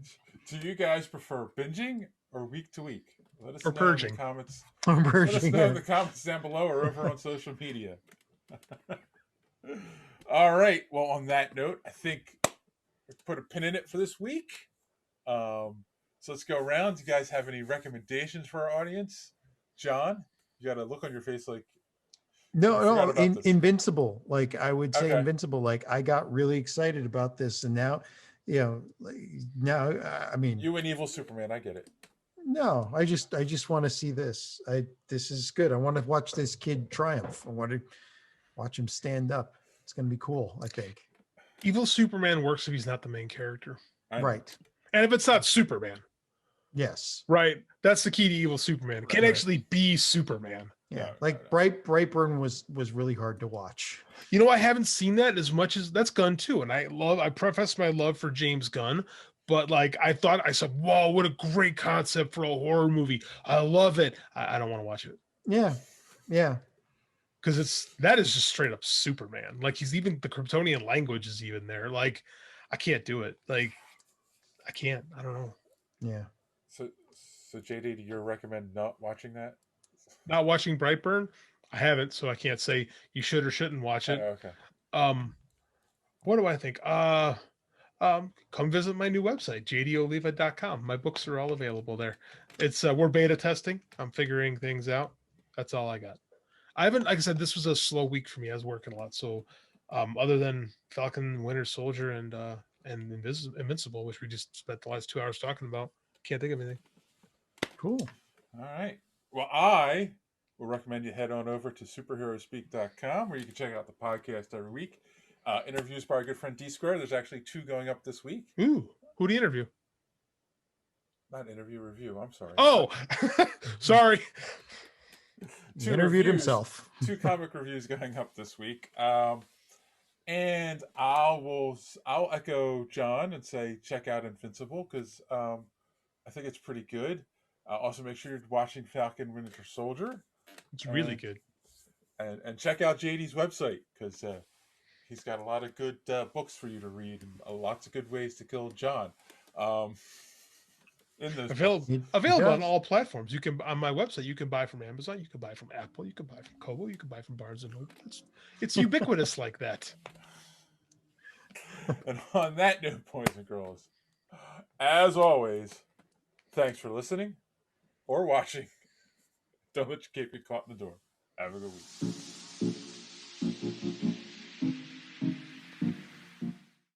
Do you guys prefer binging or week to week? Let us Or know purging. in the comments. I'm Let us purging. know in the comments down below or over on social media. All right. Well, on that note, I think we put a pin in it for this week. So let's go around. Do you guys have any recommendations for our audience? John, you got a look on your face like No, this. Invincible. Like I would say Okay. Invincible. Like I got really excited about this, and now, I mean, you and Evil Superman. I get it. no, I just want to see this. This is good. I want to watch this kid triumph. I want to watch him stand up. It's going to be cool, I think. Evil Superman works if he's not the main character. Right. And if it's not Superman. Yes. Right. That's the key to Evil Superman. It can Right. actually be Superman. Yeah. Like Brightburn was really hard to watch. You know, I haven't seen that as much as that's Gunn too. And I profess my love for James Gunn, but like I said, whoa, what a great concept for a horror movie. I love it. I don't want to watch it. Yeah. Yeah. Because that is just straight up Superman. Like he's even the Kryptonian language is even there. Like I can't do it. Like I can't. I don't know. Yeah. So JD, do you recommend not watching that? Not watching Brightburn? I haven't, so I can't say you should or shouldn't watch it. Okay. What do I think? Come visit my new website, jdoliva.com. My books are all available there. It's we're beta testing. I'm figuring things out. That's all I got. Like I said, this was a slow week for me. I was working a lot. So other than Falcon, Winter Soldier, and Invincible, which we just spent the last 2 hours talking about, can't think of anything. Cool. All right. Well, I will recommend you head on over to superheroespeak.com where you can check out the podcast every week. Interviews by our good friend D Square. There's actually 2 going up this week. Ooh, who do you interview? Not review. I'm sorry. Oh, sorry. He interviewed himself. 2 comic reviews going up this week. And I'll echo John and say check out Invincible because I think it's pretty good. Also, make sure you're watching Falcon Winter Soldier. It's really good. And check out JD's website because he's got a lot of good books for you to read and lots of good ways to kill John. In those available on all platforms. You can on my website. You can buy from Amazon. You can buy from Apple. You can buy from Kobo. You can buy from Barnes and Noble. It's ubiquitous like that. And on that note, boys and girls, as always, thanks for listening or watching. Don't let your cape get caught in the door. Have a good week.